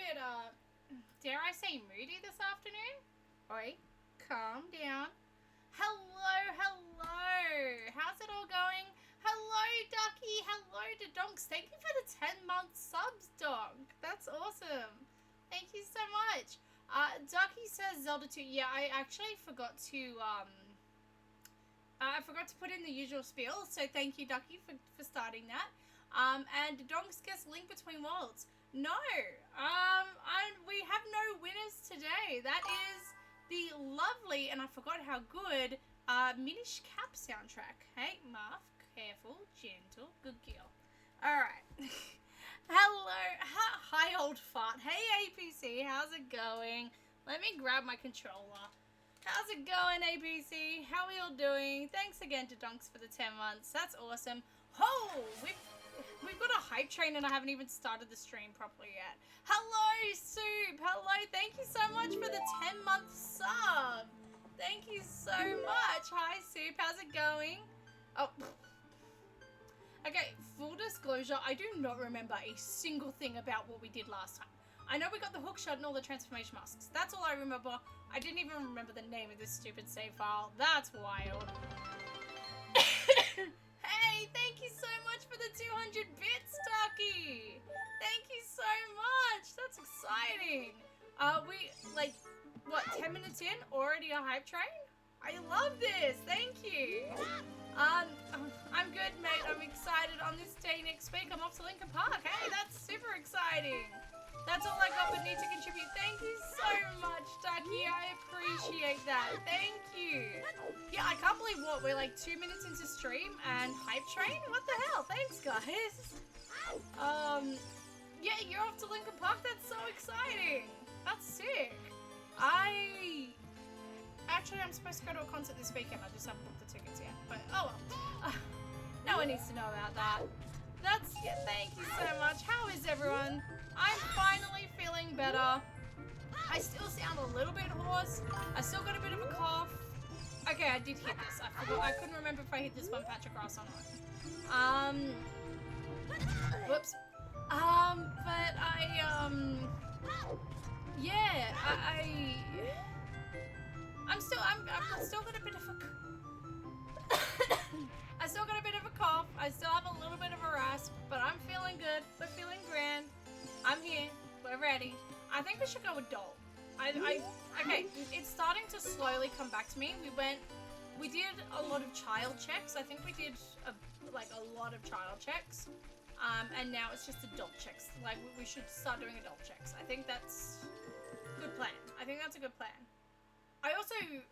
bit, dare I say moody this afternoon? Oi, calm down. Hello, hello. How's it all going? Hello, Ducky. Hello to Donks. Thank you for the 10-month subs, Donk. That's awesome. Thank you so much. Ducky says Zelda 2. Yeah, I actually forgot to, I forgot to put in the usual spiel, so thank you, Ducky, for starting that. And Donks gets Link Between Worlds. No, we have no winners today. That is the lovely, and I forgot how good, Minish Cap soundtrack. Hey, Marv, careful, gentle, good girl. Alright. Hello, hi old fart. Hey APC, how's it going? Let me grab my controller. How's it going, APC? How are we all doing? Thanks again to Donks for the 10 months. That's awesome. Oh, we've got a hype train and I haven't even started the stream properly yet. Hello, Soup. Hello. Thank you so much for the 10-month sub. Thank you so much. Hi, Soup. How's it going? Oh. Okay, full disclosure, I do not remember a single thing about what we did last time. I know we got the hook shot and all the transformation masks. That's all I remember. I didn't even remember the name of this stupid save file. That's wild. Hey, thank you so much for the 200 bits, Ducky. Thank you so much. That's exciting. We, like, what, 10 minutes in? Already a hype train? I love this. Thank you. I'm good, mate. I'm excited on this day next week. I'm off to Lincoln Park. Hey, that's super exciting. That's all I got but need to contribute. Thank you so much, Ducky. I appreciate that. Thank you. Yeah, I can't believe what, we're like 2 minutes into stream and hype train? What the hell? Thanks, guys. Yeah, you're off to Lincoln Park. That's so exciting. That's sick. Actually, I'm supposed to go to a concert this weekend. I just haven't booked the tickets yet. But, oh well. No one needs to know about that. Yeah, thank you so much. How is everyone? I'm finally feeling better. I still sound a little bit hoarse. I still got a bit of a cough. Okay, I did hit this. I forgot. I couldn't remember if I hit this one patch of grass or not. Whoops. But yeah, I've still got a bit of a I still got a bit of a cough. I still have a little bit of a rasp, but I'm feeling good. We're feeling grand. I'm here. We're ready. I think we should go adult. Okay, it's starting to slowly come back to me. We did a lot of child checks. I think we did a lot of child checks. And now it's just adult checks. Like, we should start doing adult checks. I think that's a good plan. I think that's a good plan.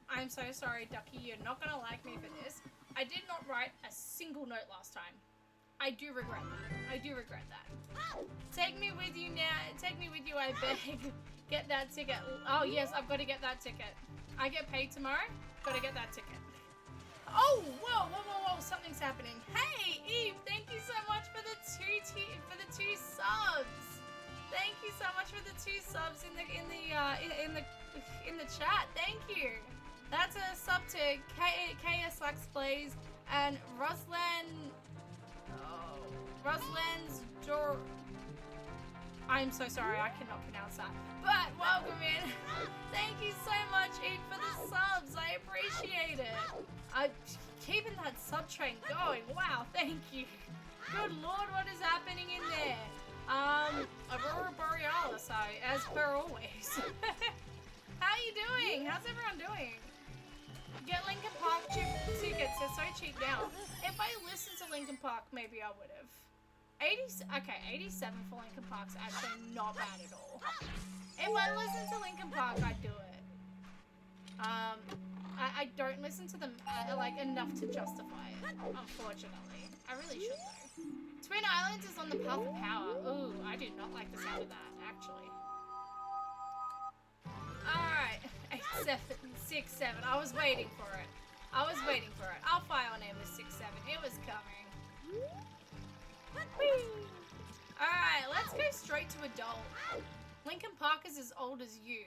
I'm so sorry, Ducky, you're not gonna like me for this. I did not write a single note last time. I do regret that. Take me with you now. Take me with you, I beg. Get that ticket. Oh, yes, I've got to get that ticket. I get paid tomorrow. Got to get that ticket. Oh, whoa. Something's happening. Hey, Eve, thank you so much for the two subs. Thank you so much for the 2 subs in the chat. Thank you. That's a sub to KS Lax Plays and Ruslan's door. I'm so sorry, I cannot pronounce that. But welcome in. Thank you so much, Eve, for the subs. I appreciate it. Keeping that sub train going. Wow, thank you. Good lord, what is happening in there? Aurora Borealis, as per always. How are you doing? How's everyone doing? Get Lincoln Park tickets, they're so cheap now. If I listened to Lincoln Park, maybe I would have. 87 for Lincoln Park's actually not bad at all. If I listened to Lincoln Park, I'd do it. I don't listen to them like enough to justify it, unfortunately. I really should though. Twin Islands is on the path of power. Ooh, I do not like the sound of that, actually. Alright, 8, 7, 6, 7. I was waiting for it. I'll file name was 6, 7. It was coming. Alright, let's go straight to adult. Lincoln Park is as old as you.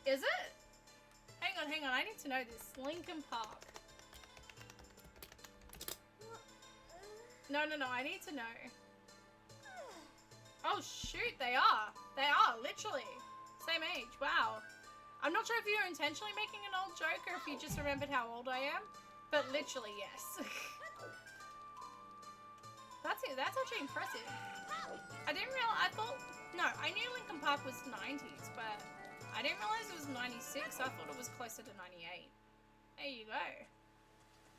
Is it? Hang on, I need to know this. Lincoln Park. No, I need to know. Oh shoot, they are. They are, literally. Same age, wow. I'm not sure if you're intentionally making an old joke or if you just remembered how old I am, but literally, yes. That's actually impressive. I didn't realize, I knew Linkin Park was 90s, but I didn't realize it was 96. I thought it was closer to 98. There you go.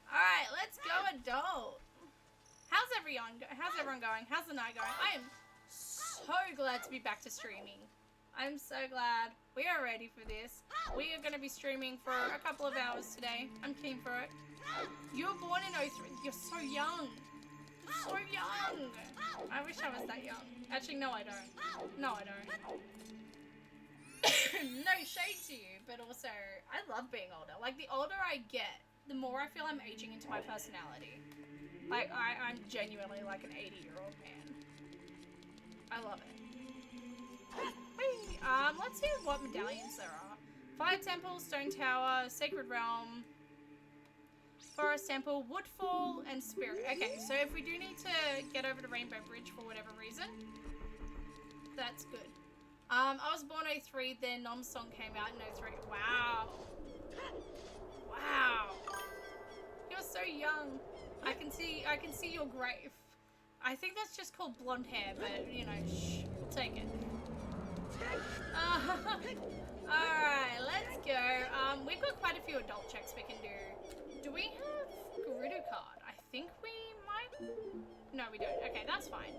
Alright, let's go adult. How's everyone going? How's the night going? I am so glad to be back to streaming. I'm so glad. We are ready for this. We are going to be streaming for a couple of hours today. I'm keen for it. You were born in 03. You're so young. So young. I wish I was that young. Actually, no, I don't. No, I don't. No shade to you, but also, I love being older. Like, the older I get, the more I feel I'm aging into my personality. Like, I'm genuinely like an 80-year-old man. I love it. Whee! Let's see what medallions there are. Fire Temple, Stone Tower, Sacred Realm, Forest Temple, Woodfall, and Spirit. Okay, so if we do need to get over to Rainbow Bridge for whatever reason, that's good. I was born 03, then Nom's song came out in 03. Wow. Wow. You're so young. I can see your grave. I think that's just called blonde hair, but you know, shh, we'll take it. Alright, let's go. We've got quite a few adult checks we can do. Do we have Gerudo card? I think we might. No, we don't. Okay, that's fine.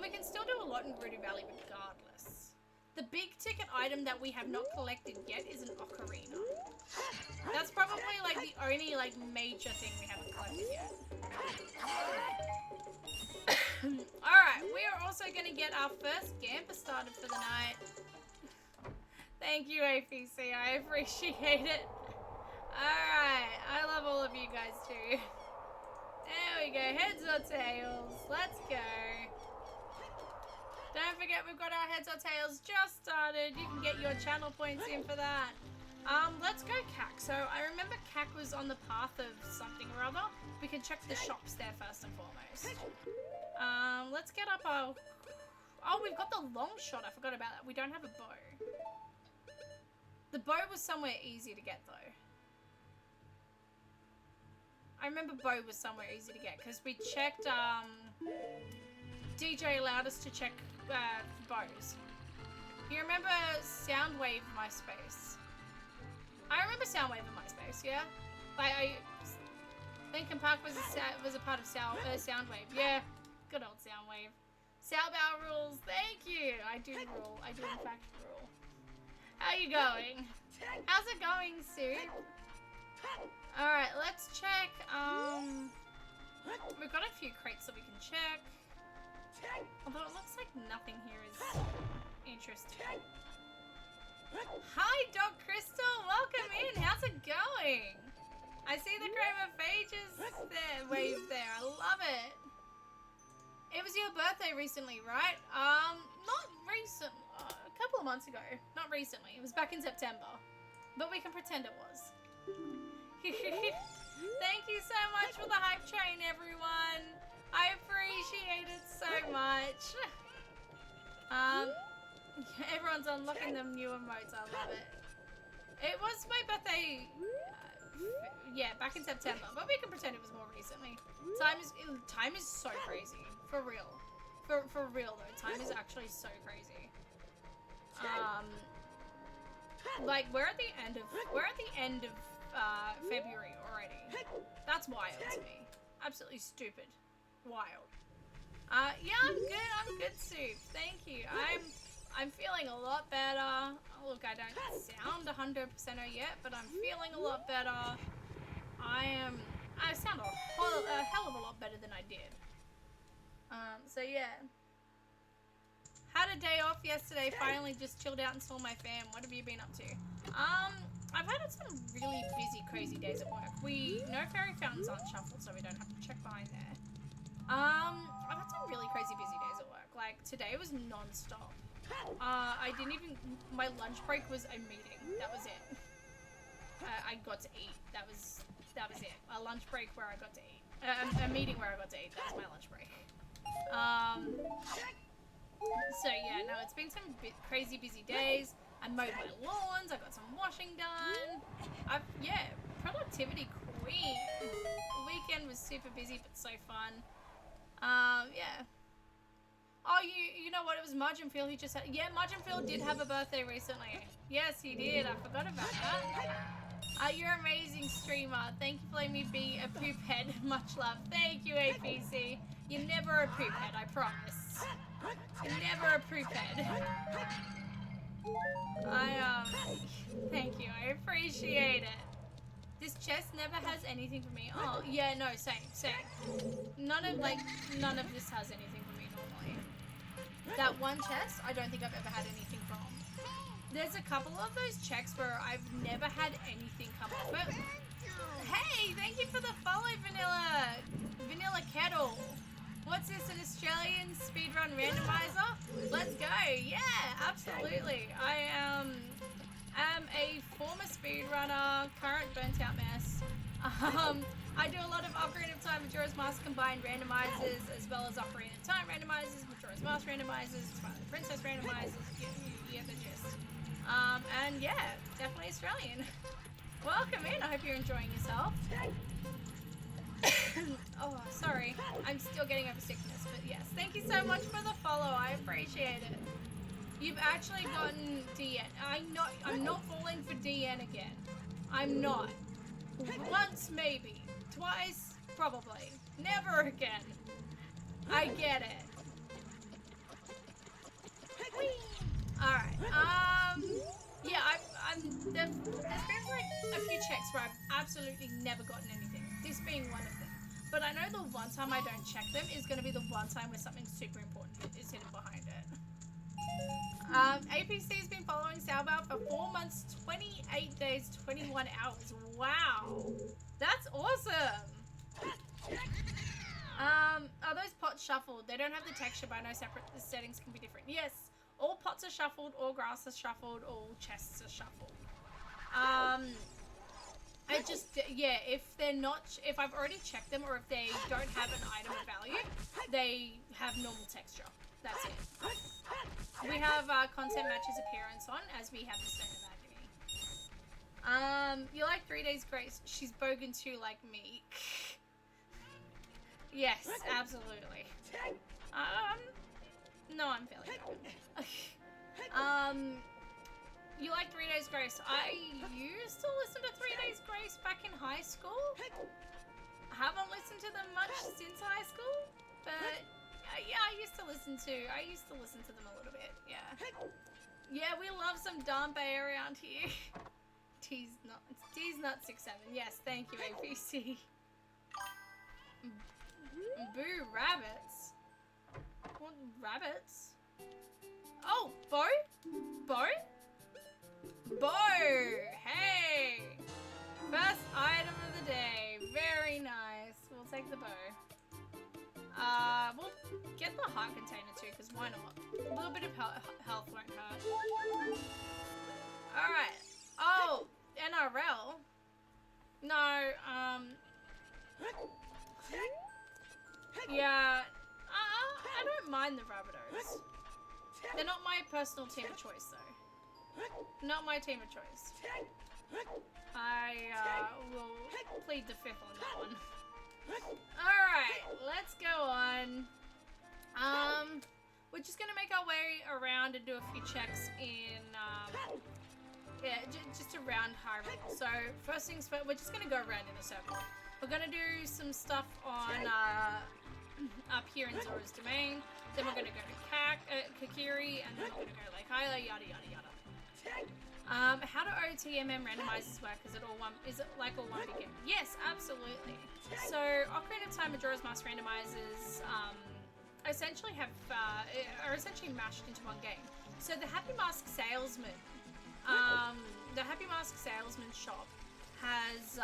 We can still do a lot in Gerudo Valley regardless. The big ticket item that we have not collected yet is an ocarina. That's probably like the only like major thing we haven't collected yet. Alright, we are also going to get our first Gamper started for the night. Thank you, APC. I appreciate it. Alright, I love all of you guys too. There we go. Heads or tails. Let's go. Don't forget we've got our heads or tails just started. You can get your channel points in for that. Let's go CAC. So I remember CAC was on the path of something or other. We can check the shops there first and foremost. Let's get up our... Oh, we've got the long shot. I forgot about that. We don't have a bow. The bow was somewhere easy to get though. I remember bow was somewhere easy to get because we checked, DJ allowed us to check bows. You remember Soundwave MySpace? I remember Soundwave in MySpace, yeah? Like, Linkin Park was a part of Soundwave, yeah. Good old Soundwave. Soundbow rules, thank you! I do rule, I do in fact rule. How you going? How's it going, Sue? Alright, let's check, we've got a few crates that we can check. Although it looks like nothing here is interesting. Hi, Doc Crystal! Welcome in! How's it going? I see the chromophages there, wave there. I love it. It was your birthday recently, right? Not recent. A couple of months ago. Not recently. It was back in September. But we can pretend it was. Thank you so much for the hype train, everyone. I appreciate it so much. Everyone's unlocking them new emotes. I love it. It was my birthday, yeah, back in September, but we can pretend it was more recently. Time is so crazy, for real. For real though, time is actually so crazy. Like we're at the end of February already. That's wild to me. Absolutely stupid. Wild. Yeah, I'm good, Soup. Thank you. I'm feeling a lot better. Oh, look, I don't sound 100% yet, but I'm feeling a lot better. I sound a hell of a lot better than I did. So yeah. Had a day off yesterday, finally just chilled out and saw my fam. What have you been up to? I've had some really busy, crazy days at work. No fairy fountains aren't shuffled, so we don't have to check behind there. I've had some really crazy busy days at work. Like, today was non-stop. My lunch break was a meeting. That was it. I got to eat. That was it. A lunch break where I got to eat. A meeting where I got to eat. That was my lunch break. So yeah, no, it's been some crazy busy days. I mowed my lawns, I got some washing done. Productivity queen. The weekend was super busy but so fun. Yeah. Oh, you know what? It was Margin Phil who just had... Yeah, Margin Phil did have a birthday recently. Yes, he did. I forgot about that. You're an amazing streamer. Thank you for letting me be a poop head. Much love. Thank you, APC. You're never a poop head, I promise. You're never a poop head. Thank you. I appreciate it. This chest never has anything for me. Oh, yeah, no, same. None of this has anything for me normally. That one chest, I don't think I've ever had anything from. There's a couple of those checks where I've never had anything come off it. Hey, thank you for the follow, Vanilla Kettle. What's this, an Australian speedrun randomiser? Let's go. Yeah, absolutely. I am a former speedrunner, current burnt out mess. I do a lot of Ocarina of Time, Majora's Mask combined randomizers, as well as Ocarina of Time randomizers, Majora's Mask randomizers, Twilight Princess randomizers. You get the gist. And yeah, definitely Australian. Welcome in. I hope you're enjoying yourself. Oh, sorry. I'm still getting over sickness, but yes. Thank you so much for the follow. I appreciate it. You've actually gotten DN. I'm not falling for DN again. I'm not. Once, maybe. Twice, probably. Never again. I get it. Alright, yeah, there's been like a few checks where I've absolutely never gotten anything. This being one of them. But I know the one time I don't check them is going to be the one time where something super important is hidden behind it. APC has been following Salbout for 4 months, 28 days, 21 hours. Wow. That's awesome. Are those pots shuffled? They don't have the texture, but I know the settings can be different. Yes, all pots are shuffled, all grass is shuffled, all chests are shuffled. If I've already checked them or if they don't have an item of value, they have normal texture. That's it. We have content matches appearance on, as we have the same Agony. You like 3 Days Grace? She's bogan too, like me. Yes, absolutely. No, I'm feeling bogan. You like 3 Days Grace? I used to listen to 3 Days Grace back in high school. I haven't listened to them much since high school, but yeah, I used to listen to them a little bit. Yeah. Yeah, we love some Dante around here. T's not 67. Yes, thank you, APC. Boo rabbits. What rabbits? Oh, Bo? Bo? Bo! Hey! First item of the day. Very nice. We'll take the bow. We'll get the heart container too, because why not? A little bit of health won't hurt. Alright. Oh, NRL? No, yeah, I don't mind the Rabbitohs. They're not my personal team of choice, though. Not my team of choice. I will plead the fifth on that one. Alright, let's go on. We're just gonna make our way around and do a few checks in, yeah, just around Hyrule. So, first things first, we're just gonna go around in a circle. We're gonna do some stuff on, up here in Zora's Domain. Then we're gonna go to Kakiri, and then we're gonna go Lake Hyla, yada yada yada. How do OOTMM randomizers work? Is it like all one big game? Yes, absolutely. So Ocarina of Time Majora's Mask randomizers essentially are essentially mashed into one game. So the Happy Mask Salesman, shop has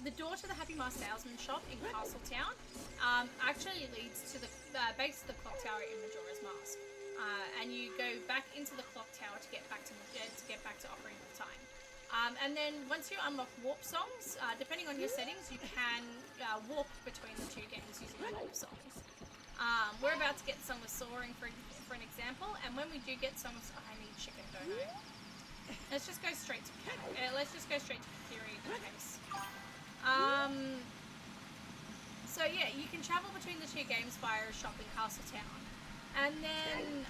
the door to the Happy Mask Salesman shop in Castletown actually leads to the base of the clock tower in Majora's Mask. And you go back into the clock tower to get back to Ocarina of Time. And then once you unlock warp songs, depending on your settings, you can warp between the two games using warp songs. We're about to get Song of Soaring for an example, and when we do get Song of Soaring, I need chicken, don't I? Let's just go straight to Kiri in that case. So yeah, you can travel between the two games via a shopping castle town, and then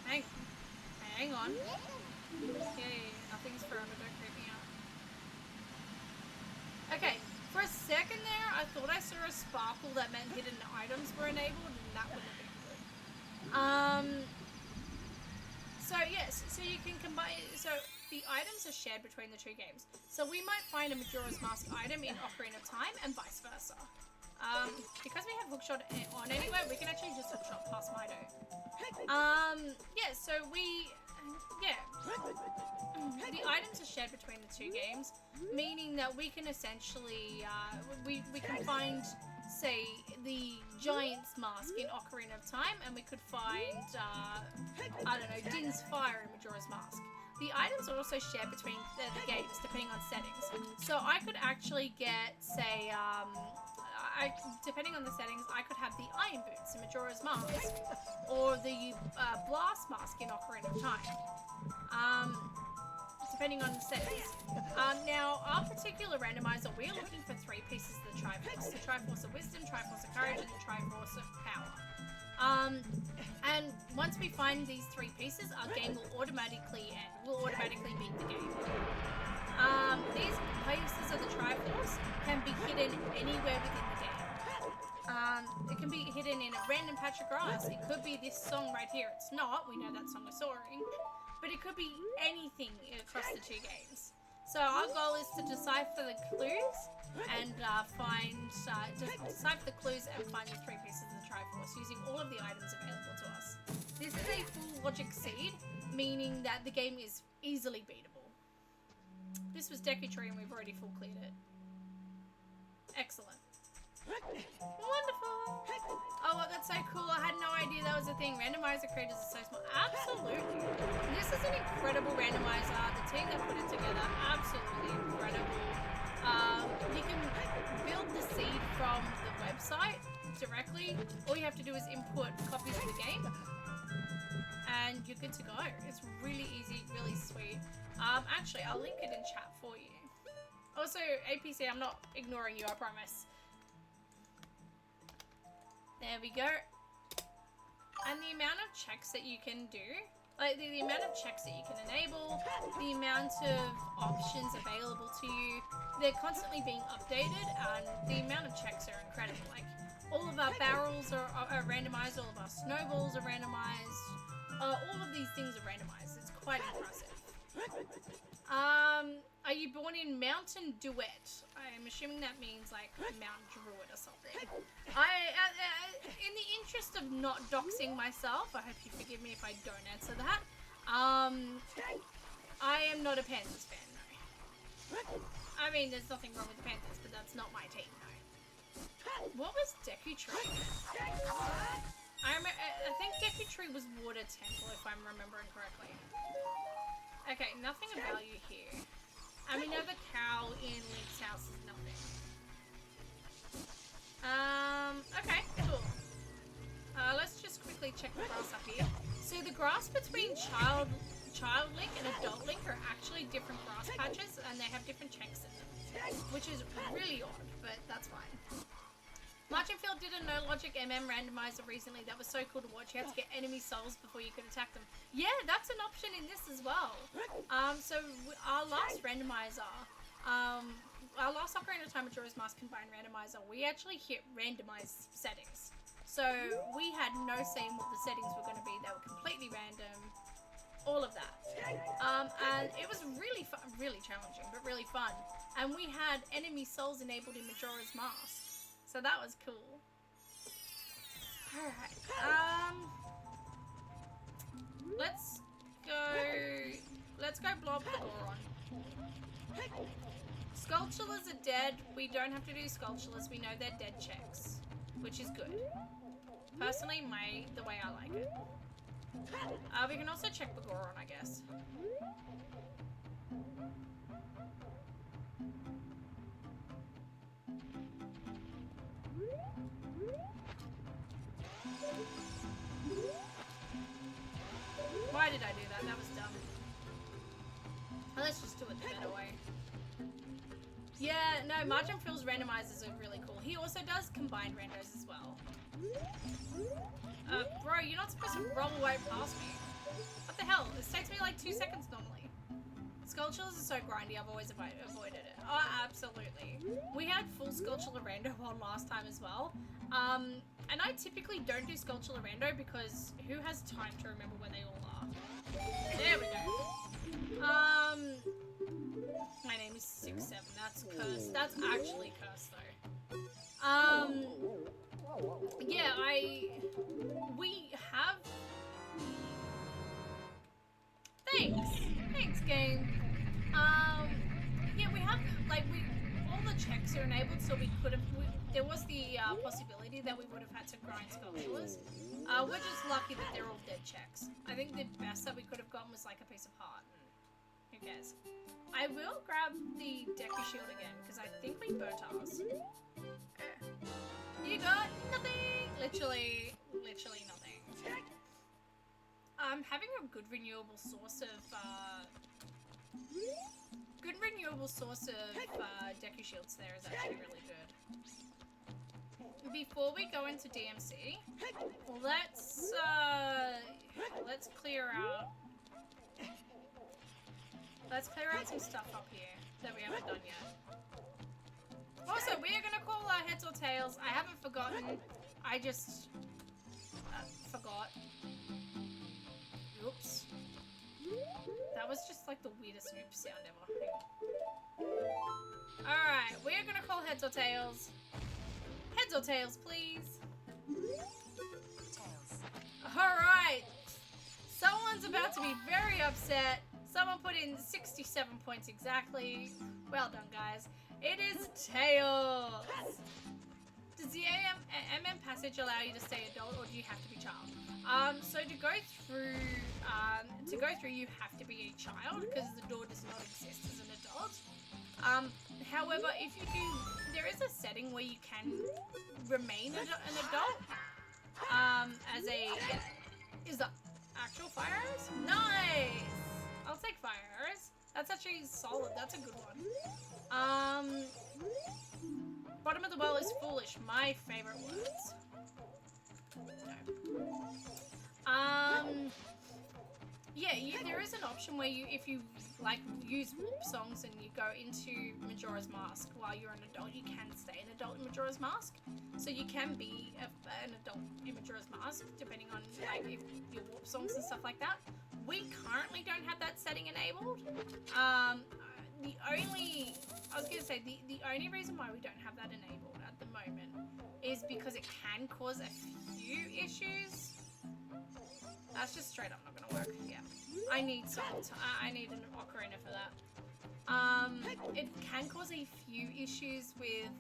hang on. Okay, nothing's forever. Don't creep me out. Okay, for a second there, I thought I saw a sparkle that meant hidden items were enabled, and that would have been good. So yes, so you can combine. So the items are shared between the two games. So we might find a Majora's Mask item in Ocarina of Time, and vice versa. Because we have hookshot on anyway, we can actually just hookshot past Mido. Yeah. So the items are shared between the two games, meaning that we can essentially we can find, say, the Giant's Mask in Ocarina of Time, and we could find I don't know, Din's Fire in Majora's Mask. The items are also shared between the games, depending on settings. So I could actually get, say, depending on the settings, I could have the Iron Boots in Majora's Mask, or the Blast Mask in Ocarina of Time. Depending on the settings. Now, our particular randomizer, we're looking for 3 pieces of the Triforce. The Triforce of Wisdom, Triforce of Courage, and the Triforce of Power. And once we find these 3 pieces, our game will automatically end. We'll automatically beat the game. These pieces of the Triforce can be hidden anywhere within the game. It can be hidden in a random patch of grass. It could be this song right here. It's not. We know that Song of Soaring. But it could be anything across the two games. So our goal is to decipher the clues and decipher the clues and find the 3 pieces of the Triforce using all of the items available to us. This is a full logic seed, meaning that the game is easily beatable. This was Deku Tree and we've already full cleared it. Excellent. Wonderful. Oh, well, that's so cool. I had no idea that was a thing. Randomizer creators are so smart. Absolutely. This is an incredible randomizer. The team that put it together, absolutely incredible. You can build the seed from the website directly. All you have to do is input copies of the game and you're good to go. It's really easy, really sweet. Actually, I'll link it in chat for you. Also, APC, I'm not ignoring you, I promise. There we go. And the amount of checks that you can do, like the amount of checks that you can enable, the amount of options available to you, they're constantly being updated, and the amount of checks are incredible. Like, all of our barrels are randomized, all of our snowballs are randomized, all of these things are randomized. It's quite impressive. Are you born in Mountain Duet? I'm assuming that means like Mount Druid or something. In the interest of not doxing myself, I hope you forgive me if I don't answer that. I am not a Panthers fan, no. I mean, there's nothing wrong with the Panthers, but that's not my team, no. What was Deku Tree? I think Deku Tree was Water Temple, if I'm remembering correctly. Okay, nothing of value here. And we know the cow in Link's house is nothing. Okay, cool. Let's just quickly check the grass up here. So the grass between child Link and adult Link are actually different grass patches, and they have different checks in them, which is really odd, but that's fine. Marchinfield did a no-logic MM randomizer recently that was so cool to watch. You had to get enemy souls before you could attack them. Yeah, that's an option in this as well. So our last randomizer, our last Ocarina of Time Majora's Mask combined randomizer, we actually hit randomized settings. So we had no say in what the settings were going to be. They were completely random. All of that. And it was really fun, really challenging, but really fun. And we had enemy souls enabled in Majora's Mask. So that was cool. Alright. Let's go blow up the Goron. Skulltulas are dead. We don't have to do Skulltulas. We know they're dead checks, which is good. Personally, the way I like it. We can also check the Goron, I guess. did I do that? That was dumb. Well, let's just do it the better way. Yeah, no, Margin Phil's randomizers are really cool. He also does combined randos as well. Bro, you're not supposed to roll away past me. What the hell? This takes me like 2 seconds normally. Skulltulas are so grindy, I've always avoided it. Oh, absolutely. We had full Skulltula Rando on last time as well. And I typically don't do Skulltula Rando because who has time to remember where they all are? There we go. My name is 67. That's cursed. That's actually cursed though. Yeah, we have... Thanks game. Yeah, we have, like, all the checks are enabled, so we could have, there was the possibility that we would have had to grind Skulltulas. We're just lucky that they're all dead checks. I think the best that we could have gotten was like a piece of heart. Who cares? I will grab the Deku Shield again, because I think we burnt ours. You got nothing! Literally nothing. Having a good renewable source of, Deku Shields there is actually really good. Before we go into DMC, let's clear out... Let's clear out some stuff up here that we haven't done yet. Also, we are gonna call our heads or tails. I haven't forgotten. I just forgot. Oops. That was just like the weirdest oops sound ever. Alright, we are gonna call heads or tails. Heads or tails, please. Tails. Alright. Someone's about to be very upset. Someone put in 67 points exactly. Well done, guys. It is tails. Does the MM passage allow you to stay adult, or do you have to be child? So to go through, you have to be a child because the door does not exist as an adult. However, if you do, there is a setting where you can remain an adult. Is the actual fire arrows? Nice. I'll take fire arrows. That's actually solid. That's a good one. Bottom of the well is foolish. My favorite words. Yeah, there is an option where if you like use whoop songs and you go into Majora's Mask while you're an adult, you can stay an adult in Majora's Mask. So you can be an adult in Majora's Mask depending on like if your whoop songs and stuff like that. We currently don't have that setting enabled. The only reason why we don't have that enabled at the moment is because it can cause a few issues. That's just straight up not gonna work. Yeah, I need I need an ocarina for that. It can cause a few issues with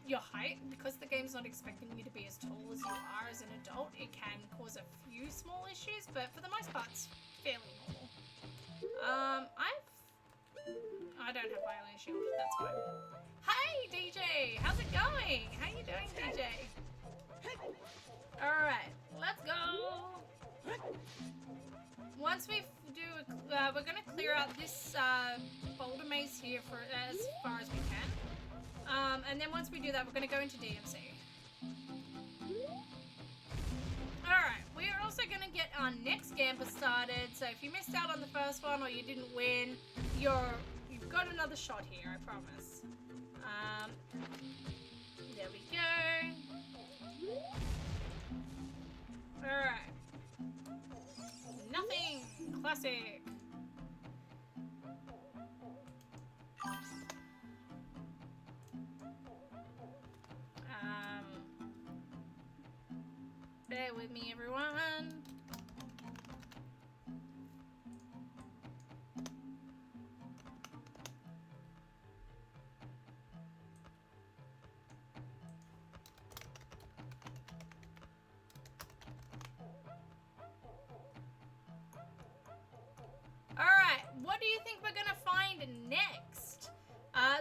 your height because the game's not expecting you to be as tall as you are as an adult. It can cause a few small issues, but for the most part, it's fairly normal. I don't have Violin Shield, that's fine. Hey, DJ! How's it going? How you doing, DJ? Alright, let's go! Once we do, we're gonna clear out this boulder maze here for as far as we can. And then once we do that, we're gonna go into DMC. Alright, we are also gonna get our next Gamper started, so if you missed out on the first one or you didn't win, you've got another shot here, I promise. There we go. Alright. Nothing! Classic! Bear with me, everyone. Alright, what do you think we're gonna find next?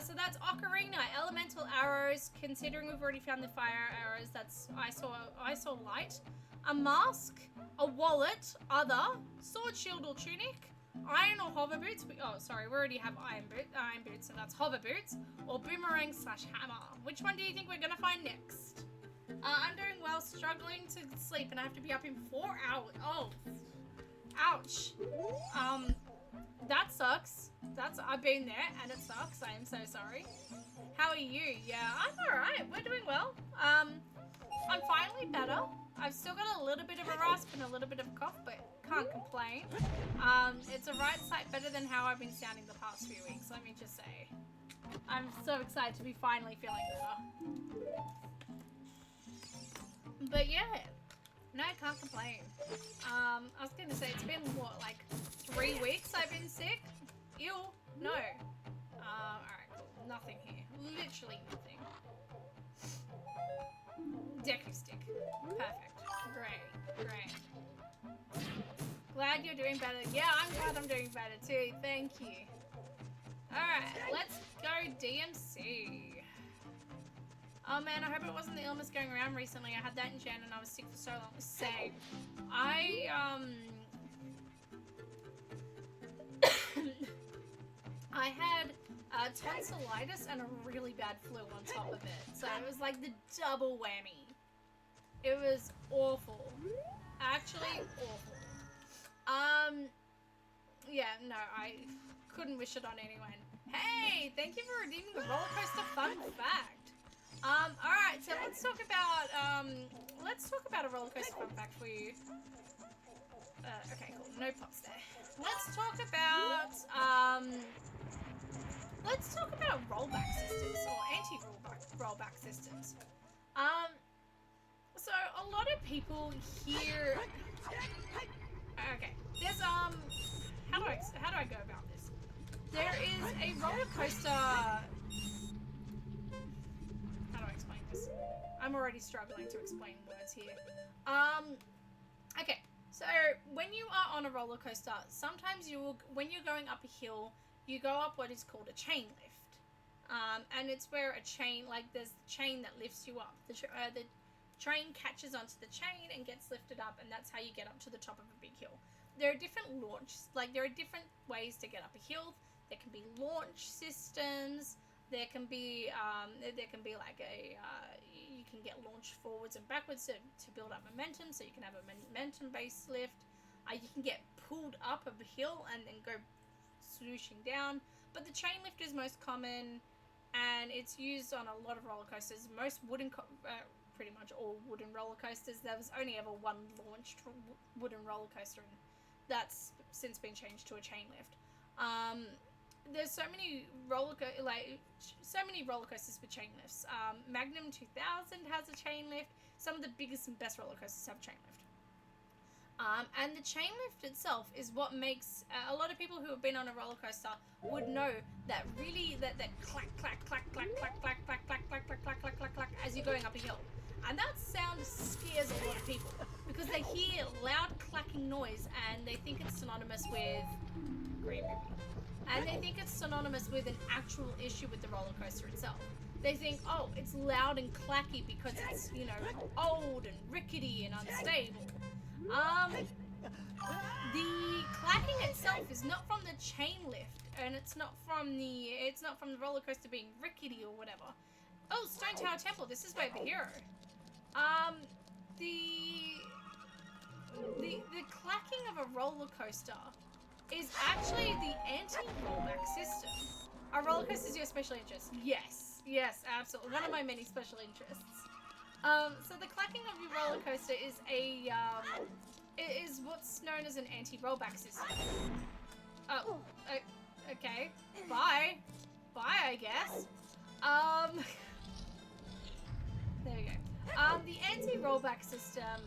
So that's Ocarina, Elemental Arrows, considering we've already found the fire arrows, I saw light. A mask, a wallet, other, sword, shield, or tunic, iron or hover boots. We already have iron boots, so that's hover boots, or boomerang / hammer. Which one do you think we're gonna find next? I'm doing well, struggling to sleep, and I have to be up in 4 hours. Oh, ouch. That sucks. I've been there, and it sucks. I am so sorry. How are you? Yeah, I'm alright. We're doing well. I'm finally better. I've still got a little bit of a rasp and a little bit of a cough, but can't complain. It's a right sight better than how I've been sounding the past few weeks, let me just say. I'm so excited to be finally feeling better. But yeah, no, I can't complain. I was gonna say, it's been what, like 3 weeks I've been sick? Ew, no. Alright, cool. Nothing here. Literally nothing. Deku stick. Perfect. Great. Glad you're doing better. Yeah, I'm glad I'm doing better too. Thank you. Alright, let's go DMC. Oh man, I hope it wasn't the illness going around recently. I had that in Jan and I was sick for so long. Same. I had tonsillitis and a really bad flu on top of it. So it was like the double whammy. It was awful. Actually awful. Yeah, no, I couldn't wish it on anyone. Hey, thank you for redeeming the roller coaster fun fact. Alright, so let's talk about a roller coaster fun fact for you. Okay, cool. No pops there. Let's talk about rollback systems or anti-rollback systems. So a lot of people here. Okay, there's how do I go about this? There is a roller coaster. How do I explain this? I'm already struggling to explain words here. Okay, so when you are on a roller coaster, sometimes when you're going up a hill, you go up what is called a chain lift. And it's where a chain, like there's the chain that lifts you up. The train catches onto the chain and gets lifted up, and that's how you get up to the top of a big hill. There are different there are different ways to get up a hill. There can be launch systems. There can be like you can get launched forwards and backwards to build up momentum, so you can have a momentum-based lift. You can get pulled up a hill and then go swooshing down. But the chain lift is most common, and it's used on a lot of roller coasters. Most pretty much all wooden roller coasters. There was only ever one launched wooden roller coaster, and that's since been changed to a chain lift. There's so many roller coasters with chain lifts. Magnum 2000 has a chain lift. Some of the biggest and best roller coasters have a chain lift. And the chain lift itself is what makes a lot of people who have been on a roller coaster would know that really that clack clack clack clack clack clack clack clack clack clack clack clack clack clack as you're going up a hill. And that sound scares a lot of people because they hear loud clacking noise and they think it's synonymous with green movie. And they think it's synonymous with an actual issue with the roller coaster itself. They think, oh, it's loud and clacky because it's, you know, old and rickety and unstable. The clacking itself is not from the chain lift, and it's not from the roller coaster being rickety or whatever. Oh, Stone Tower Temple, this is way over here. The clacking of a roller coaster is actually the anti-rollback system. Are roller coasters your special interest? Yes, absolutely. One of my many special interests. So the clacking of your roller coaster is is what's known as an anti-rollback system. Oh, okay. Bye, I guess. There we go. The anti-rollback system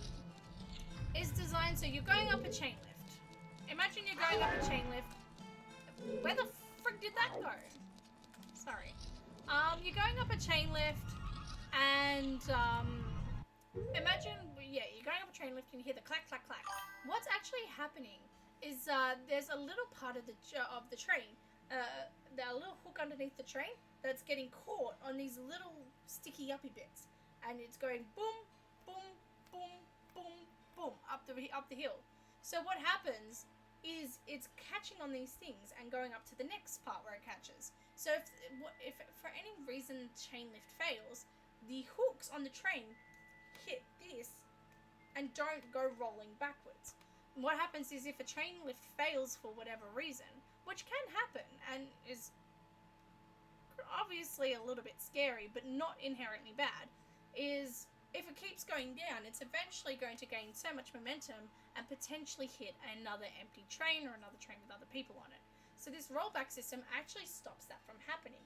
is designed so you're going up a chain lift. Imagine you're going up a chain lift. Where the frick did that go? Sorry. You're going up a chain lift, and imagine, you're going up a chain lift and you hear the clack, clack, clack. What's actually happening is there's a little part of the train a little hook underneath the train that's getting caught on these little sticky uppy bits, and it's going boom, boom, boom, boom, boom up the hill. So what happens is it's catching on these things and going up to the next part where it catches. So if for any reason chain lift fails, the hooks on the train hit this and don't go rolling backwards. And what happens is if a chain lift fails for whatever reason, which can happen and is obviously a little bit scary but not inherently bad, is if it keeps going down, it's eventually going to gain so much momentum and potentially hit another empty train or another train with other people on it. So this rollback system actually stops that from happening.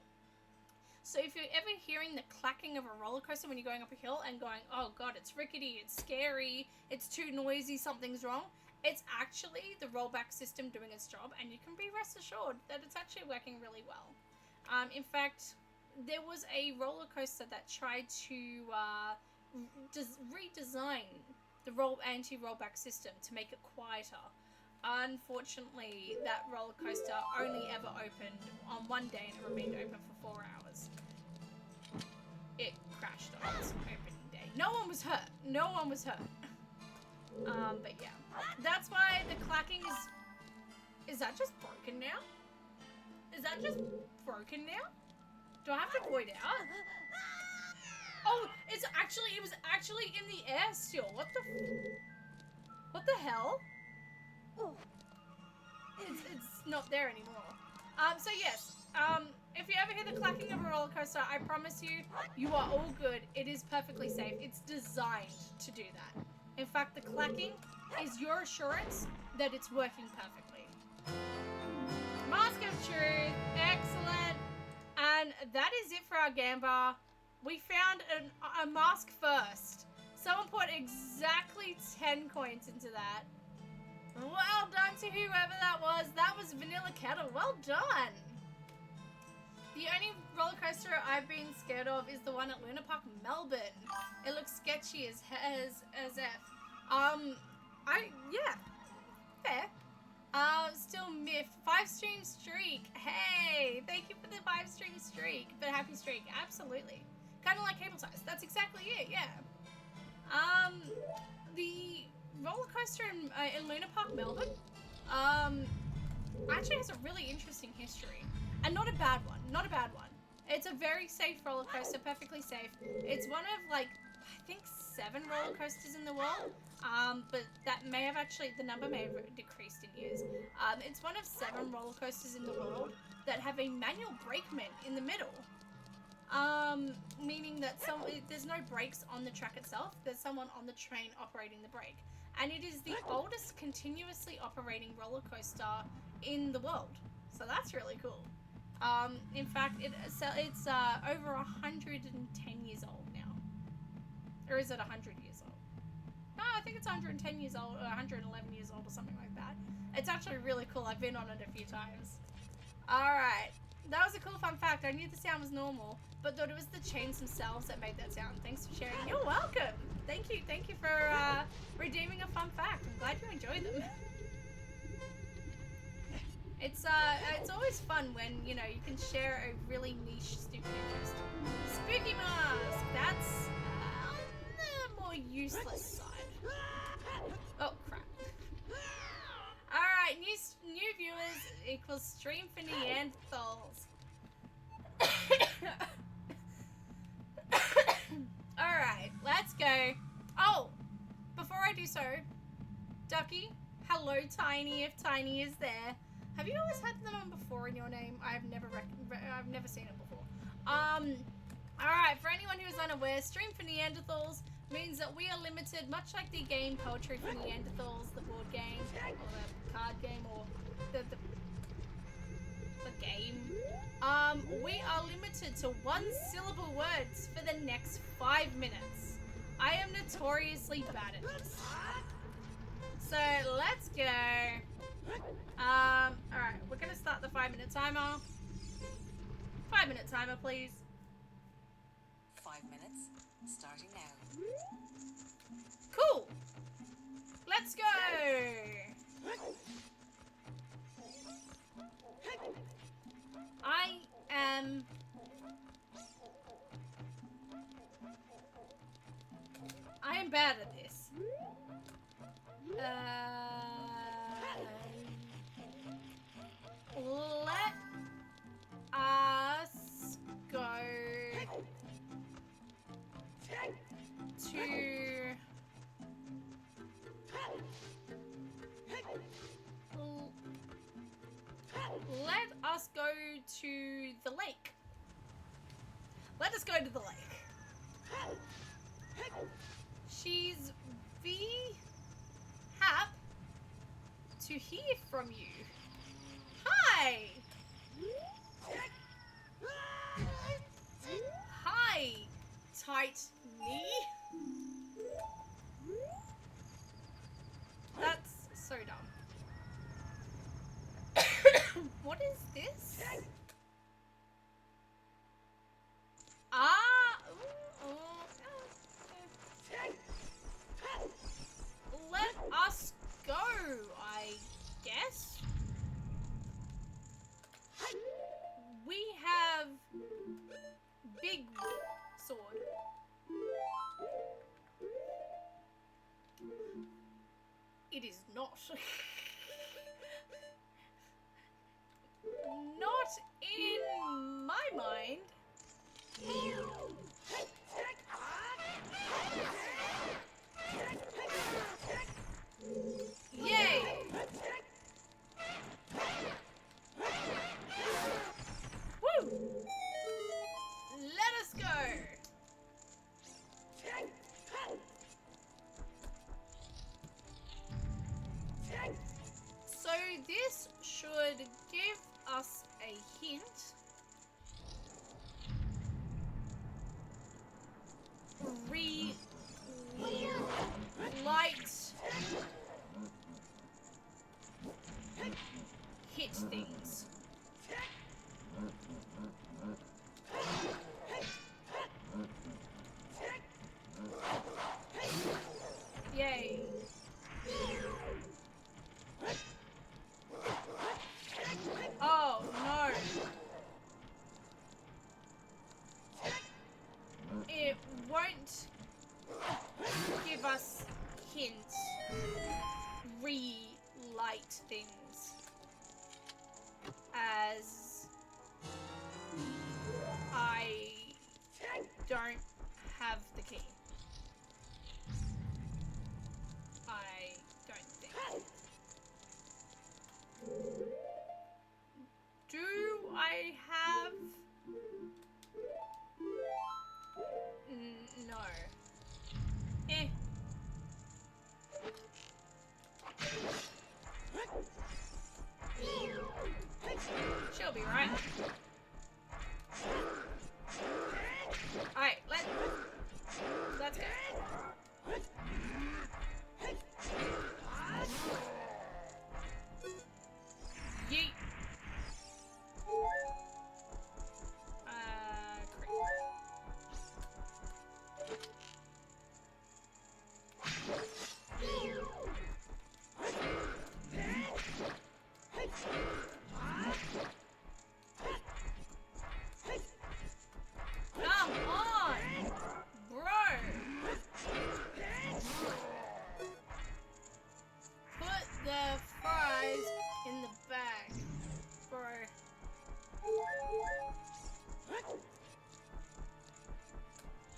So if you're ever hearing the clacking of a roller coaster when you're going up a hill and going, oh god, it's rickety, it's scary, it's too noisy, something's wrong, it's actually the rollback system doing its job, and you can be rest assured that it's actually working really well. In fact, there was a roller coaster that tried to redesign the anti-rollback system to make it quieter. Unfortunately, that roller coaster only ever opened on one day and it remained open for 4 hours. It crashed on its opening day. No one was hurt. No one was hurt. But yeah, that's why the clacking is that just broken now? Is that just broken now? Do I have to void out? Oh, it was actually in the air still. What the hell? It's not there anymore. So yes, if you ever hear the clacking of a roller coaster, I promise you are all good. It is perfectly safe. It's designed to do that. In fact, the clacking is your assurance that it's working perfectly. Mask of Truth, excellent. And that is it for our game bar. We found a mask first. Someone put exactly 10 coins into that. Well done to whoever that was. That was Vanilla Kettle. Well done. The only roller coaster I've been scared of is the one at Luna Park, Melbourne. It looks sketchy as F. Yeah, fair. Still miffed. 5-stream streak. Hey, thank you for the 5-stream streak. But happy streak, absolutely. Kind of like cable ties. That's exactly it. Yeah. The roller coaster in Luna Park, Melbourne, actually has a really interesting history, and not a bad one. Not a bad one. It's a very safe roller coaster, perfectly safe. It's one of like I think 7 roller coasters in the world. But that may have the number may have decreased in years. It's one of 7 roller coasters in the world that have a manual brakeman in the middle. Meaning that there's no brakes on the track itself. There's someone on the train operating the brake. And it is the oldest continuously operating roller coaster in the world. So that's really cool. In fact, it's over 110 years old now. Or is it 100 years old? No, I think it's 110 years old, or 111 years old, or something like that. It's actually really cool. I've been on it a few times. Alright. That was a cool fun fact. I knew the sound was normal, but thought it was the chains themselves that made that sound. Thanks for sharing. You're welcome. Thank you for redeeming a fun fact. I'm glad you enjoyed them. It's always fun when, you know, you can share a really niche stupid interest. Spooky mask. That's the more useless side. Oh crap. Alright, new viewers equals stream for Neanderthals. Alright, let's go. Oh, before I do so, Ducky, hello Tiny, if Tiny is there. Have you always had them on before in your name? I've never seen it before. Alright, for anyone who is unaware, stream for Neanderthals means that we are limited, much like the game Poetry for Neanderthals, the board game, or the card game, or the game. We are limited to 1-syllable words for the next 5 minutes. I am notoriously bad at this. So let's go. Alright, we're gonna start the 5-minute timer. 5-minute timer, please. 5 minutes, starting now. Cool. Let's go. I am... I am bad at this. Let us go to... Let us go to the lake. Let us go to the lake. She's hap to hear from you. Hi! Hi, tight knee. That's so dumb. What is this? Let us go, I guess. We have big sword. It is not. Not in my mind. Yay! Woo! Let us go. So this should give us a hint. Light hit things. Yay. Oh no. It won't give us hints. Relight things. As I don't have the key. I don't think. Do I have... No. Eh. She'll be right. Alright, let's go. Yeet. Come on, bro. Put the fries in the bag, bro.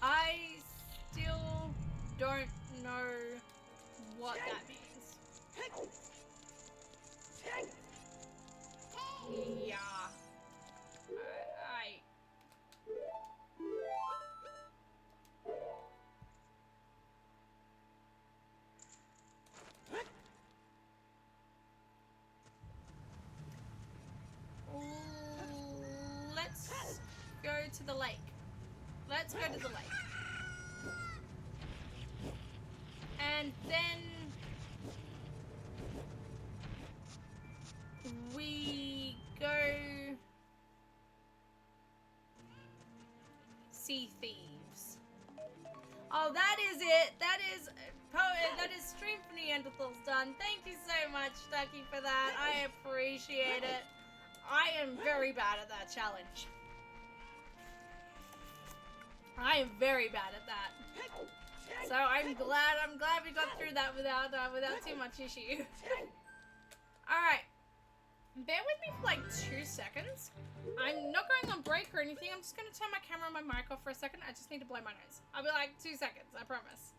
I still don't know what that means. Yeah. Let's go to the lake. Let's go to the lake. And then we go see thieves. Oh, that is it. That is Stream for Neanderthals done. Thank you so much, Ducky, for that. I appreciate it. I am very bad at that challenge. I am very bad at that. So I'm glad we got through that without too much issue. Alright. Bear with me for like 2 seconds. I'm not going on break or anything. I'm just going to turn my camera and my mic off for a second. I just need to blow my nose. I'll be like 2 seconds, I promise.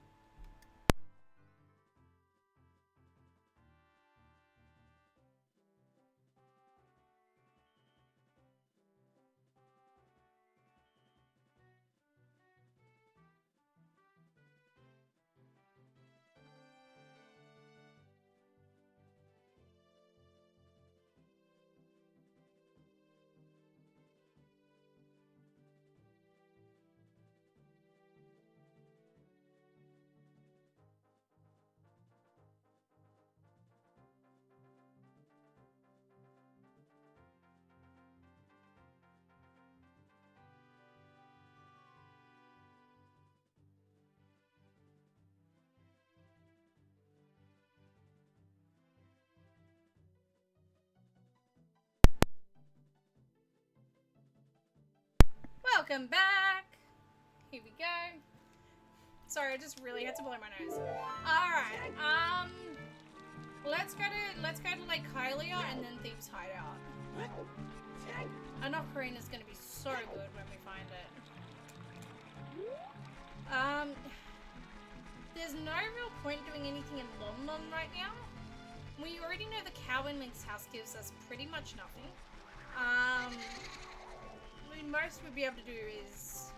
Welcome back. Here we go. Sorry, I just really had to blow my nose. Alright, let's go to Lake Hylia and then Thieves' Hideout. An ocarina is gonna be so good when we find it. There's no real point doing anything in Lon right now. We already know the cow in Link's house gives us pretty much nothing. Most we'd be able to do is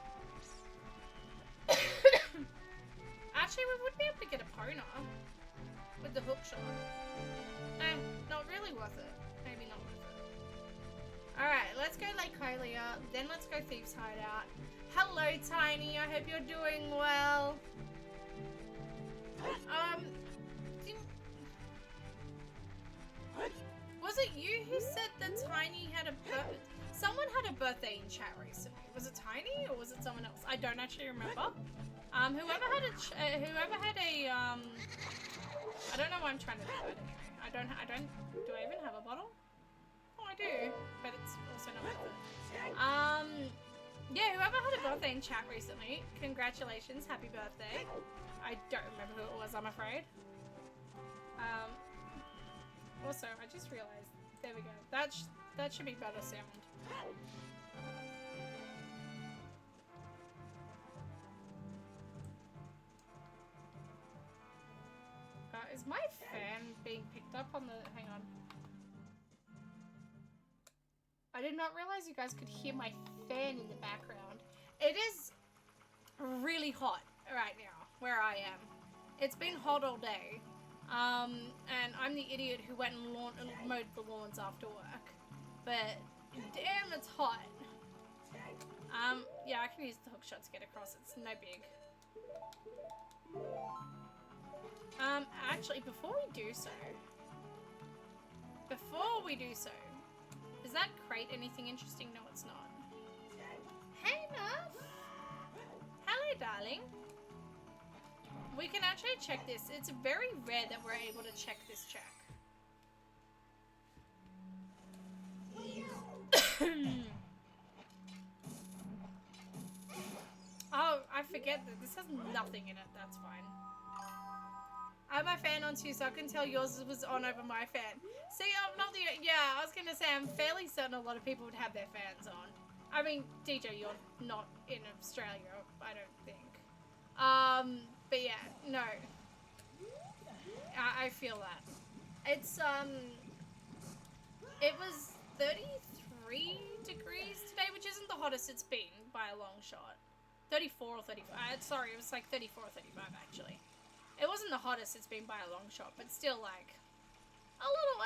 actually we would be able to get a Pona with the hook shot. Not really worth it. Maybe not worth it. Alright, let's go Lake Hylia, then let's go Thieves' Hideout. Hello Tiny, I hope you're doing well. Was it you who said that Tiny had a birthday? Someone had a birthday in chat recently. Was it Tiny or was it someone else? I don't actually remember. Whoever had a I don't know why I'm trying to do that anyway. Do I even have a bottle? Oh, I do, but it's also not worth it. Yeah, whoever had a birthday in chat recently, congratulations, happy birthday. I don't remember who it was, I'm afraid. Also, I just realized, there we go. That should be better sound. Is my fan being picked up on the... Hang on. I did not realize you guys could hear my fan in the background. It is really hot right now, where I am. It's been hot all day. And I'm the idiot who went and mowed the lawns after work. But damn, it's hot. Yeah, I can use the hook shot to get across. It's no big. Actually, before we do so, is that crate anything interesting? No, it's not. Hey, Nuff! Hello, darling. We can actually check this. It's very rare that we're able to check this check. Oh, I forget that this has nothing in it. That's fine. I have my fan on too, so I can tell yours was on over my fan. See, I'm not the... Yeah, I was going to say, I'm fairly certain a lot of people would have their fans on. I mean, DJ, you're not in Australia, I don't think. But yeah, no. I feel that. It's, it was 33 degrees today, which isn't the hottest it's been by a long shot. 34 or 35. Sorry, it was like 34 or 35, actually. It wasn't the hottest it's been by a long shot, but still, like, a little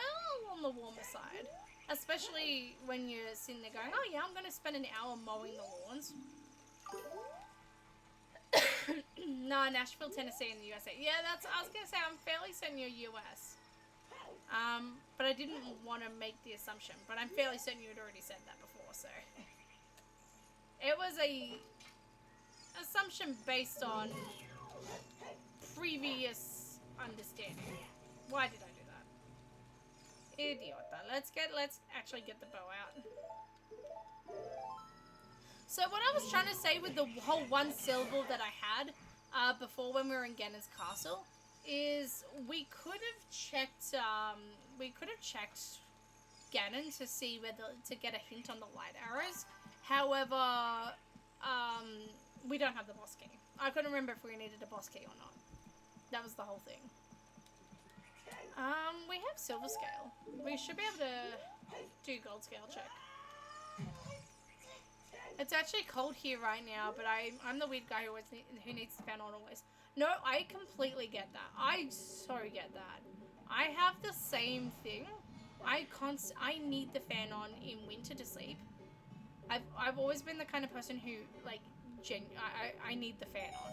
on the warmer side. Especially when you're sitting there going, oh yeah, I'm going to spend an hour mowing the lawns. No, Nashville, Tennessee in the USA. Yeah, I was going to say, I'm fairly certain you're US. But I didn't want to make the assumption, but I'm fairly certain you had already said that before, so. It was a assumption based on previous understanding. Why did I do that? Idiota. Let's actually get the bow out. So what I was trying to say with the whole one syllable that I had before when we were in Ganon's castle is we could have checked Ganon to see whether to get a hint on the light arrows. However, we don't have the boss key. I couldn't remember if we needed a boss key or not. That was the whole thing. We have silver scale. We should be able to do gold scale check. It's actually cold here right now, but I'm the weird guy who needs the fan on always. No, I completely get that. I so get that. I have the same thing. I need the fan on in winter to sleep. I've always been the kind of person who like I need the fan on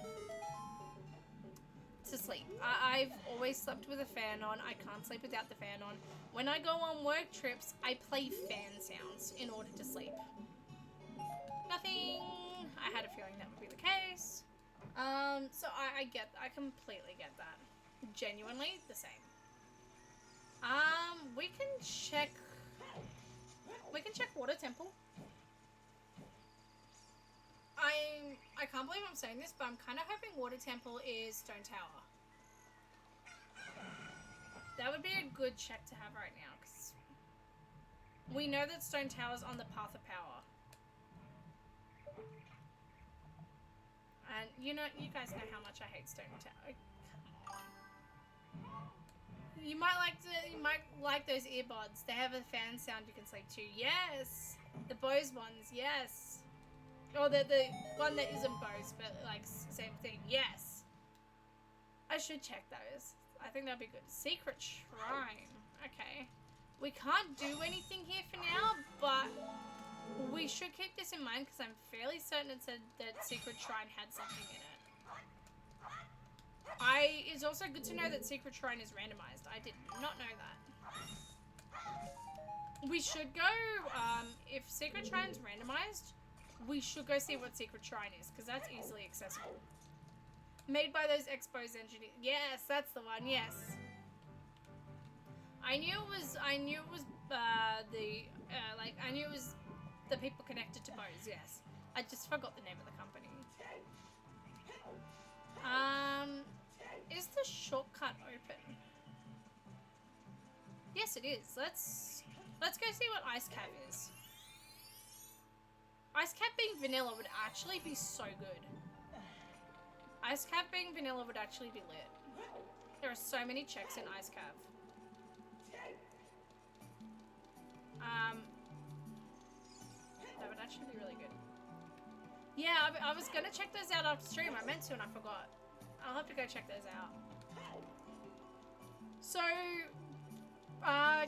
to sleep. I've always slept with a fan on. I can't sleep without the fan on. When I go on work trips, I play fan sounds in order to sleep. Nothing. I had a feeling that would be the case. So I completely get that. Genuinely the same. We can check Water Temple. I can't believe I'm saying this, but I'm kind of hoping Water Temple is Stone Tower. That would be a good check to have right now, because we know that Stone Tower's on the path of power. And you guys know how much I hate Stone Tower. You might like those earbuds. They have a fan sound you can sleep to. Yes, the Bose ones. Yes, or the one that isn't Bose, but like same thing. Yes, I should check those. I think that'd be good. Secret Shrine. Okay, we can't do anything here for now, but we should keep this in mind because I'm fairly certain it said that Secret Shrine had something in it. It's also good to know that Secret Shrine is randomized. I did not know that. We should go, if Secret Shrine's randomized, we should go see what Secret Shrine is, because that's easily accessible. Made by those Expos engineers. Yes, that's the one, yes. I knew it was the people connected to Bose, yes. I just forgot the name of the company. Is the shortcut open? Yes, it is. Let's go see what Ice Cave is. Ice Cave being vanilla would actually be so good. Ice Cave being vanilla would actually be lit. There are so many checks in Ice Cave. That would actually be really good. Yeah, I was gonna check those out after stream. I meant to and I forgot. I'll have to go check those out. So,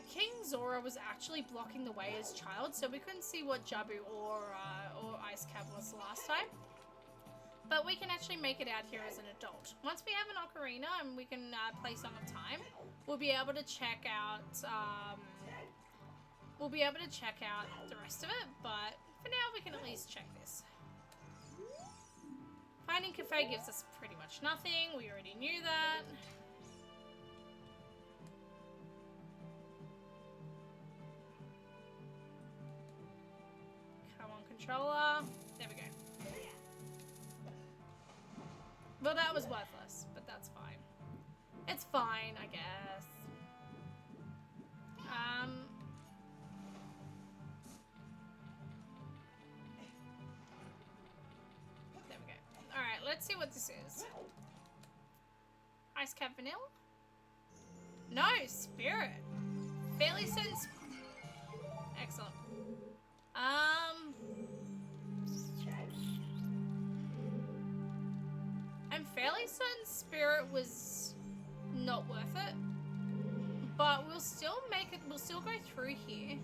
King Zora was actually blocking the way as child, so we couldn't see what Jabu or Ice Cave was last time. But we can actually make it out here as an adult. Once we have an ocarina and we can play Song of Time, we'll be able to check out the rest of it, but for now we can at least check this. Finding Cafe gives us pretty much nothing. We already knew that. Come on, controller. There we go. Well, that was worthless, but that's fine. It's fine, I guess. There we go. Alright, let's see what this is. Ice Cap Vanilla? No, Spirit. Fairly sense. Excellent. I'm fairly certain Spirit was not worth it. But we'll still make it, we'll still go through here.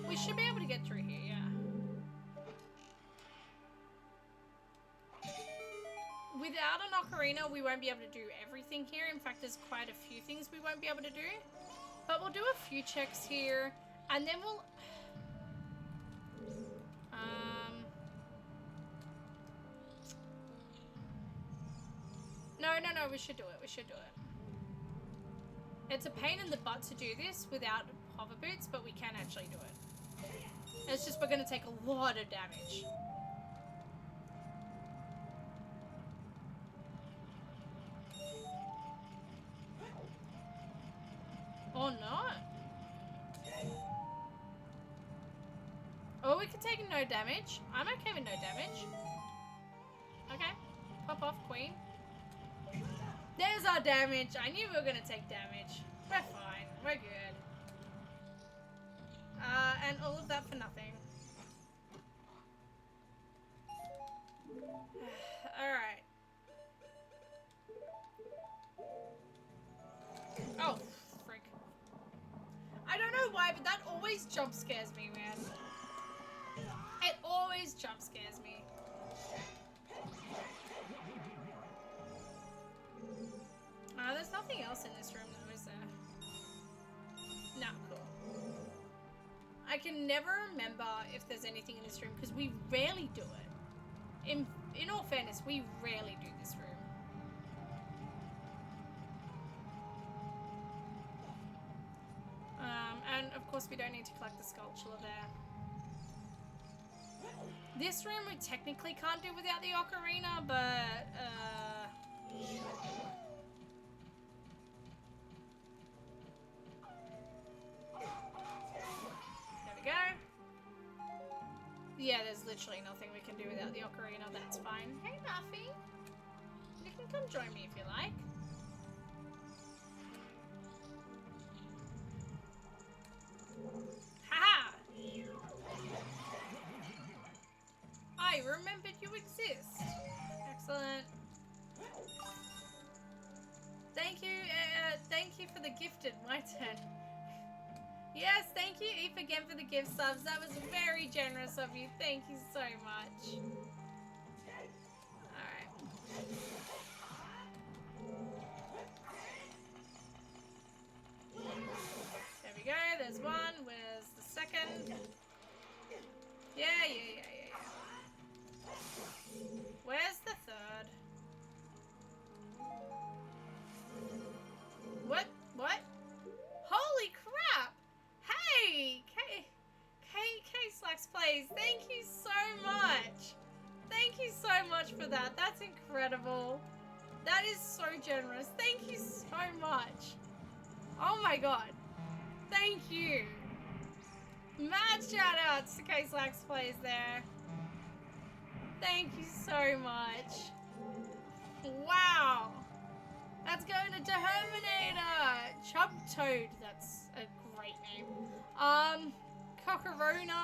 We should be able to get through here, yeah. Without an ocarina, we won't be able to do everything here. In fact, there's quite a few things we won't be able to do. But we'll do a few checks here, and then we'll... No, we should do it. We should do it. It's a pain in the butt to do this without hover boots, but we can actually do it. It's just we're going to take a lot of damage. Or not. Or we could take no damage. I'm okay with no damage. Okay. Pop off, queen. There's our damage. I knew we were going to take damage. We're fine. We're good. And all of that for nothing. Alright. Oh, frick. I don't know why, but that always jump scares me, man. It always jump scares me. There's nothing else in this room though, is there? Nah, cool. I can never remember if there's anything in this room because we rarely do it. In all fairness, we rarely do this room. And of course we don't need to collect the sculpture there. This room we technically can't do without the ocarina, but there we go. Yeah, there's literally nothing we can do without the ocarina, that's fine. Hey Muffy! You can come join me if you like. Haha! I remembered you exist. Excellent. Thank you for the gifted, my turn. Yes, thank you, Eve, again for the gift subs. That was very generous of you. Thank you so much. Alright. There we go, there's one. Where's the second? Yeah. Where's the third? What? Holy crap! Hey! K Slacks Plays, thank you so much! Thank you so much for that. That's incredible. That is so generous. Thank you so much. Oh my god. Thank you. Mad shout outs to K Slacks Plays there. Thank you so much. Wow. That's going to Terminator. Chub Toad. That's a great name. Cocorona.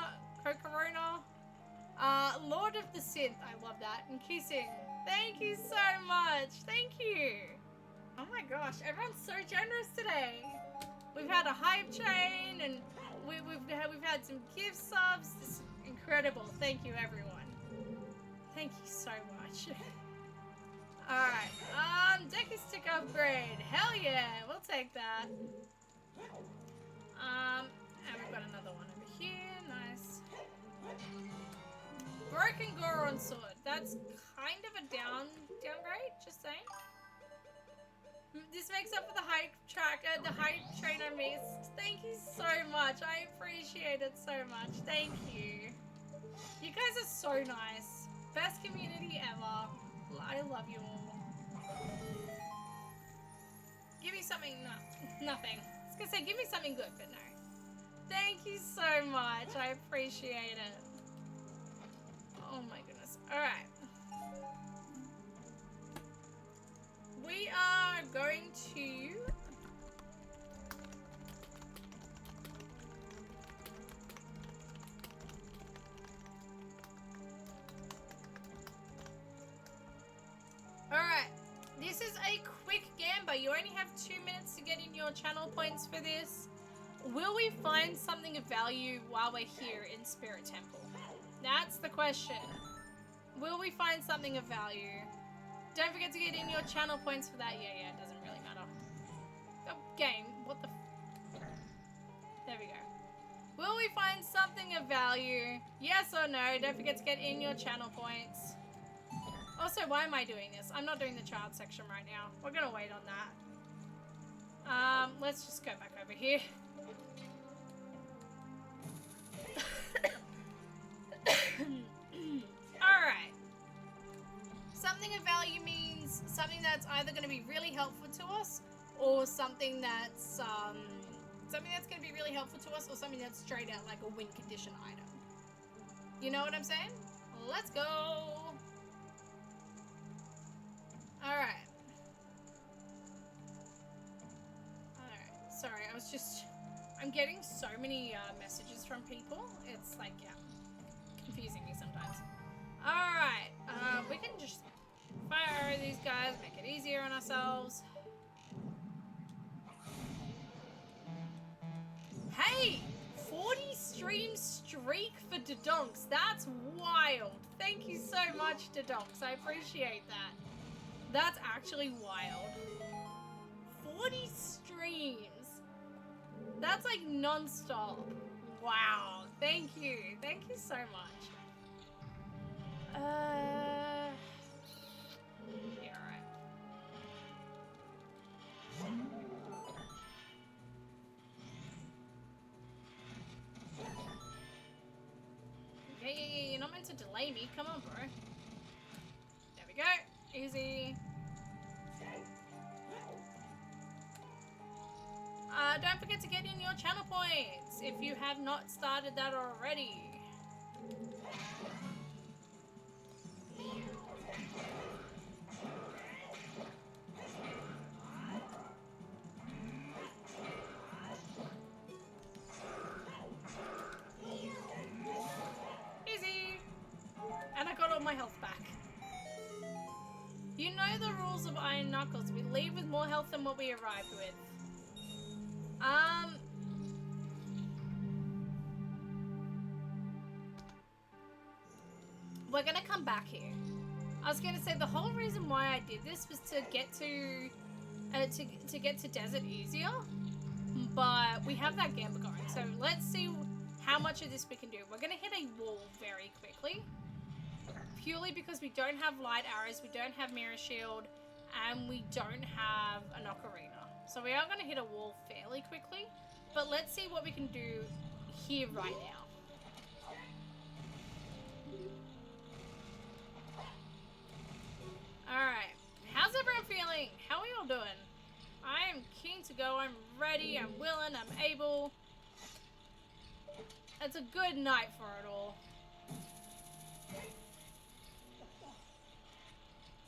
Lord of the Synth. I love that. And Kissing. Thank you so much. Thank you. Oh my gosh. Everyone's so generous today. We've had a hype train and we've had some gift subs. This is incredible. Thank you, everyone. Thank you so much. Alright, Decky Stick upgrade. Hell yeah, we'll take that. And we've got another one over here. Nice. Broken Goron sword. That's kind of a downgrade, just saying. This makes up for the hype train I missed. Thank you so much. I appreciate it so much. Thank you. You guys are so nice. Best community ever. I love you all. Give me something. No, nothing. I was gonna say give me something good, but no. Thank you so much. I appreciate it. Oh my goodness. Alright. We are going to... Alright, this is a quick gamba. You only have 2 minutes to get in your channel points for this. Will we find something of value while we're here in Spirit Temple? That's the question. Will we find something of value? Don't forget to get in your channel points for that. Yeah, it doesn't really matter. Oh, game, what the There we go. Will we find something of value? Yes or no? Don't forget to get in your channel points. Also, why am I doing this? I'm not doing the child section right now. We're gonna wait on that. Let's just go back over here. Alright. Something of value means something that's either going to be really helpful to us, or something that's going to be really helpful to us, or something that's straight out like a win condition item. You know what I'm saying? Let's go! Alright. Alright, sorry, I'm getting so many messages from people. It's like, yeah, confusing me sometimes. Alright, we can just fire arrow these guys, make it easier on ourselves. Hey! 40 stream streak for Dodonks. That's wild. Thank you so much, Dodonks. I appreciate that. That's actually wild. 40 streams. That's like non-stop. Wow. Thank you. Thank you so much. Yeah, alright. Yeah, you're not meant to delay me. Come on, bro. There we go. Easy. Don't forget to get in your channel points if you have not started that already. Easy. And I got all my health back. You know the rules of Iron Knuckles. We leave with more health than what we arrived with. We're gonna come back here. I was gonna say the whole reason why I did this was to get to get to desert easier, but we have that Gamba going. So let's see how much of this we can do. We're gonna hit a wall very quickly, purely because we don't have light arrows, we don't have mirror shield, and we don't have an ocarina. So we are going to hit a wall fairly quickly, but let's see what we can do here right now. Alright, how's everyone feeling? How are y'all doing? I am keen to go, I'm ready, I'm willing, I'm able. It's a good night for it all.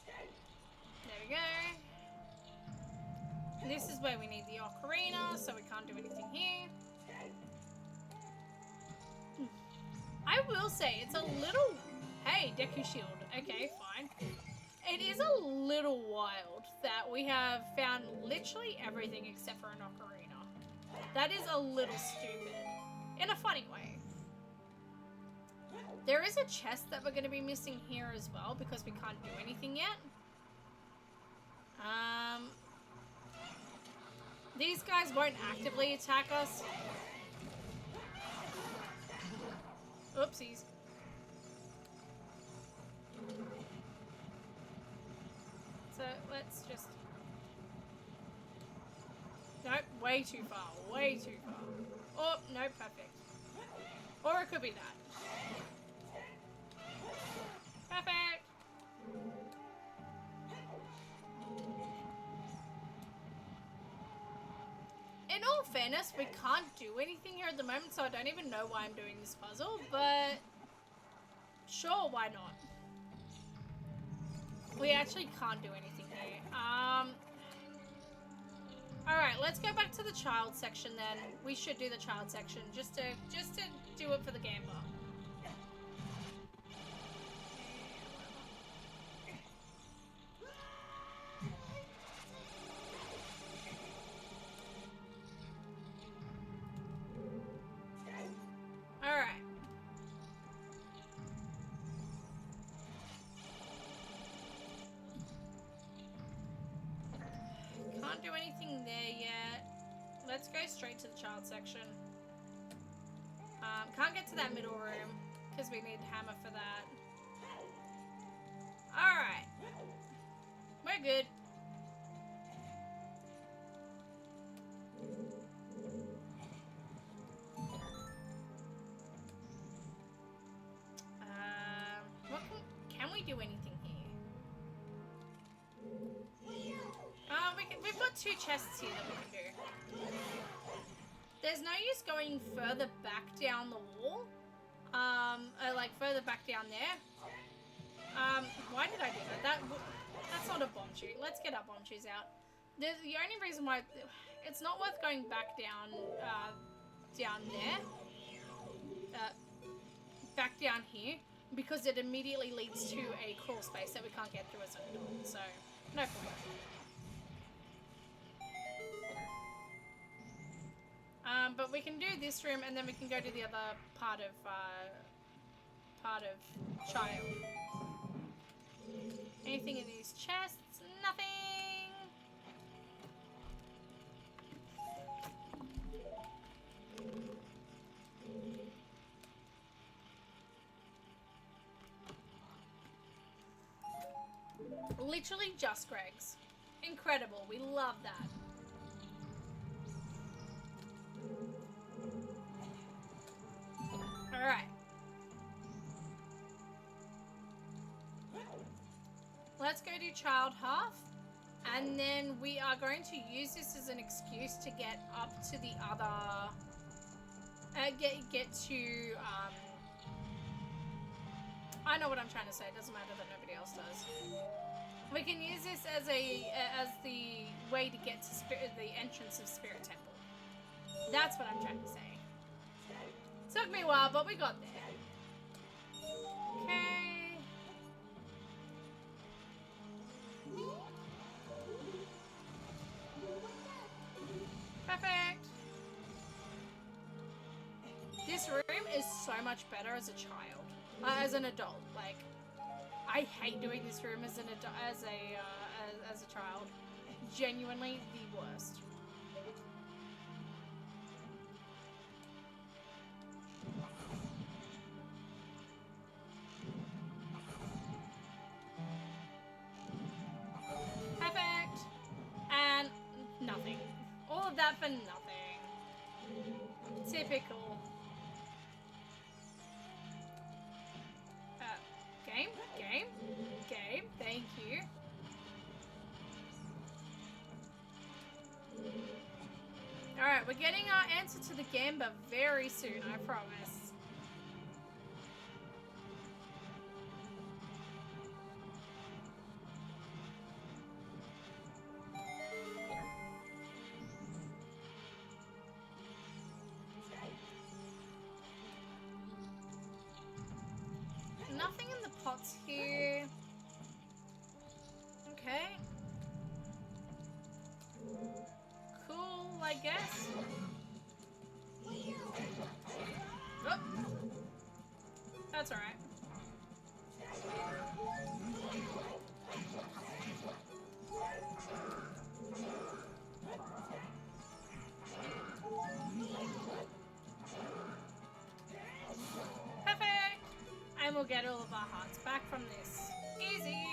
There we go. This is where we need the ocarina, so we can't do anything here. I will say, it's a little... Hey, Deku Shield. Okay, fine. It is a little wild that we have found literally everything except for an ocarina. That is a little stupid. In a funny way. There is a chest that we're going to be missing here as well, because we can't do anything yet. These guys won't actively attack us. Oopsies. So let's just... Nope, way too far, way too far. Oh, no, perfect. Or it could be that. Perfect. In all fairness, we can't do anything here at the moment, so I don't even know why I'm doing this puzzle, but sure, why not? We actually can't do anything here. Alright, let's go back to the child section then. We should do the child section just to do it for the Gamba. Alright. Can't do anything there yet. Let's go straight to the child section. Can't get to that middle room because we need hammer for that. Alright. We're good. do anything here? We've got 2 chests here that we can do. There's no use going further back down the wall. Like further back down there. Why did I do that? That's not a bomb chute. Let's get our bomb chutes out. The only reason why it's not worth going back down, down there, back down here, because it immediately leads to a crawl space that we can't get through as an adult. So no point. But we can do this room, and then we can go to the other part of child. Anything in these chests? Nothing. Literally just Greg's. Incredible. We love that. Alright. Let's go to child half, and then we are going to use this as an excuse to get up to the other, get to, I know what I'm trying to say, it doesn't matter that nobody else does. We can use this as the way to get to the entrance of Spirit Temple. That's what I'm trying to say. Took me a while, but we got there. Okay. Perfect. This room is so much better as a child, as an adult. Like, I hate doing this room as a child. Genuinely the worst. Perfect. And nothing. All of that for nothing. Typical. Game. Thank you. Alright, we're getting our answer to the Gamba very soon, I promise. Nothing in the pots here. Okay. Cool, I guess. Oh. That's alright. Perfect! And we'll get all of our hearts back from this. Easy!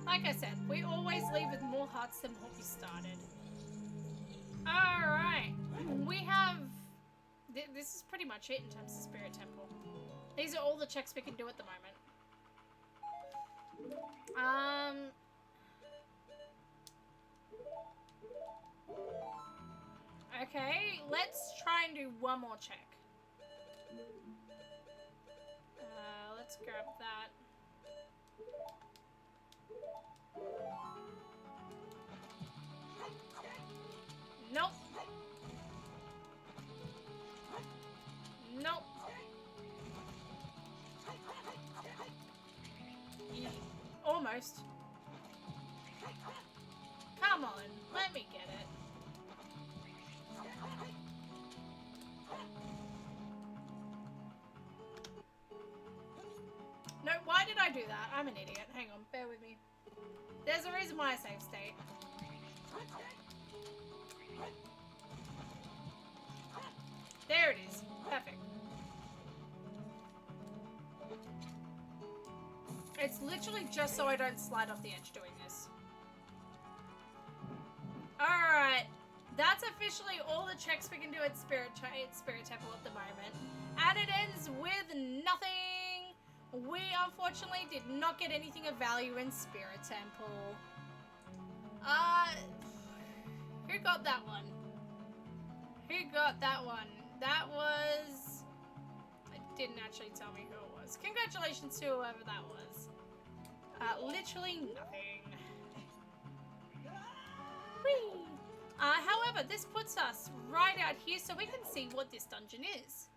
Like I said, we always leave with more hearts than what we started. Alright. We have... This is pretty much it in terms of Spirit Temple. These are all the checks we can do at the moment. Okay, let's try and do one more check. Let's grab that. Nope. Nope. Almost. Come on, let me get it. No, why did I do that? I'm an idiot. Hang on, bear with me. There's a reason why I save state. There it is. Perfect. It's literally just so I don't slide off the edge doing this. Alright. That's officially all the checks we can do at Spirit Temple at the moment. And it ends with nothing. We we unfortunately did not get anything of value in Spirit Temple. Who got that one? Who got that one? That was... It didn't actually tell me who it was. Congratulations to whoever that was. Literally nothing. Whee! However, this puts us right out here so we can see what this dungeon is.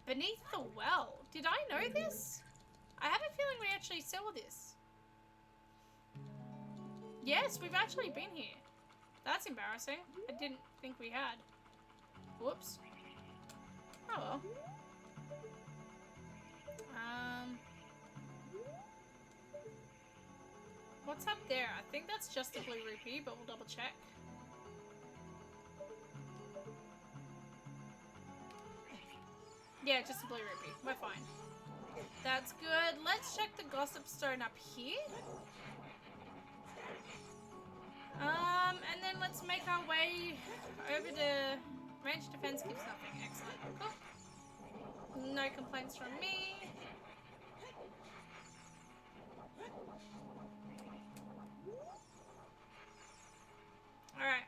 Beneath the well. Did I know this? I have a feeling we actually saw this. Yes, we've actually been here. That's embarrassing. I didn't think we had. Whoops. Oh well. What's up there? I think that's just a blue rupee, but we'll double check. Yeah, just a blue rupee. We're fine. That's good. Let's check the gossip stone up here. And then let's make our way over to range defense gives nothing. Excellent. Cool. No complaints from me. Alright.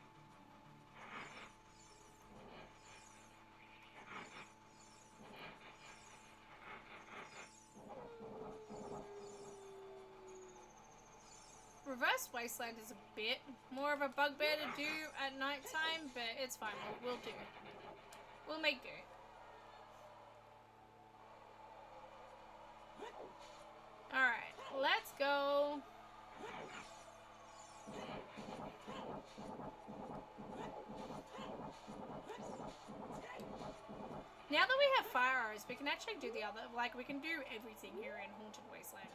Reverse Wasteland is a bit more of a bugbear to do at night time, but it's fine. We'll do. We'll make do. Alright, let's go. Now that we have fire arrows, we can actually do the other, like we can do everything here in Haunted Wasteland.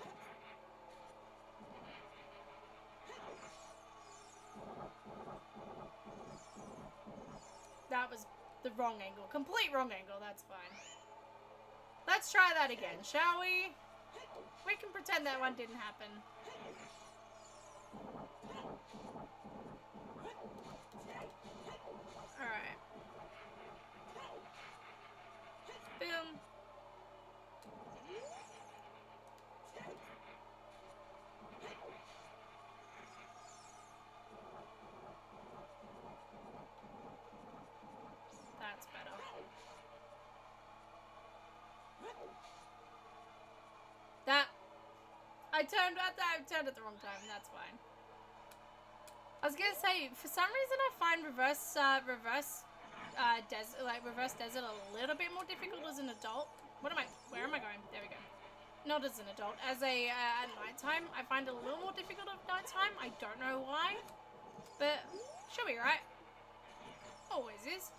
That was the wrong angle. Complete wrong angle, that's fine. Let's try that again, shall we? We can pretend that one didn't happen. Alright. Boom. That's better. I turned at the wrong time. That's fine. I was gonna say, for some reason, I find reverse desert a little bit more difficult as an adult. Where am I going? There we go. Not as an adult. As a at nighttime, I find it a little more difficult at nighttime. I don't know why, but she'll be right. Always is.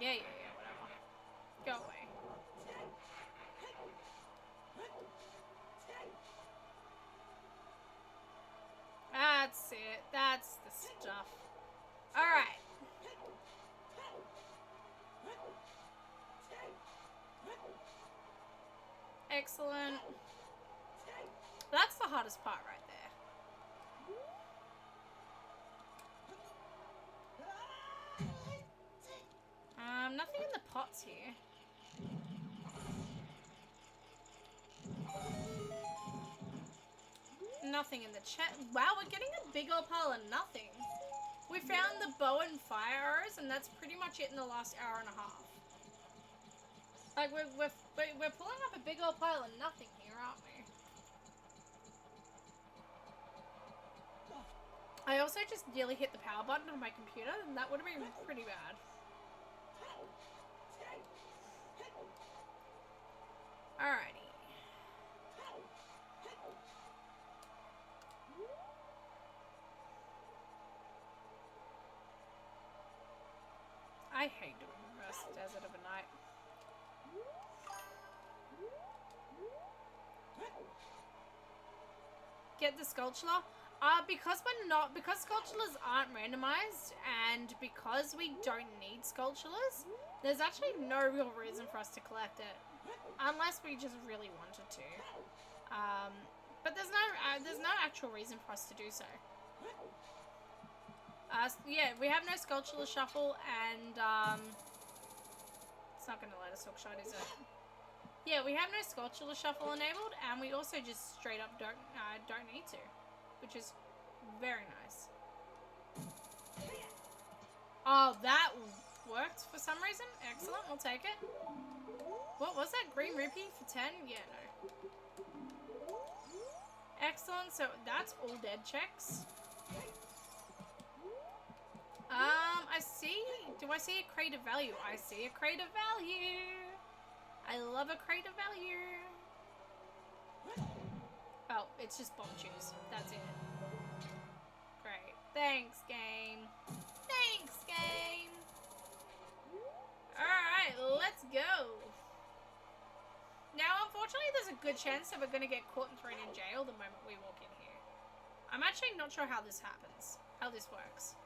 Yeah, whatever. Go away. That's it. That's the stuff. Alright. Excellent. That's the hardest part right there. Nothing in the pots here. Nothing in the chat. Wow, we're getting a big old pile of nothing. We found the bow and fire arrows, and that's pretty much it in the last hour and a half. Like, we're pulling up a big old pile of nothing here, aren't we? I also just nearly hit the power button on my computer, and that would have been pretty bad. Alrighty. I hate doing reverse desert of a night. Get the sculpture? Because sculptures aren't randomized, and because we don't need sculptures, there's actually no real reason for us to collect it, unless we just really wanted to. But there's no actual reason for us to do so. Yeah, we have no sculpture shuffle, and It's not going to let us hookshot, is it? Yeah, we have no Sculpture Shuffle enabled, and we also just straight up don't need to, which is very nice. Oh, that worked for some reason. Excellent, we'll take it. What was that? Green Rupee for 10? Yeah, no. Excellent, so that's all dead checks. I see. Do I see a crate of value? I see a crate of value. I love a crate of value. Oh, it's just bomb shoes. That's it. Great. Thanks, game. Thanks, game. Alright, let's go. Now, unfortunately, there's a good chance that we're going to get caught and thrown in jail the moment we walk in here. I'm actually not sure how this happens. How this works.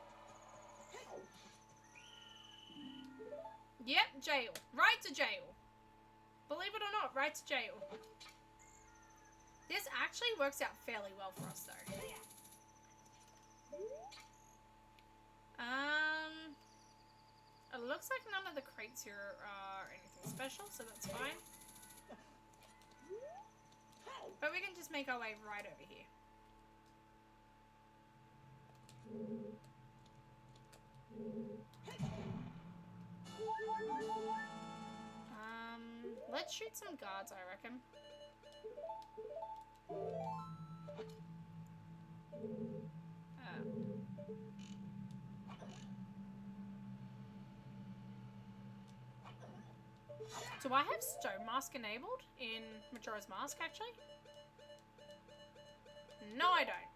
Yep, jail. Right to jail. Believe it or not, right to jail. This actually works out fairly well for us, though. It looks like none of the crates here are anything special, so that's fine. But we can just make our way right over here. Let's shoot some guards, I reckon. Do I have Stone Mask enabled in Majora's Mask, actually? No, I don't.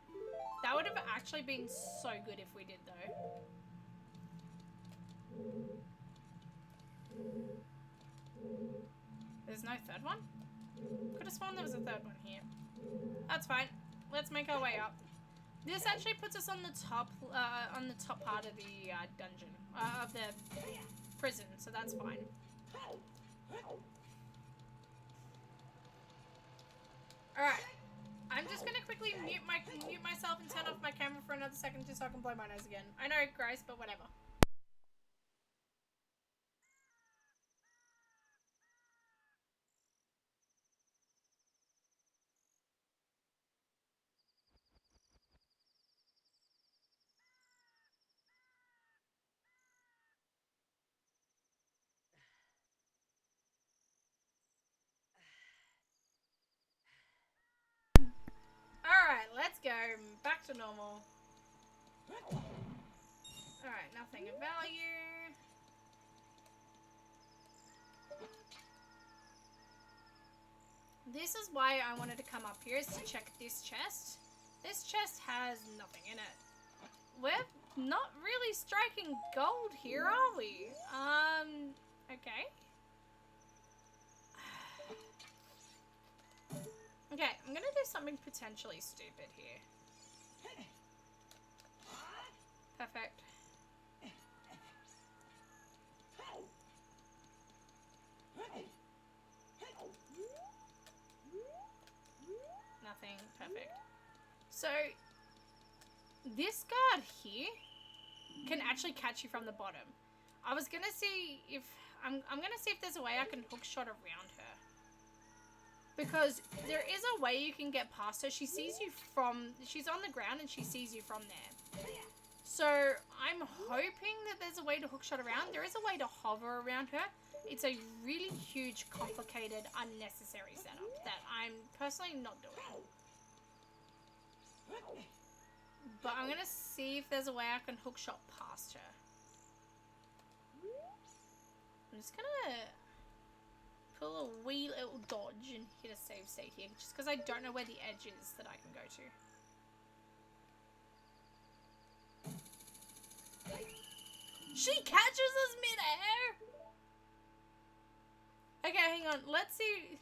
That would have actually been so good if we did, though. There's no third one? Could have sworn there was a third one here. That's fine. Let's make our way up. This actually puts us on the top part of the dungeon, of the prison, so that's fine. Alright. I'm just gonna quickly mute myself and turn off my camera for another second just so I can blow my nose again. I know, gross, but whatever. Alright, let's go. Back to normal. Alright, nothing of value. This is why I wanted to come up here, is to check this chest. This chest has nothing in it. We're not really striking gold here, are we? Okay. Okay, I'm gonna do something potentially stupid here. Perfect. Nothing. Perfect. So, this guard here can actually catch you from the bottom. I was gonna see if... I'm gonna see if there's a way I can hookshot around her. Because there is a way you can get past her. She sees you from... She's on the ground and she sees you from there. So, I'm hoping that there's a way to hookshot around. There is a way to hover around her. It's a really huge, complicated, unnecessary setup that I'm personally not doing. But I'm gonna see if there's a way I can hookshot past her. I'm just gonna pull a wee little dodge and hit a save state here, just because I don't know where the edge is that I can go to. She catches us mid-air! Okay, hang on. Let's see.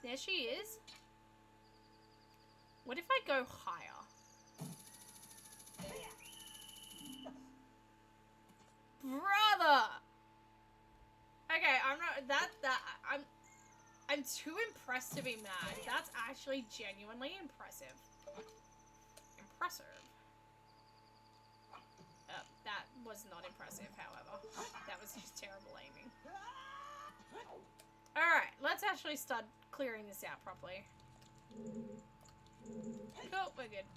There she is. What if I go higher? Brother! Okay, I'm not... I'm too impressed to be mad. That's actually genuinely impressive. Impressive. That was was not impressive, however. That was just terrible aiming. Alright, let's actually start clearing this out properly. Cool, we're good.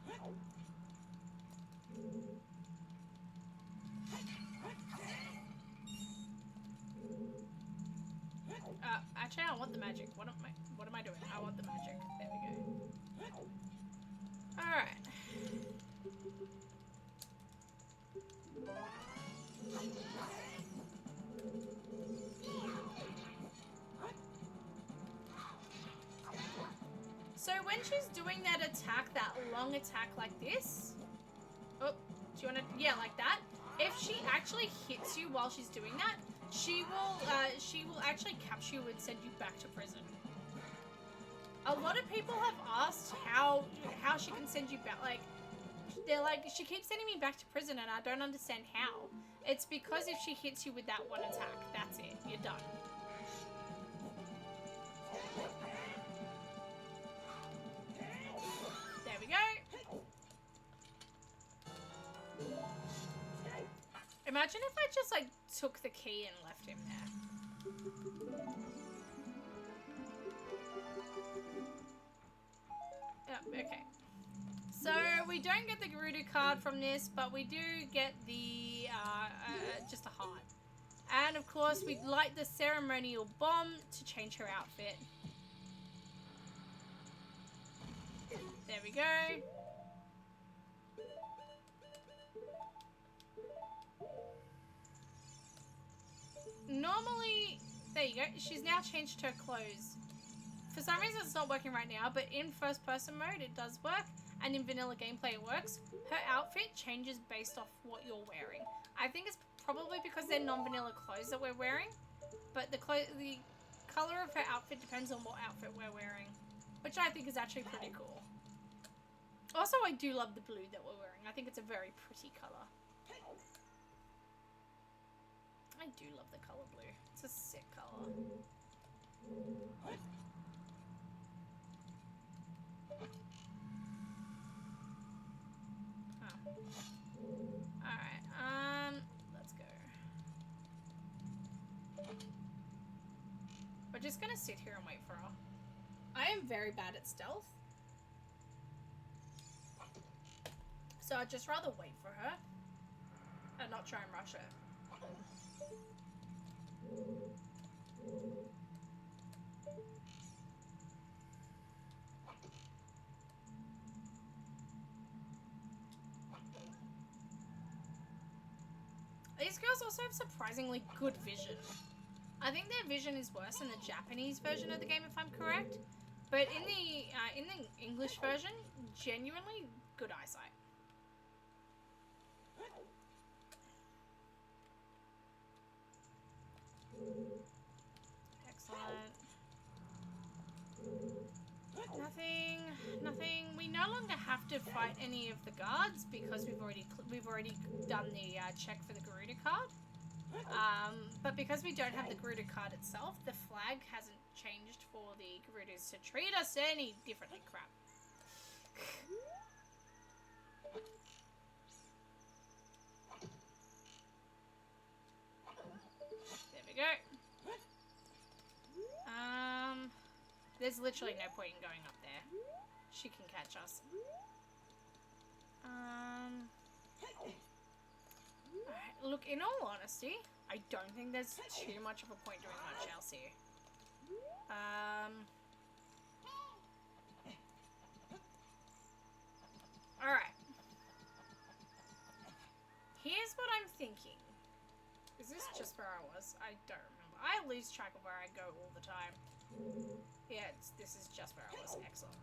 Actually, I want the magic. What am I doing? I want the magic. There we go. Alright. So when she's doing that attack, that long attack like this, oh, do you want to, yeah, like that. If she actually hits you while she's doing that, she will actually capture you and send you back to prison. A lot of people have asked how she can send you back. Like, they're like, she keeps sending me back to prison, and I don't understand how. It's because if she hits you with that one attack, that's it. You're done. There we go. Imagine if I just, like, took the key and left him there. Yep, okay. So, we don't get the Gerudo card from this, but we do get the, just a heart. And, of course, we light the ceremonial bomb to change her outfit. There we go. Normally, there you go. She's now changed her clothes. For some reason it's not working right now, but in first person mode it does work, and in vanilla gameplay it works. Her outfit changes based off what you're wearing. I think it's probably because they're non-vanilla clothes that we're wearing, but the color of her outfit depends on what outfit we're wearing, which I think is actually pretty cool. Also, I do love the blue that we're wearing. I think it's a very pretty color. I do love the color blue. It's a sick color. Oh. Alright, let's go. We're just gonna sit here and wait for her. I am very bad at stealth. So I'd just rather wait for her and not try and rush her. These girls also have surprisingly good vision. I think their vision is worse in the Japanese version of the game, if I'm correct. But in the English version, genuinely good eyesight. Excellent. Nothing. We no longer have to fight any of the guards because we've already done the check for the Gerudo card. But because we don't have the Gerudo card itself, the flag hasn't changed for the Gerudos to treat us any differently. Crap. There we go. There's literally no point in going up there. She can catch us. Alright, look, in all honesty, I don't think there's too much of a point doing much else here. Alright. Here's what I'm thinking. Is this just where I was? I don't remember. I lose track of where I go all the time. Yeah, this is just where I was. Excellent.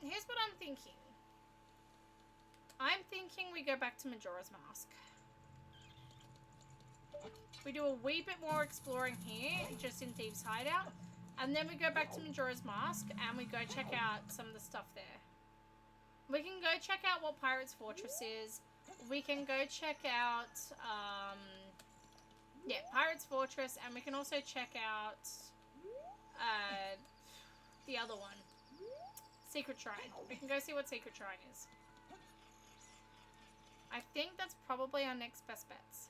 Here's what I'm thinking. I'm thinking we go back to Majora's Mask. We do a wee bit more exploring here, just in Thieves' Hideout. And then we go back to Majora's Mask and we go check out some of the stuff there. We can go check out what Pirate's Fortress is. We can go check out, yeah, Pirate's Fortress, and we can also check out, the other one. Secret Shrine. We can go see what Secret Shrine is. I think that's probably our next best bets.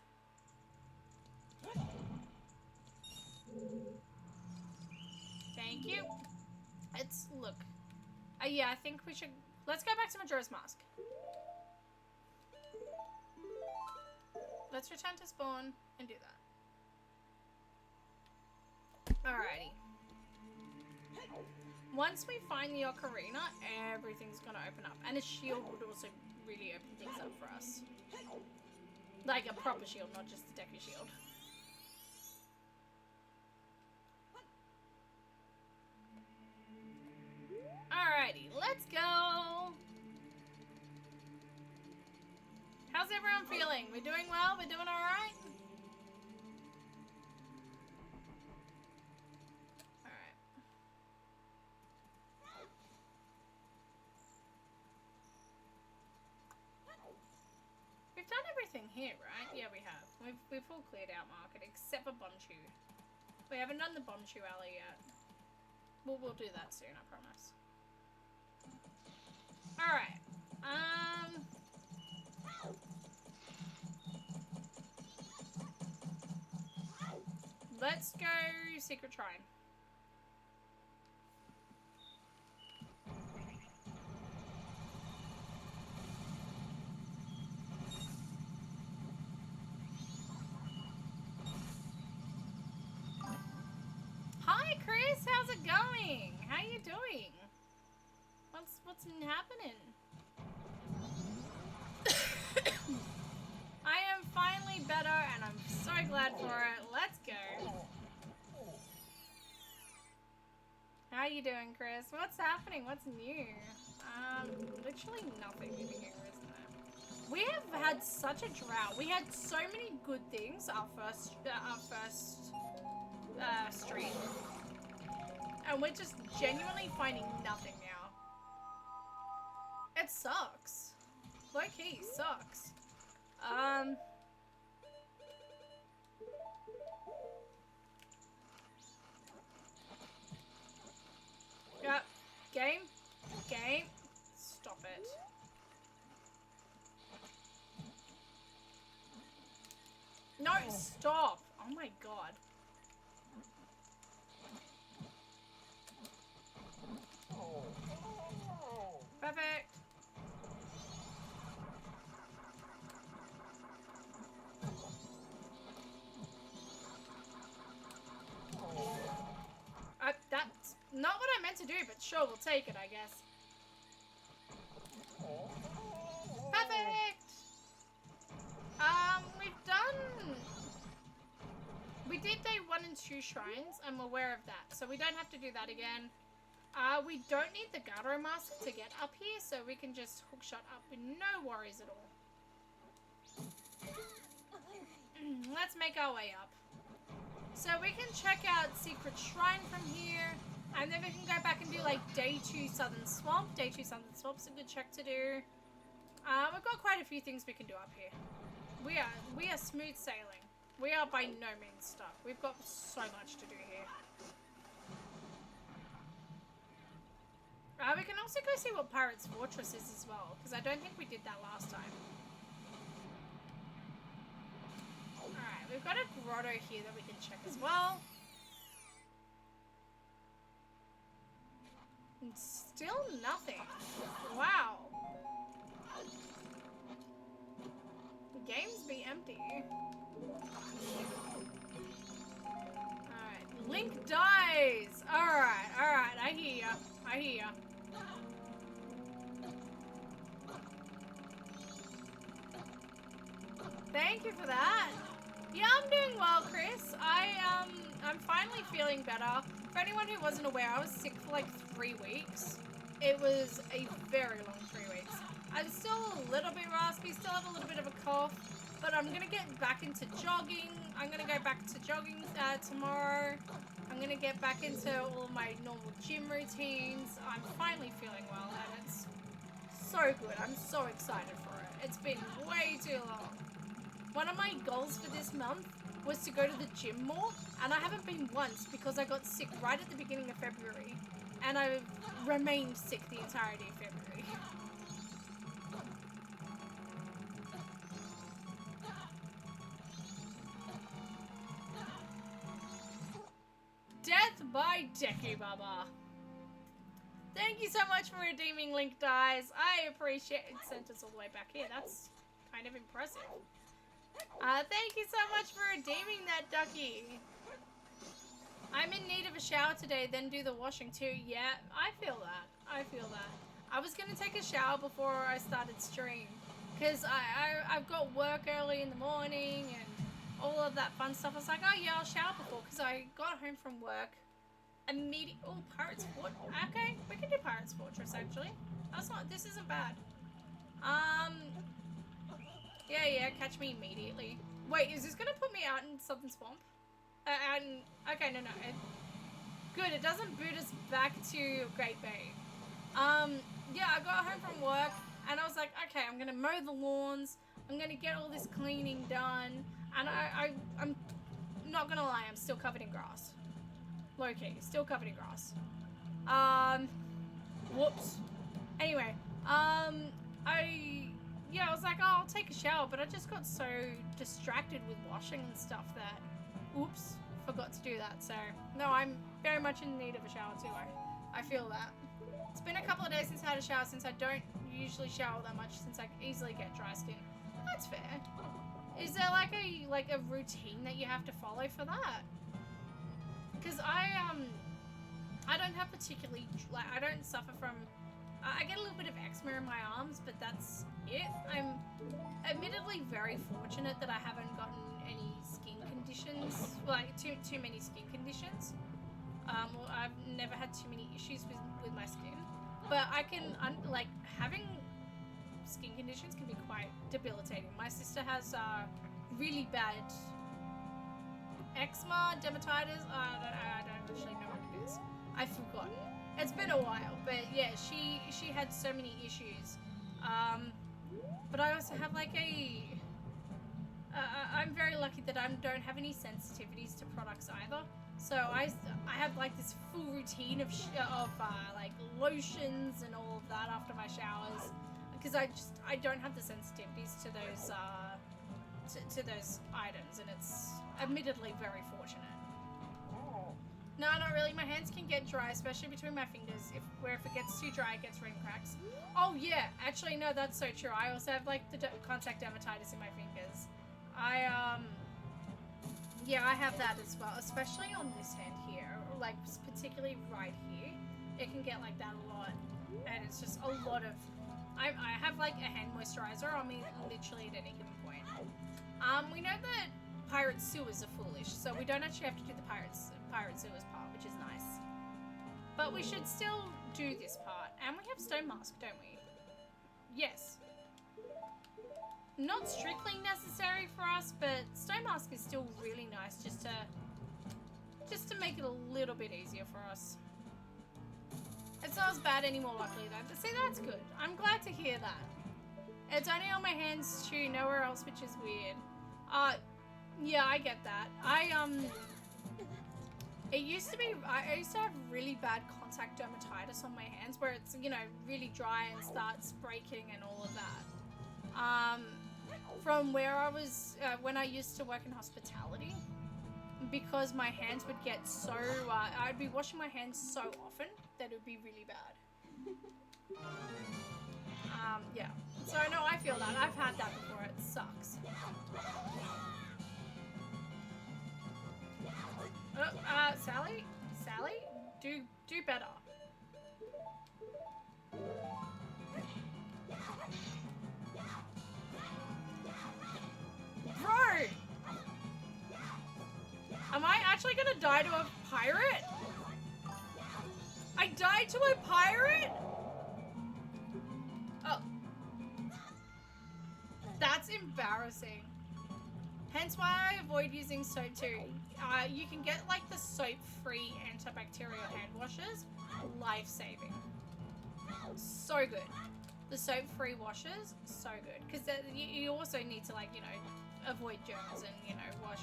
Thank you. It's, look. Yeah, I think we should, let's go back to Majora's Mask. Let's return to spawn and do that. Alrighty. Once we find the ocarina, everything's gonna open up. And a shield would also really open things up for us. Like a proper shield, not just a Deku shield. Alrighty, let's go! How's everyone feeling? We're doing well? We're doing alright? Alright. We've done everything here, right? Yeah, we have. We've all cleared out market, except for Bombchu. We haven't done the Bombchu alley yet. We'll do that soon, I promise. Alright. Let's go Secret Shrine. Hi Chris, how's it going? How you doing? What's happening? I am finally better and I'm so glad for it. Let's go. How you doing, Chris? What's happening? What's new? Literally nothing new here, isn't there? We have had such a drought. We had so many good things our first stream. And we're just genuinely finding nothing now. It sucks. Low key, sucks. Yep. Game. Stop it. No, stop. Oh my god. Perfect. That's not what I meant to do, but sure, we'll take it, I guess. Perfect! We did day 1 and 2 shrines. I'm aware of that, so we don't have to do that again. We don't need the Gato mask to get up here, so we can just hookshot up with no worries at all. Let's make our way up. So we can check out Secret Shrine from here, and then we can go back and do like day 2 Southern Swamp. Day 2 Southern Swamp's a good check to do. We've got quite a few things we can do up here. We are smooth sailing. We are by no means stuck. We've got so much to do here. We can also go see what Pirate's Fortress is as well, because I don't think we did that last time. Alright, we've got a grotto here that we can check as well. And still nothing. Wow. The games be empty. Alright, Link dies! Alright, I hear ya. Thank you for that. Yeah, I'm doing well, Chris. I'm finally feeling better. For anyone who wasn't aware, I was sick for like 3 weeks. It was a very long 3 weeks. I'm still a little bit raspy, still have a little bit of a cough, but I'm gonna get back into jogging. I'm gonna go back to jogging tomorrow. I'm gonna get back into all my normal gym routines. I'm finally feeling well, and it's so good. I'm so excited for it. It's been way too long. One of my goals for this month was to go to the gym more, and I haven't been once because I got sick right at the beginning of February, and I've remained sick the entirety of February. Bye, Deku Baba. Thank you so much for redeeming Link Dies. I appreciate it. Sent us all the way back here. That's kind of impressive. Thank you so much for redeeming that, Ducky. I'm in need of a shower today, then do the washing too. Yeah, I feel that. I feel that. I was going to take a shower before I started stream. Because I've got work early in the morning and all of that fun stuff. I was like, oh yeah, I'll shower before. Because I got home from work. Oh, Pirate's Fortress. Okay, we can do Pirate's Fortress actually. That's not, this isn't bad. Yeah, catch me immediately. Wait, is this gonna put me out in Southern Swamp? Okay, no. Good, it doesn't boot us back to Great Bay. Yeah, I got home from work and I was like, okay, I'm gonna mow the lawns. I'm gonna get all this cleaning done. And I'm not gonna lie, I'm still covered in grass. Low-key, still covered in grass. Whoops. Anyway, I was like, oh, I'll take a shower, but I just got so distracted with washing and stuff that, oops, forgot to do that. So, no, I'm very much in need of a shower too. I feel that. It's been a couple of days since I had a shower, since I don't usually shower that much, since I easily get dry skin. That's fair. Is there like a routine that you have to follow for that? Because I don't have particularly, like, I don't suffer from, I get a little bit of eczema in my arms, but that's it. I'm admittedly very fortunate that I haven't gotten any skin conditions, like too many skin conditions. I've never had too many issues with my skin, but I can, like, having skin conditions can be quite debilitating. My sister has really bad eczema, dermatitis, I don't actually know what it is. I've forgotten. It's been a while, but yeah, she had so many issues. But I also have like I'm very lucky that I don't have any sensitivities to products either. So I have like this full routine of like lotions and all of that after my showers, because I don't have the sensitivities to those to those items, and it's admittedly very fortunate. No, not really. My hands can get dry, especially between my fingers. If it gets too dry, it gets ring cracks. Oh yeah, actually no, that's so true. I also have like the contact dermatitis in my fingers. Yeah, I have that as well, especially on this hand here, like particularly right here. It can get like that a lot, and it's just a lot of. I have like a hand moisturizer on me literally at any given point. We know that pirate sewers are foolish, so we don't actually have to do the pirate sewers part, which is nice. But we should still do this part, and we have stone mask, don't we? Yes. Not strictly necessary for us, but stone mask is still really nice, just to make it a little bit easier for us. It's not as bad anymore, luckily though. But see, that's good. I'm glad to hear that. It's only on my hands too, nowhere else, which is weird. Yeah, I get that. It used to be, I used to have really bad contact dermatitis on my hands where it's, you know, really dry and starts breaking and all of that. From where I was, when I used to work in hospitality, because my hands would get so, I'd be washing my hands so often that it would be really bad. Yeah. So no, I feel that. I've had that before. It sucks. Sally, do better. Bro! Am I actually gonna die to a pirate? I died to a pirate? Oh. That's embarrassing. Hence why I avoid using soap too. You can get like the soap-free antibacterial hand washes. Life-saving. So good. The soap-free washes, so good. Because you also need to, like, you know, avoid germs and, you know, wash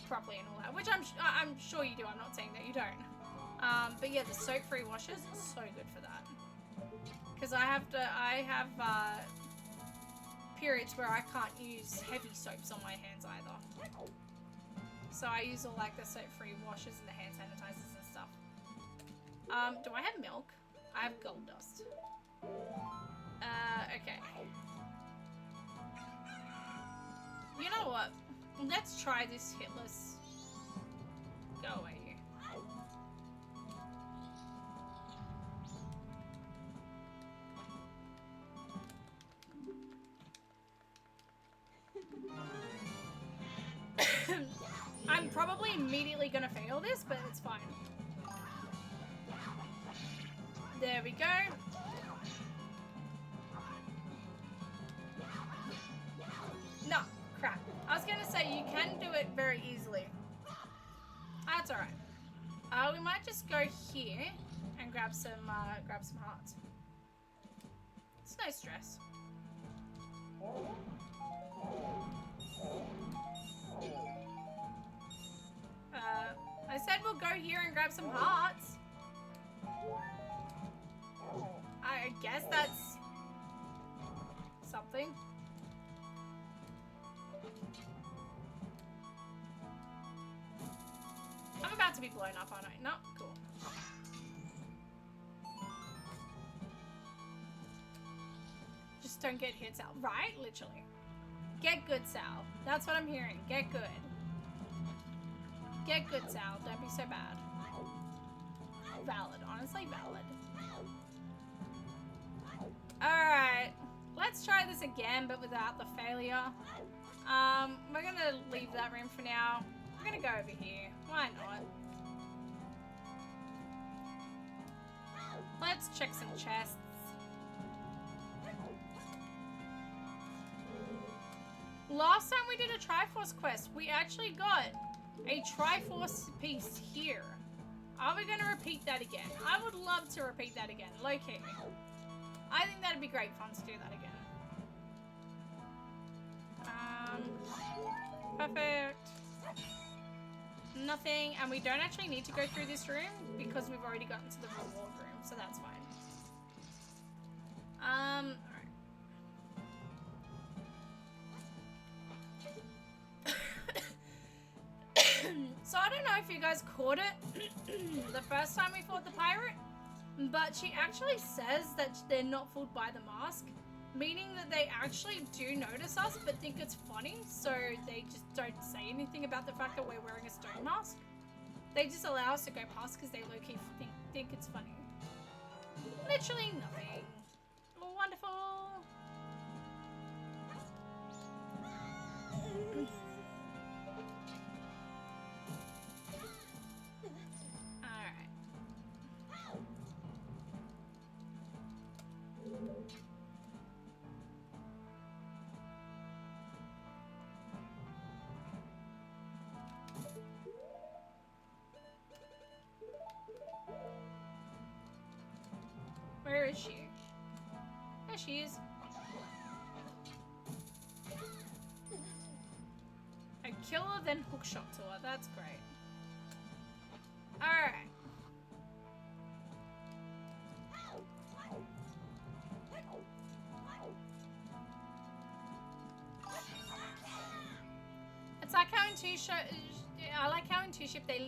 properly and all that. Which I'm sure you do. I'm not saying that you don't. But yeah, the soap-free washes, so good for that. Because I have periods where I can't use heavy soaps on my hands either. So I use all like the soap-free washes and the hand sanitizers and stuff. Do I have milk? I have gold dust. Okay. You know what? Let's try this hitless. Go away, you. I'm probably immediately gonna fail this, but it's fine. There we go. No, crap. I was gonna say you can do it very easily. That's alright. We might just go here and grab some hearts. It's no stress. I said we'll go here and grab some hearts. I guess that's something. I'm about to be blown up, aren't I? No, cool. Just don't get hit, Sal. Right? Literally. Get good, Sal. That's what I'm hearing. Get good. Get good, Sal. Don't be so bad. Valid. Honestly, valid. Alright. Let's try this again, but without the failure. We're gonna leave that room for now. We're gonna go over here. Why not? Let's check some chests. Last time we did a Triforce quest, we actually got a Triforce piece here. Are we going to repeat that again? I would love to repeat that again. Low-key. I think that'd be great fun to do that again. Perfect. Nothing. And we don't actually need to go through this room because we've already gotten to the reward room. So that's fine. Alright. So I don't know if you guys caught it the first time we fought the pirate, but she actually says that they're not fooled by the mask, meaning that they actually do notice us but think it's funny, so they just don't say anything about the fact that we're wearing a stone mask. They just allow us to go past because they low-key think it's funny. Literally nothing. Wonderful. Alright. Where is she? There she is. I kill her, then hookshot to her. That's great. Alright. It's like how in I like how in Two-Ship they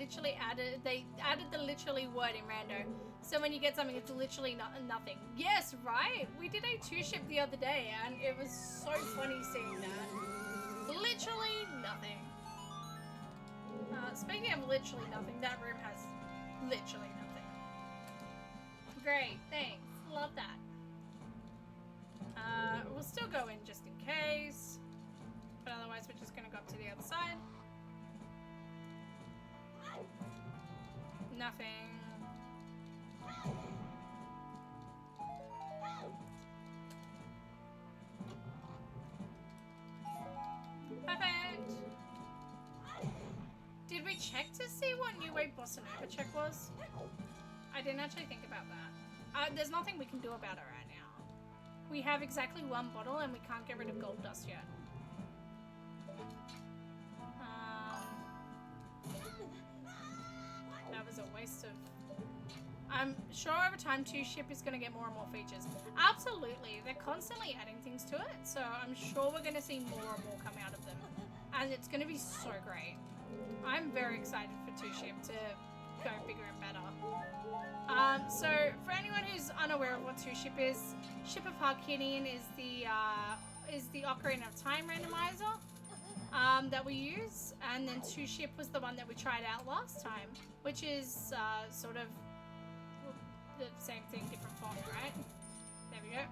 added the literally word in rando. So when you get something, it's literally nothing. Yes, right? We did a Two-Ship the other day, and it was so funny seeing that. Literally nothing. Speaking of literally nothing, that room has literally nothing. Great, thanks. Love that. We'll still go in just in case. But otherwise, we're just going to go up to the other side. Nothing. Perfect. Did we check to see what New Wave Bossa Nova check was? I didn't actually think about that. There's nothing we can do about it right now. We have exactly one bottle and we can't get rid of gold dust yet. That was a waste of... I'm sure over time Two-Ship is going to get more and more features. Absolutely. They're constantly adding things to it. So I'm sure we're going to see more and more come out of them. And it's going to be so great. I'm very excited for Two-Ship to go bigger and better. So for anyone who's unaware of what Two Ship is, Ship of Harkinian is the Ocarina of Time randomizer that we use, and then Two Ship was the one that we tried out last time, which is sort of the same thing, different font, right? There we go.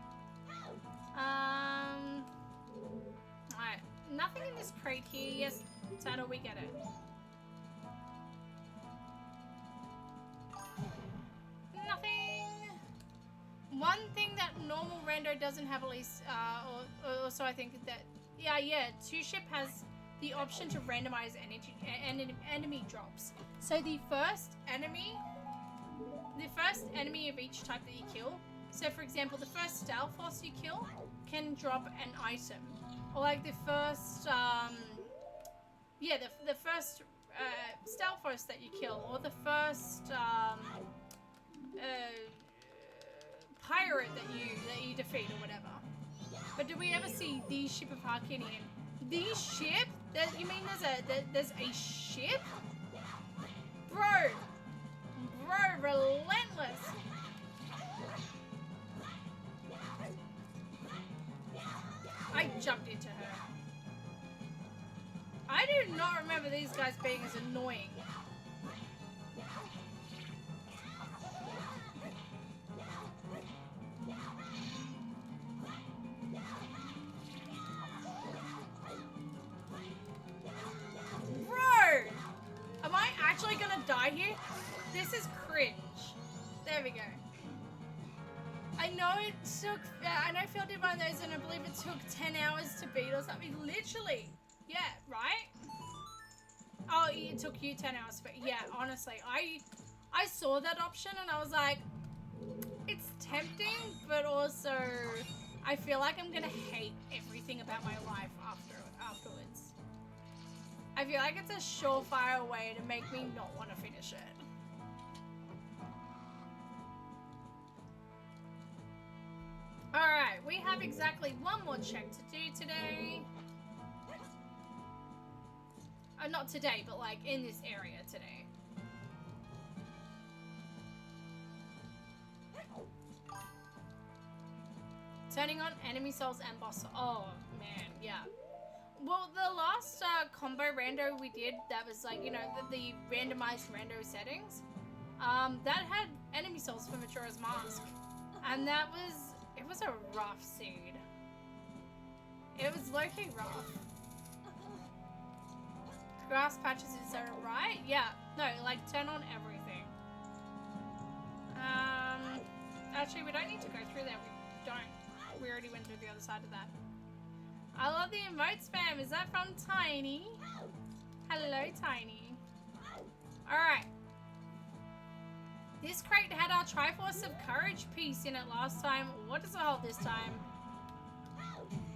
Alright, nothing in this crate here. Yes, Tano, we get it. Nothing. One thing that normal rando doesn't have, at least, or also I think that, yeah, Two Ship has the option to randomize enemy drops. So the first enemy of each type that you kill, so for example, the first Stalforce you kill can drop an item. Or like the first, the first Stalforce that you kill, or the first pirate that you defeat or whatever. But do we ever see the Ship of Harkinian? The ship? You mean there's a ship? Bro, relentless. I jumped into her. I do not remember these guys being as annoying. Bro! Am I actually gonna die here? This is cringe. There we go. I know it took, I know Phil did one of those and I believe it took 10 hours to beat or something. Literally. Yeah, right? Oh, it took you 10 hours to beat. Yeah, honestly. I saw that option and I was like, it's tempting, but also I feel like I'm gonna hate everything about my life afterwards. I feel like it's a surefire way to make me not want to finish it. Alright, we have exactly one more check to do today. Not today, but like in this area today. Turning on enemy souls and boss. Oh man, yeah. Well, the last combo rando we did, that was like, you know, the randomized rando settings, that had enemy souls for Majora's Mask. And that was, it was a rough seed. It was low-key rough. Grass patches is so right? Yeah, no, like turn on everything. Actually, we don't need to go through there. We don't. We already went through the other side of that. I love the emote spam. Is that from Tiny? Hello, Tiny. Alright. This crate had our Triforce of Courage piece in it last time. What does it hold this time?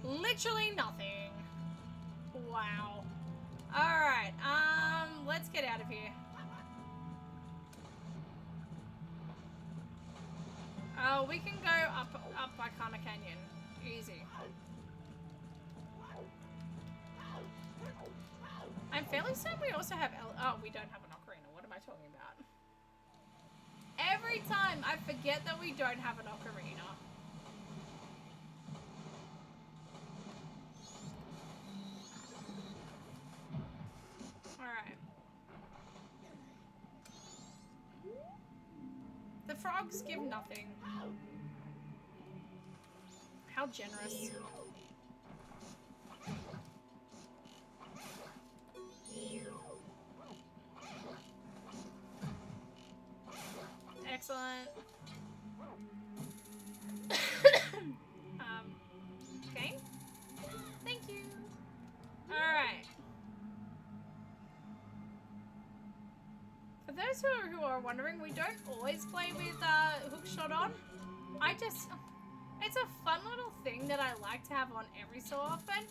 Literally nothing. Wow. Alright, let's get out of here. Oh, we can go up by Karma Canyon. Easy. I'm fairly certain we also have oh, we don't have an ocarina. What am I talking about? Every time I forget that we don't have an ocarina. Alright. The frogs give nothing. How generous. Excellent. Okay. Thank you. Alright. For those who are wondering, we don't always play with hookshot on. It's a fun little thing that I like to have on every so often.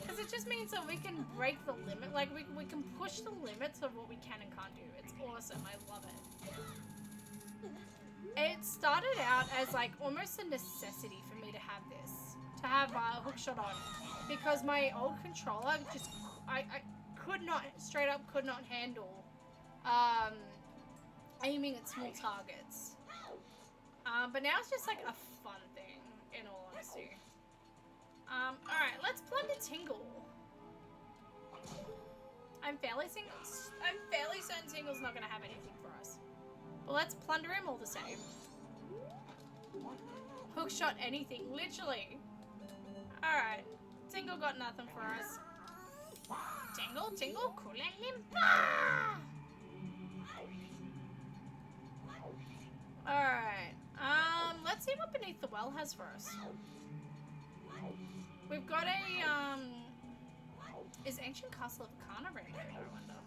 Because it just means that we can break the limit. Like, we can push the limits of what we can and can't do. It's awesome. I love it. It started out as like almost a necessity for me to have this, to have hookshot on, because my old controller just I could not, straight up could not handle aiming at small targets. But now it's just like a fun thing, in all honesty. Alright, let's plunder Tingle. I'm fairly certain Tingle's not gonna have anything for us. But let's plunder him all the same. Hookshot anything, literally. Alright, Tingle got nothing for us. Tingle, kulanimpa! Alright, let's see what Beneath the Well has for us. We've got a, is Ancient Castle of Kana ready, I wonder?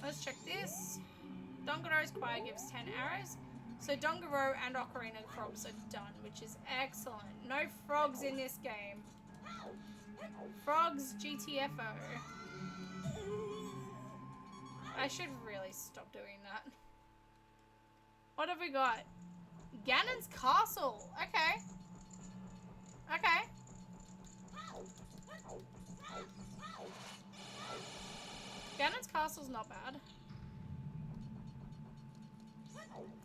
Let's check this. Dongaro's Choir gives 10 arrows. So Dongaro and Ocarina frogs are done, which is excellent. No frogs in this game. Frogs GTFO. I should really stop doing that. What have we got? Ganon's Castle. Okay. Okay. Ganon's Castle's not bad.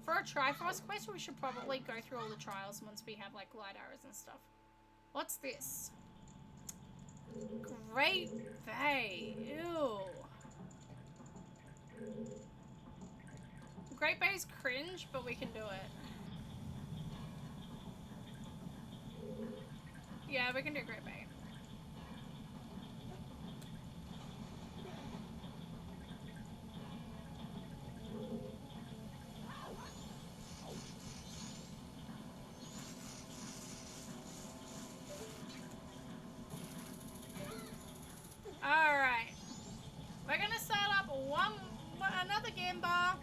For a Triforce quest, we should probably go through all the trials once we have like light arrows and stuff. What's this? Great Bay. Ew. Great Bay's cringe, but we can do it. Yeah, we can do Great Bay. Alright. We're gonna start up another game bar.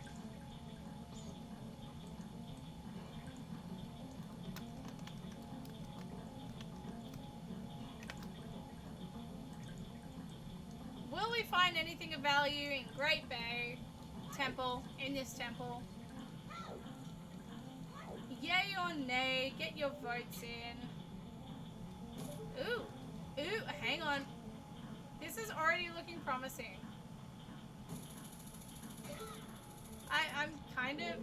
Will we find anything of value in Great Bay Temple, in this temple? Yay or nay? Get your votes in. Ooh, hang on. This is already looking promising. I'm kind of...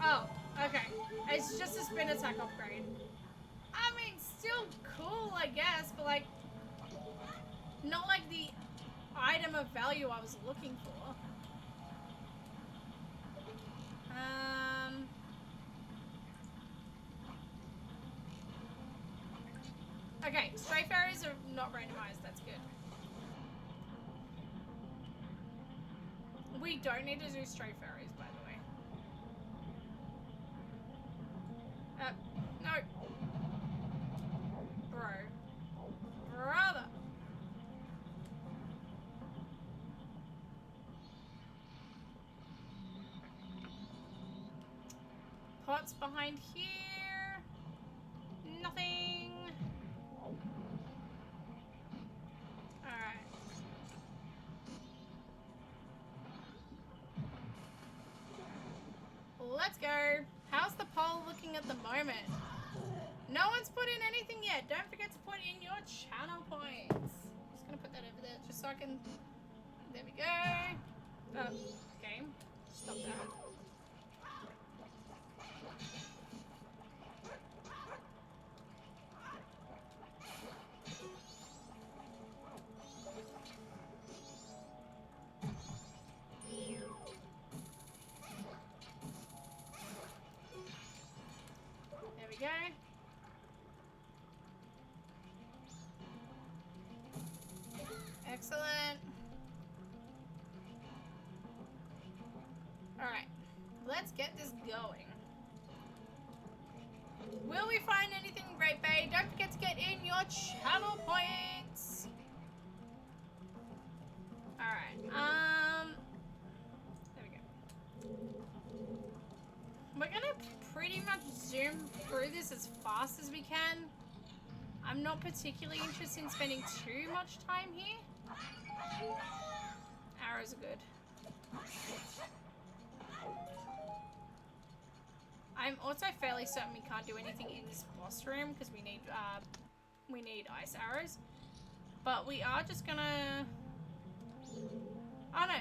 Oh, okay. It's just a spin attack upgrade. I mean, still cool, I guess, but like... Not like the item of value I was looking for. Okay, Stray Fairies are not randomized, that's good. We don't need to do Stray Fairies, by the way. No. Brother. Pots behind here. Nothing. Alright. Let's go. How's the poll looking at the moment? No one's put in anything yet. Don't forget to put in your channel points. I'm just gonna put that over there just so I can... There we go. Game. Stop that. There we go. Excellent. Alright, let's get this going. Will we find anything in Great Bay? Don't forget to get in your channel points. Alright, there we go. We're gonna pretty much zoom through this as fast as we can. I'm not particularly interested in spending too much time here. Arrows are good. I'm also fairly certain we can't do anything in this boss room because we need ice arrows. But we are just gonna... Oh no,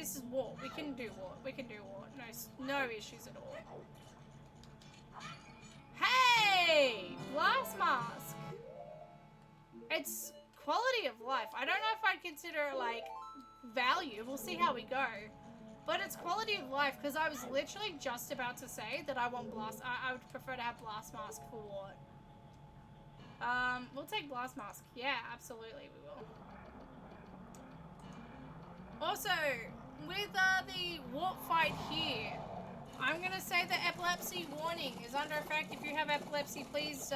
This is warp. We can do warp. We can do warp. No issues at all. Hey! Blast mask! It's quality of life. I don't know if I'd consider it, like, value. We'll see how we go. But it's quality of life, because I was literally just about to say that I want blast... I would prefer to have blast mask for what? We'll take blast mask. Yeah, absolutely we will. Also, with the warp fight here, I'm gonna say the epilepsy warning is under effect. If you have epilepsy, please,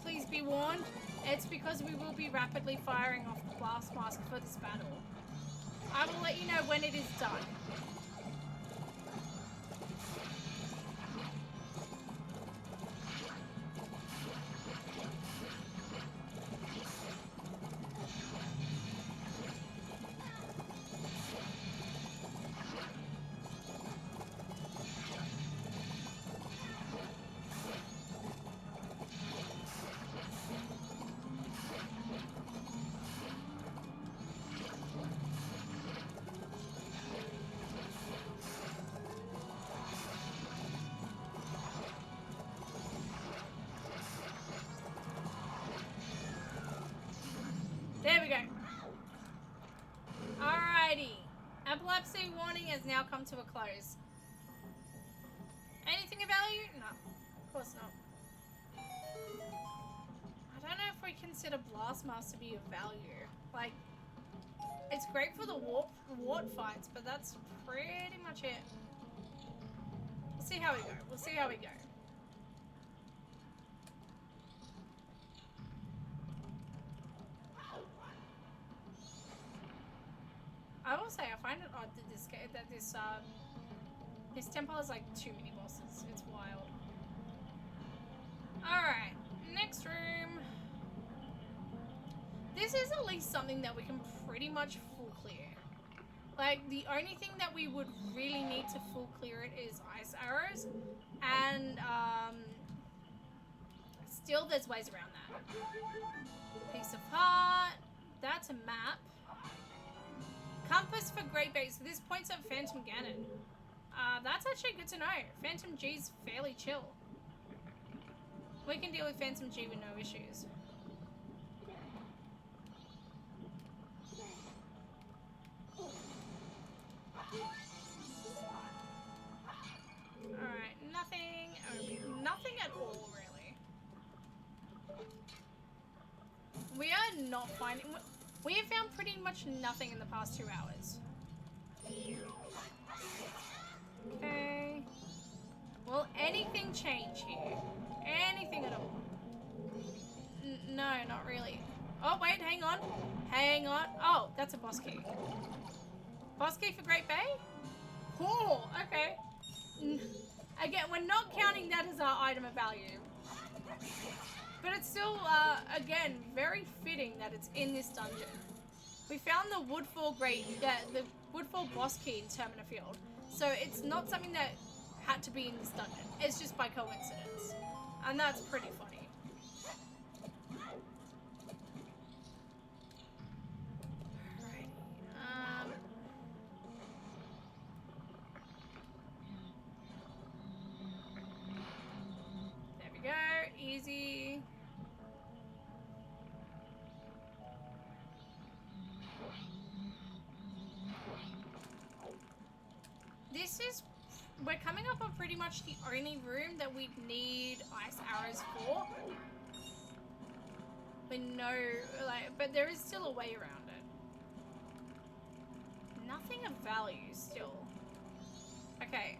please be warned. It's because we will be rapidly firing off the blast mask for this battle. I will let you know when it is done. There we go. Alrighty. Epilepsy warning has now come to a close. Anything of value? No. Of course not. I don't know if we consider Blast Mask to be of value. Like, it's great for the warp fights, but that's pretty much it. We'll see how we go. We'll see how we go. I will say I find it odd that this temple has like too many bosses. It's wild. Alright, next room. This is at least something that we can pretty much full clear. Like, the only thing that we would really need to full clear it is ice arrows. And, still there's ways around that. Piece of heart. That's a map. Compass for Great Bait. So this points at Phantom Ganon. That's actually good to know. Phantom G's fairly chill. We can deal with Phantom G with no issues. Alright, nothing at all, really. We are not finding... We have found pretty much nothing in the past 2 hours. Okay. Will anything change here? Anything at all? No, not really. Oh, wait, hang on. Hang on. Oh, that's a boss key. Boss key for Great Bay? Oh, okay. Again, we're not counting that as our item of value. But it's still, again, very fitting that it's in this dungeon. We found the Woodfall the Woodfall boss key in Termina Field. So it's not something that had to be in this dungeon. It's just by coincidence. And that's pretty funny. Alrighty. There we go. Easy. This is... We're coming up on pretty much the only room that we'd need ice arrows for. We know, like, but there is still a way around it. Nothing of value still. Okay,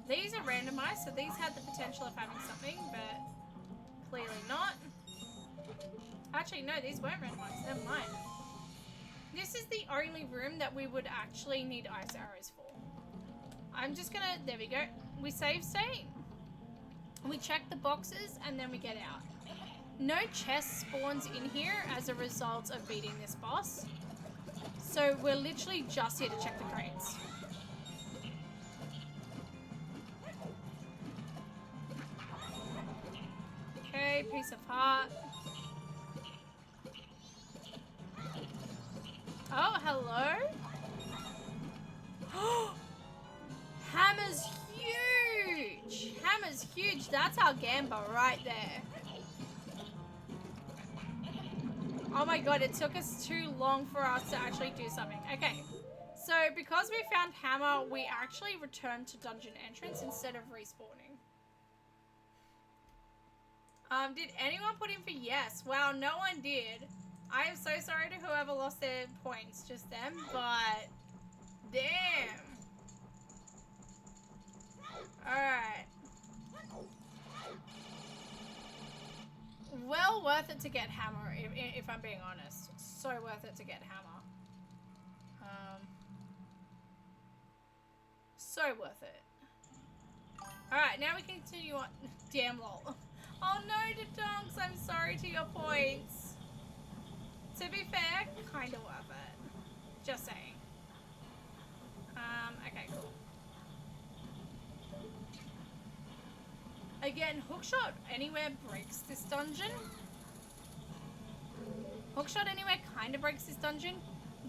these are randomized, so these had the potential of having something, but clearly not. Actually, no, these weren't randomized. Never mind. This is the only room that we would actually need ice arrows for. I'm just gonna... There we go. We save state. We check the boxes, and then we get out. No chest spawns in here as a result of beating this boss. So we're literally just here to check the crates. Okay, Okay, piece of heart. Oh, hello. Hammer's huge. Hammer's huge. That's our Gamba right there. Oh my god, it took us too long for us to actually do something. Okay, so because we found Hammer, we actually returned to dungeon entrance instead of respawning. Did anyone put in for yes? Wow, no one did. I am so sorry to whoever lost their points just then, but damn. Alright. Well worth it to get Hammer, if I'm being honest. So worth it to get Hammer. So worth it. Alright, now we can continue on. Damn lol. Oh no, Donks, I'm sorry to your points. To be fair, kind of worth it. Just saying. Okay, cool. Again, hookshot anywhere breaks this dungeon. Hookshot anywhere kind of breaks this dungeon,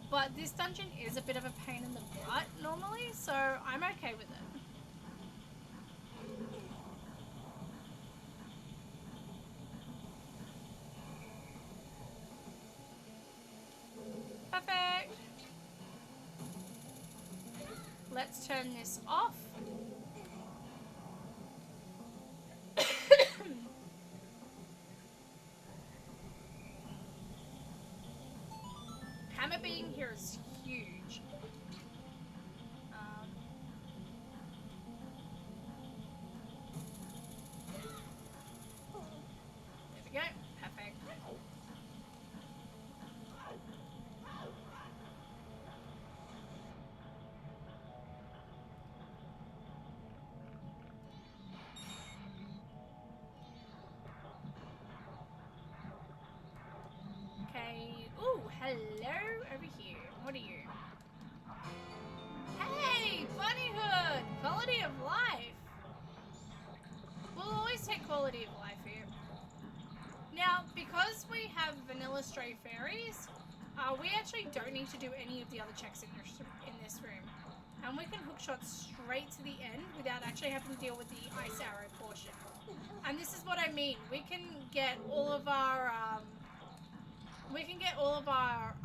but this dungeon is a bit of a pain in the butt normally, so I'm okay with it. Perfect. Let's turn this off. Hammer being here is huge. There we go. Perfect. Okay. Ooh, hello over here. What are you? Hey, Bunnyhood! Quality of life. We'll always take quality of life here. Now, because we have vanilla stray fairies, we actually don't need to do any of the other checks in this room. And we can hookshot straight to the end without actually having to deal with the ice arrow portion. And this is what I mean. We can get all of our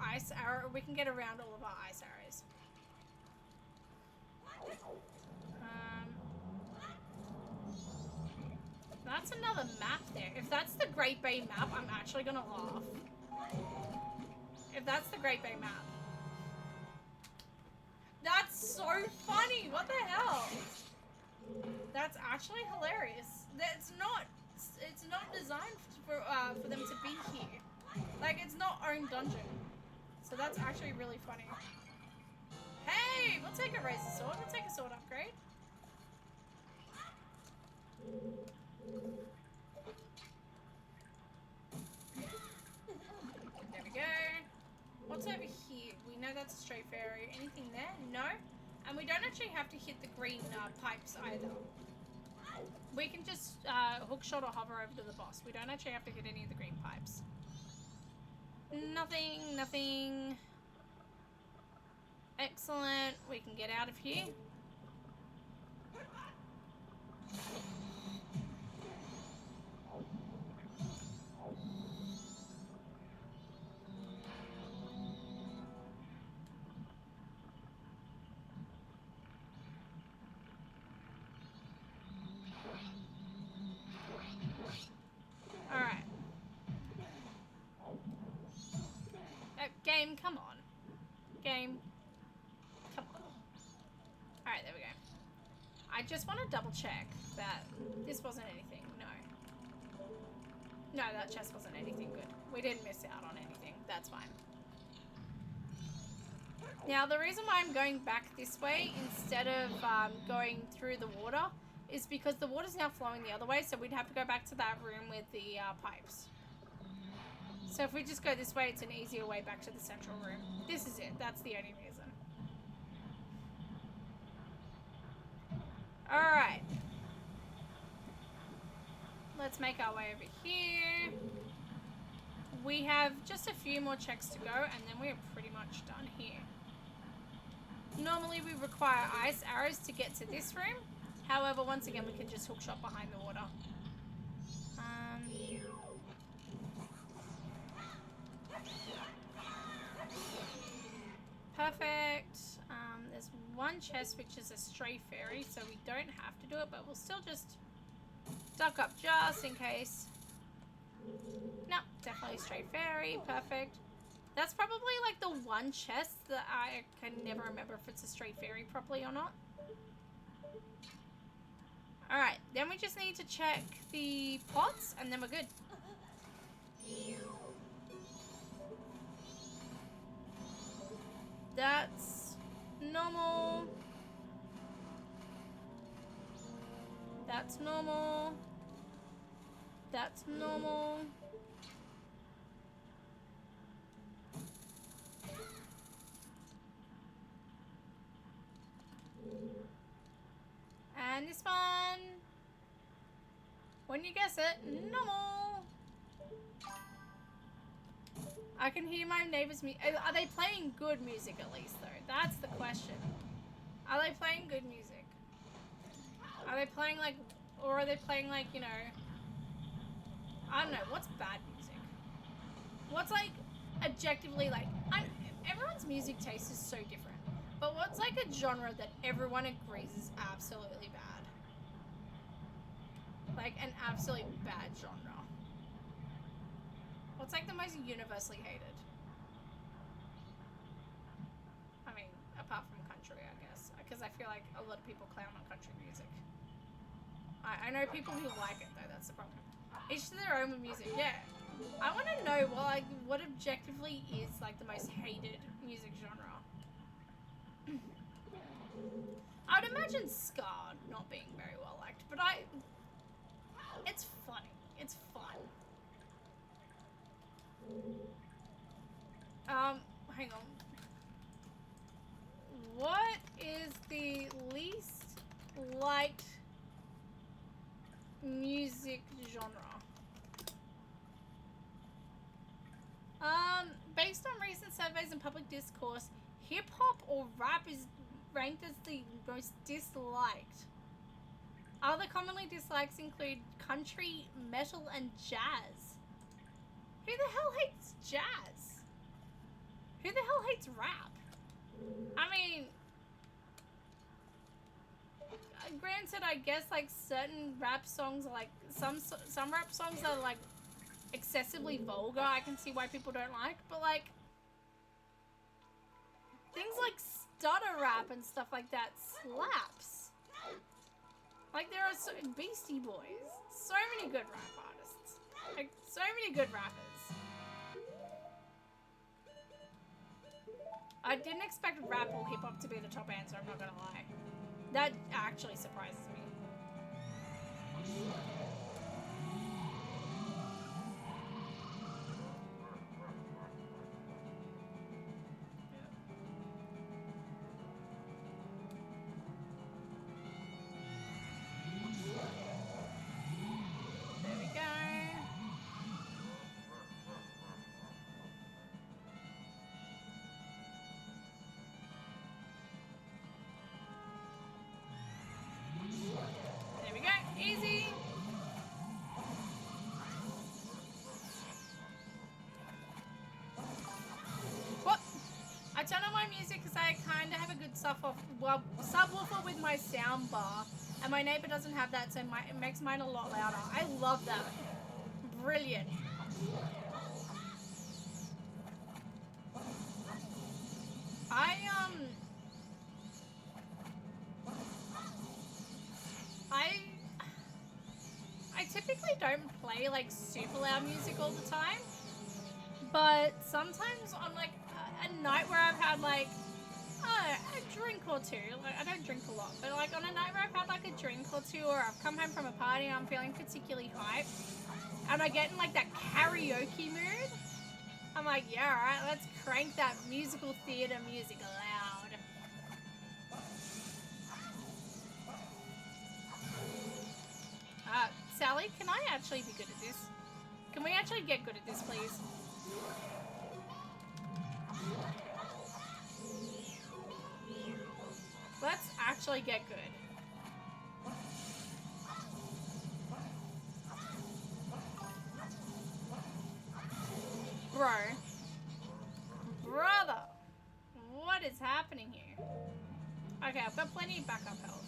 ice arrow. We can get around all of our ice arrows. That's another map there. If that's the Great Bay map, I'm actually gonna laugh. If that's the Great Bay map. That's so funny! What the hell? That's actually hilarious. It's not designed for them to be here. Like, it's not own dungeon. So that's actually really funny. Hey! We'll take a razor sword. We'll take a sword upgrade. There we go. What's over here? We know that's a stray fairy. Anything there? No. And we don't actually have to hit the green pipes either. We can just hookshot or hover over to the boss. We don't actually have to hit any of the green pipes. Nothing, nothing. Excellent. We can get out of here. Alright. Game, come on. Game. Come on. Alright, there we go. I just want to double check that this wasn't anything. No. No, that chest wasn't anything good. We didn't miss out on anything. That's fine. Now, the reason why I'm going back this way instead of going through the water is because the water's now flowing the other way, so we'd have to go back to that room with the pipes. So if we just go this way, it's an easier way back to the central room. This is it. That's the only reason. Alright. let's make our way over here. We have just a few more checks to go, and then we're pretty much done here. Normally we require ice arrows to get to this room. However, once again, we can just hook shot behind the water. Perfect. There's one chest which is a stray fairy, so we don't have to do it, but we'll still just duck up just in case. No, definitely stray fairy. Perfect. That's probably like the one chest that I can never remember if it's a stray fairy properly or not. Alright, then we just need to check the pots and then we're good. That's normal. That's normal. That's normal. And this one. When you guess it, normal. I can hear my neighbors' music. Are they playing good music at least, though? That's the question. Are they playing good music? Are they playing like, or are they playing like, you know, I don't know, what's bad music? What's like, objectively like, everyone's music taste is so different. But what's like a genre that everyone agrees is absolutely bad? Like an absolutely bad genre. What's like the most universally hated? I mean, apart from country, I guess. Because I feel like a lot of people clown on country music. I know people who like it though, that's the problem. Each to their own with music, yeah. I want to know what objectively is like the most hated music genre. I would imagine ska not being very well liked, but it's funny. It's fun. Hang on. What is the least liked music genre? Based on recent surveys and public discourse, hip-hop or rap is ranked as the most disliked. Other commonly dislikes include country, metal, and jazz. Who the hell hates jazz? Who the hell hates rap? I mean, granted, I guess like certain rap songs are like, some rap songs are like excessively vulgar. I can see why people don't like, but like things like stutter rap and stuff like that slaps. Like there are Beastie Boys, so many good rap artists, like so many good rappers. I didn't expect rap or hip hop to be the top answer, I'm not gonna lie. That actually surprises me. There we go. There we go. Easy. What? I turn on my music because I kind of have a good subwoofer with my sound bar, and my neighbor doesn't have that, so it makes mine a lot louder. I love that. Brilliant. I typically don't play like super loud music all the time, but sometimes on like a night where I've had like a drink or two, like I don't drink a lot, but like on a night where I've had like a drink or two, or I've come home from a party and I'm feeling particularly hyped, and I get in like that karaoke mood, I'm like, yeah, alright, let's crank that musical theater music loud. Allie, can I actually be good at this? Can we actually get good at this, please? Let's actually get good. Bro. Brother. What is happening here? Okay, I've got plenty of backup health.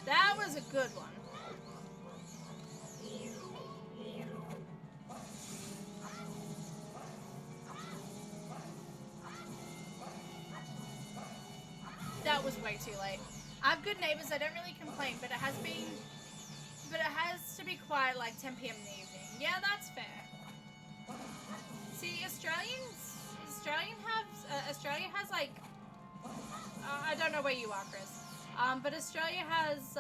That was a good one. That was way too late. I have good neighbors, I don't really complain, but it has to be quiet like 10 p.m. in the evening. Yeah, that's fair. See, Australia has like, I don't know where you are, Chris. But Australia has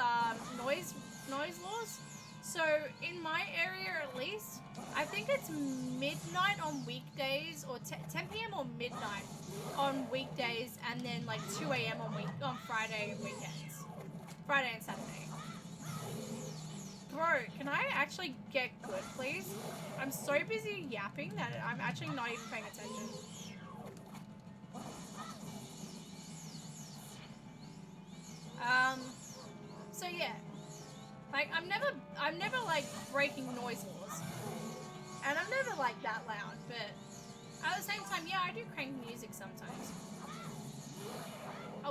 noise laws. So in my area, at least, I think it's midnight on weekdays, or 10 p.m. or midnight on weekdays, and then like 2 a.m. on Friday and weekends, Friday and Saturday. Bro, can I actually get good, please? I'm so busy yapping that I'm actually not even paying attention. So yeah, like I'm never like breaking noise laws, and I'm never like that loud, but at the same time, yeah, I do crank music sometimes.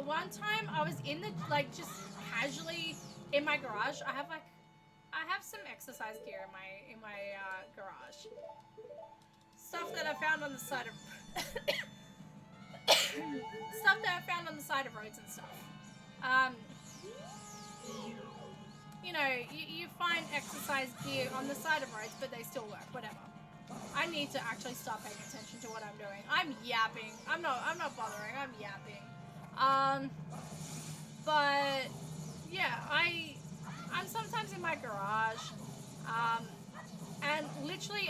One time I was in the, like, just casually in my garage. I have some exercise gear in my garage. Stuff that I found on the side of stuff that I found on the side of roads and stuff. You know, you find exercise gear on the side of roads, but they still work, whatever. I need to actually start paying attention to what I'm doing. I'm yapping. I'm not bothering. I'm yapping. But yeah, I'm sometimes in my garage. And literally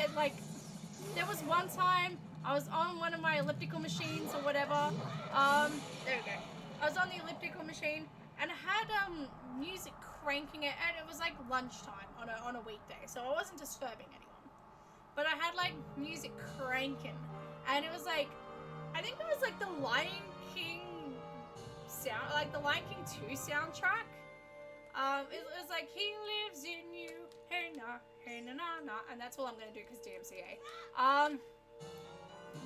there was one time I was on one of my elliptical machines or whatever. There we go. I was on the elliptical machine and I had music cranking it, and it was like lunchtime on a weekday, so I wasn't disturbing anyone. But I had like music cranking, and it was like, I think it was like the Lion King sound, like the Lion King 2 soundtrack. It was like, he lives in you, hey na na na, and that's all I'm gonna do because DMCA.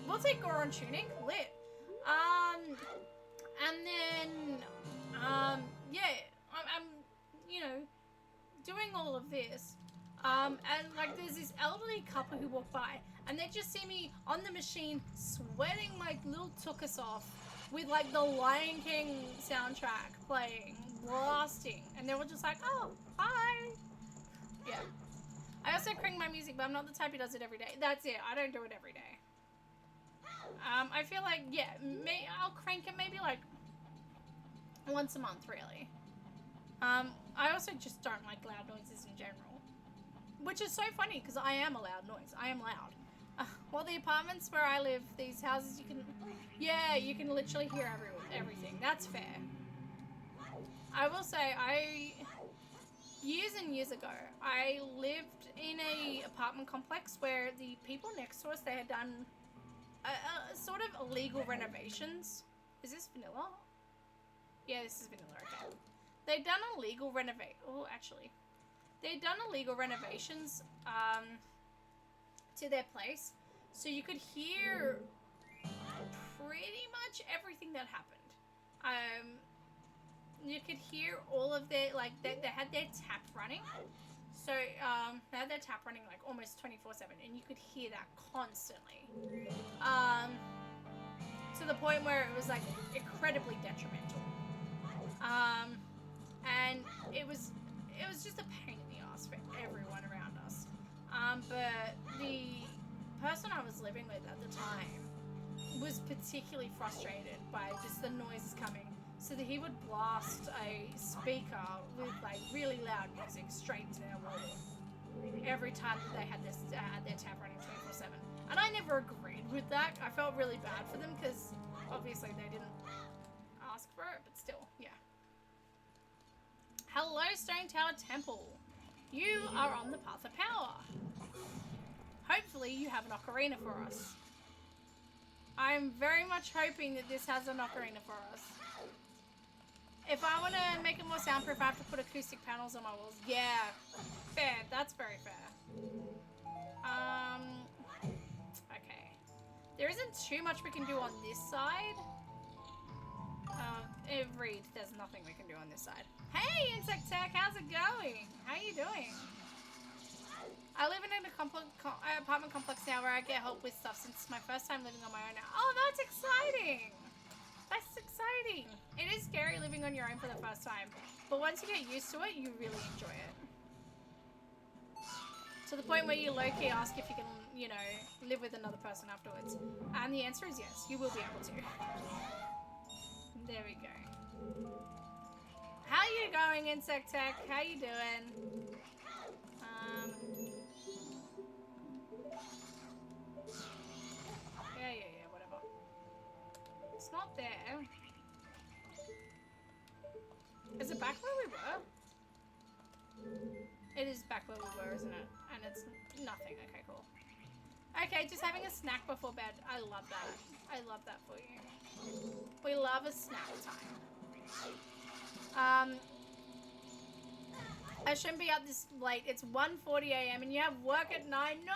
We'll take Goron tuning, lit. And then, yeah, I'm, you know, doing all of this. And like there's this elderly couple who walk by, and they just see me on the machine sweating my little tuchus off with like the Lion King soundtrack playing, blasting, and they were just like, oh, hi. Yeah. I also crank my music, but I'm not the type who does it every day. That's it. I don't do it every day. I feel like, yeah, I'll crank it maybe like once a month, really. I also just don't like loud noises in general, which is so funny because I am a loud noise. I am loud. Well, the apartments where I live, these houses, you can literally hear everything. That's fair. I will say, years and years ago, I lived in a apartment complex where the people next to us, they had done sort of illegal renovations. Is this vanilla? Yeah, this is vanilla, okay. They'd done illegal they'd done illegal renovations to their place, so you could hear pretty much everything that happened. You could hear all of their, like, they had their tap running. So, they had their tap running, like, almost 24/7, and you could hear that constantly. To the point where it was, like, incredibly detrimental. And it was just a pain in the ass for everyone around us. But the person I was living with at the time was particularly frustrated by just the noises coming so that he would blast a speaker with like really loud music straight into their wall every time that they had this their tab running 24/7. And I never agreed with that. I felt really bad for them because obviously they didn't ask for it, but still, yeah. Hello, Stone Tower Temple. You are on the path of power. Hopefully you have an ocarina for us. I'm very much hoping that this has an ocarina for us. If I want to make it more soundproof, I have to put acoustic panels on my walls. Yeah, fair. That's very fair. Okay. There isn't too much we can do on this side. Reed, there's nothing we can do on this side. Hey, Insect Tech, how's it going? How you doing? I live in an apartment complex now where I get help with stuff since it's my first time living on my own now. Oh, that's exciting! That's exciting. It is scary living on your own for the first time, but once you get used to it, you really enjoy it. To the point where you low-key ask if you can, you know, live with another person afterwards. And the answer is yes, you will be able to. There we go. How you going, Insect Tech? How you doing? Yeah, whatever. It's not there. Is it back where we were? It is back where we were, isn't it? And it's nothing. Okay, cool. Okay, just having a snack before bed. I love that. I love that for you. We love a snack time. I shouldn't be up this late. It's 1:40 a.m. and you have work at 9. No,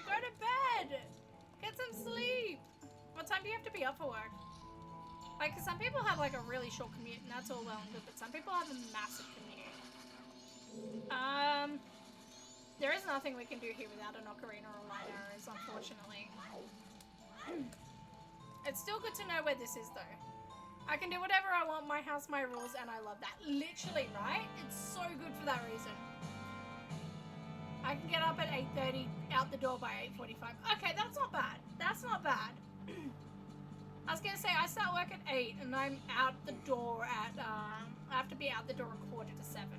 go to bed. Get some sleep. What time do you have to be up for work? Like, 'cause some people have like a really short commute, and that's all well and good, but some people have a massive commute. There is nothing we can do here without an ocarina or light arrows, unfortunately. It's still good to know where this is, though. I can do whatever I want, my house, my rules, and I love that. Literally, right? It's so good for that reason. I can get up at 8:30, out the door by 8:45. Okay, that's not bad. That's not bad. I was gonna say, I start work at 8, and I'm out the door at, I have to be out the door at 6:45.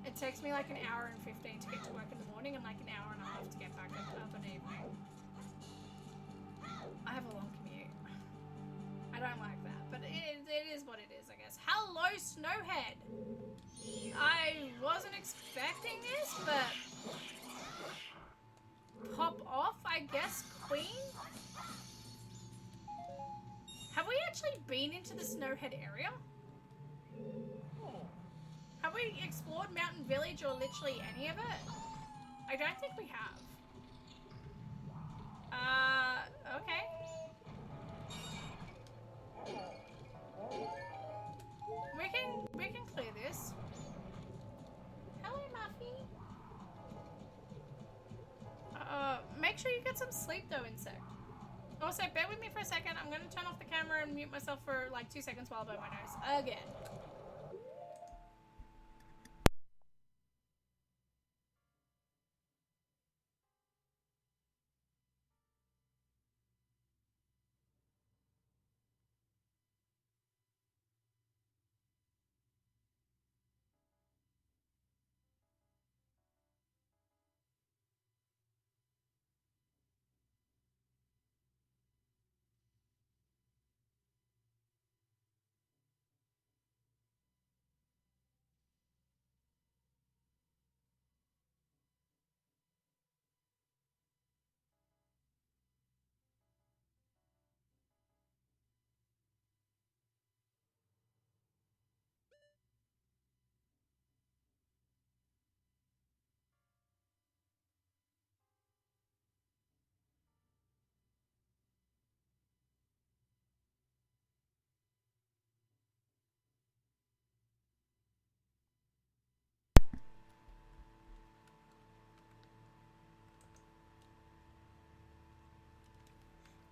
It takes me like an hour and 15 to get to work in the morning, and like an hour and a half to get back up in the evening. I have a long commute. I don't like that, but it is what it is, I guess. Hello, Snowhead! I wasn't expecting this, but pop off, I guess, Queen? Have we actually been into the Snowhead area? Have we explored Mountain Village or literally any of it? I don't think we have. Okay. We can clear this. Hello, Muffy. Make sure you get some sleep though, Insect. Also, bear with me for a second. I'm gonna turn off the camera and mute myself for like 2 seconds while I blow my nose. Again.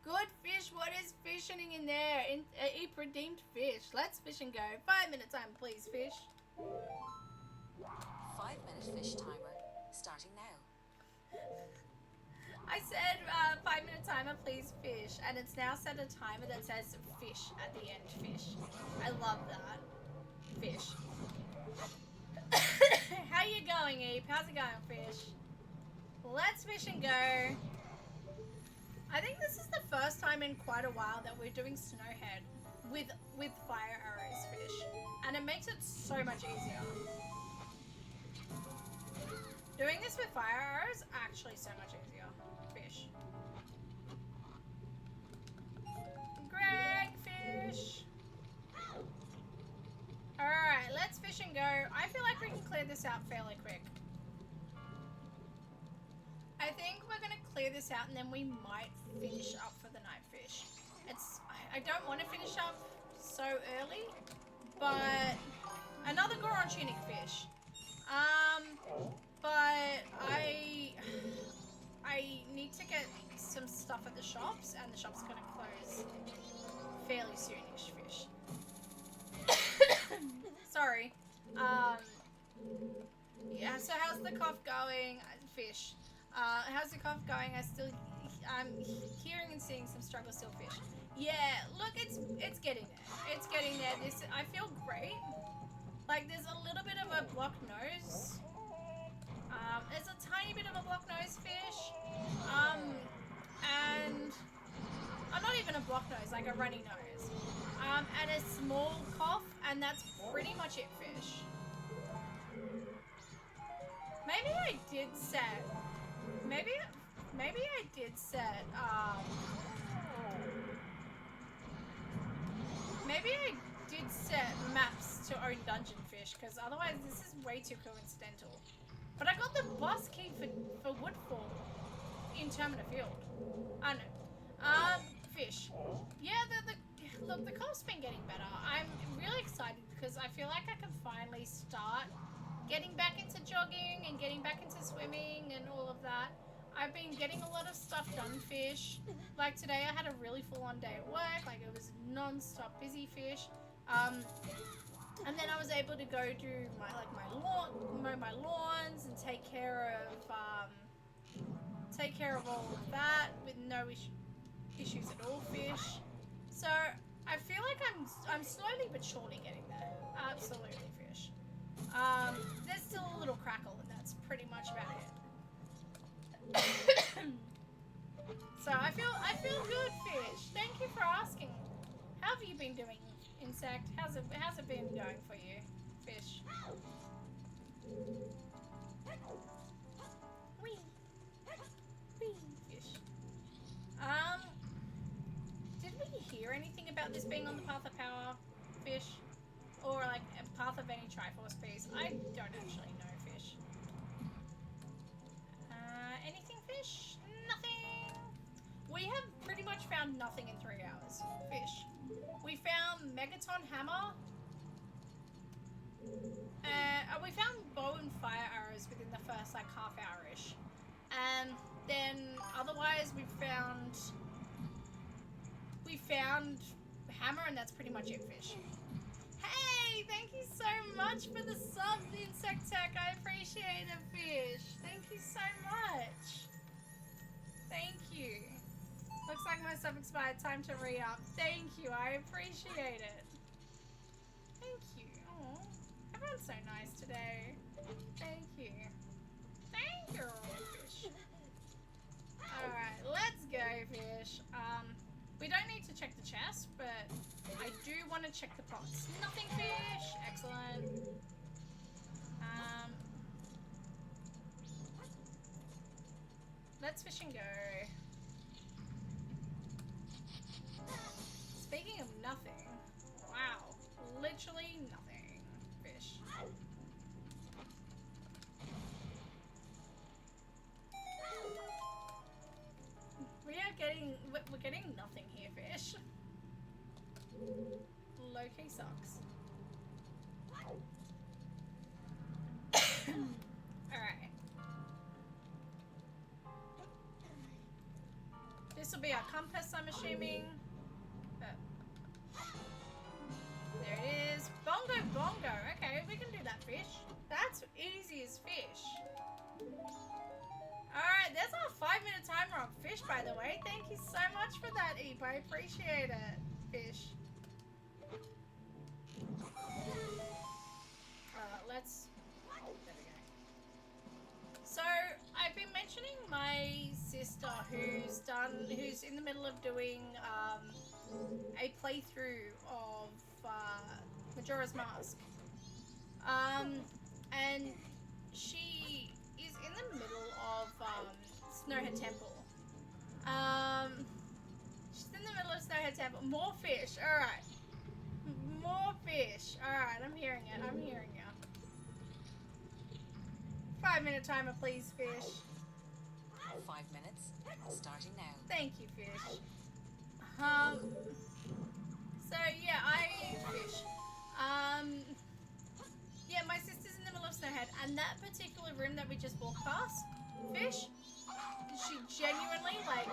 Good fish, what is fishing in there? Eat redeemed fish. Let's fish and go. 5 minute time, please, fish. 5-minute fish timer starting now. I said 5-minute timer, please fish, and it's now set a timer that says fish at the end. Fish. I love that. Fish. How you going, Eve? How's it going, fish? Let's fish and go. I think this is the first time in quite a while that we're doing Snowhead with fire arrows, fish, and it makes it so much easier. Doing this with fire arrows actually so much easier, fish. Greg, fish. Alright, let's fish and go. I feel like we can clear this out fairly quick. I think we're going to clear this out and then we might finish up for the night, fish. I don't want to finish up so early, but another Goron tunic, fish. But I need to get some stuff at the shops, and the shop's going to close fairly soonish, fish. Sorry. Yeah, so how's the cough going, fish? How's the cough going? I'm hearing and seeing some struggle still, fish. Yeah, look, it's getting there. It's getting there. I feel great. Like, there's a little bit of a blocked nose. There's a tiny bit of a blocked nose, fish. And I'm not even a blocked nose, like a runny nose. And a small cough, and that's pretty much it, fish. Maybe I did set. Maybe I did set. Maybe I did set maps to own dungeon, fish, because otherwise this is way too coincidental. But I got the boss key for Woodfall in Termina Field. I know. Fish. Yeah, look, the cough's been getting better. I'm really excited because I feel like I can finally start getting back into jogging and getting back into swimming and all of that. I've been getting a lot of stuff done, fish. Like today I had a really full-on day at work. Like it was non-stop busy, fish. And then I was able to go do mow my lawns and take care of all of that with no issues at all, fish. So I feel like I'm slowly but surely getting there. Absolutely, fish. There's still a little crackle, and that's pretty much about it. So I feel good, fish. Thank you for asking. How have you been doing, insect? How's it been going for you, fish? Wee. Wee, fish. Did we hear anything about this being on the Path of Power, fish? Or like a Path of any Triforce piece? I don't actually know, fish. Anything, fish? Nothing. We have pretty much found nothing in 3 hours, fish. We found Megaton Hammer. We found bow and fire arrows within the first like half hour-ish. And then otherwise we found hammer, and that's pretty much it, fish. Hey, thank you so much for the subs, Insect Tech. I appreciate it, fish. Thank you so much. Thank you. Looks like my sub expired. Time to re-up. Thank you. I appreciate it. Thank you. Aww. Everyone's so nice today. Thank you. Thank you, fish. Alright, let's go, fish. We don't need to check the chest, but I do want to check the pots. Nothing, fish. Excellent. Let's fish and go. Speaking of nothing, wow, literally nothing, fish. We're getting nothing here, fish. Low-key sucks. Alright. This will be our compass, I'm assuming. There it is. Bongo bongo. Okay, we can do that, fish. That's easy as fish. Alright, there's our 5-minute timer from, Fish, by the way. Thank you so much for that, Eep. I appreciate it, Fish. Let's... There we go. So, I've been mentioning my sister who's in the middle of doing a playthrough of Majora's Mask. And she is in the middle of Snowhead Temple. She's in the middle of Snowhead Temple. More fish. Alright. More fish. Alright, I'm hearing it. I'm hearing you. 5-minute timer, please, Fish. 5 minutes. Starting now. Thank you, Fish. So yeah, Fish. Yeah, my sister's in the middle of Snowhead, and that particular room that we just walked past, Fish, she genuinely, like,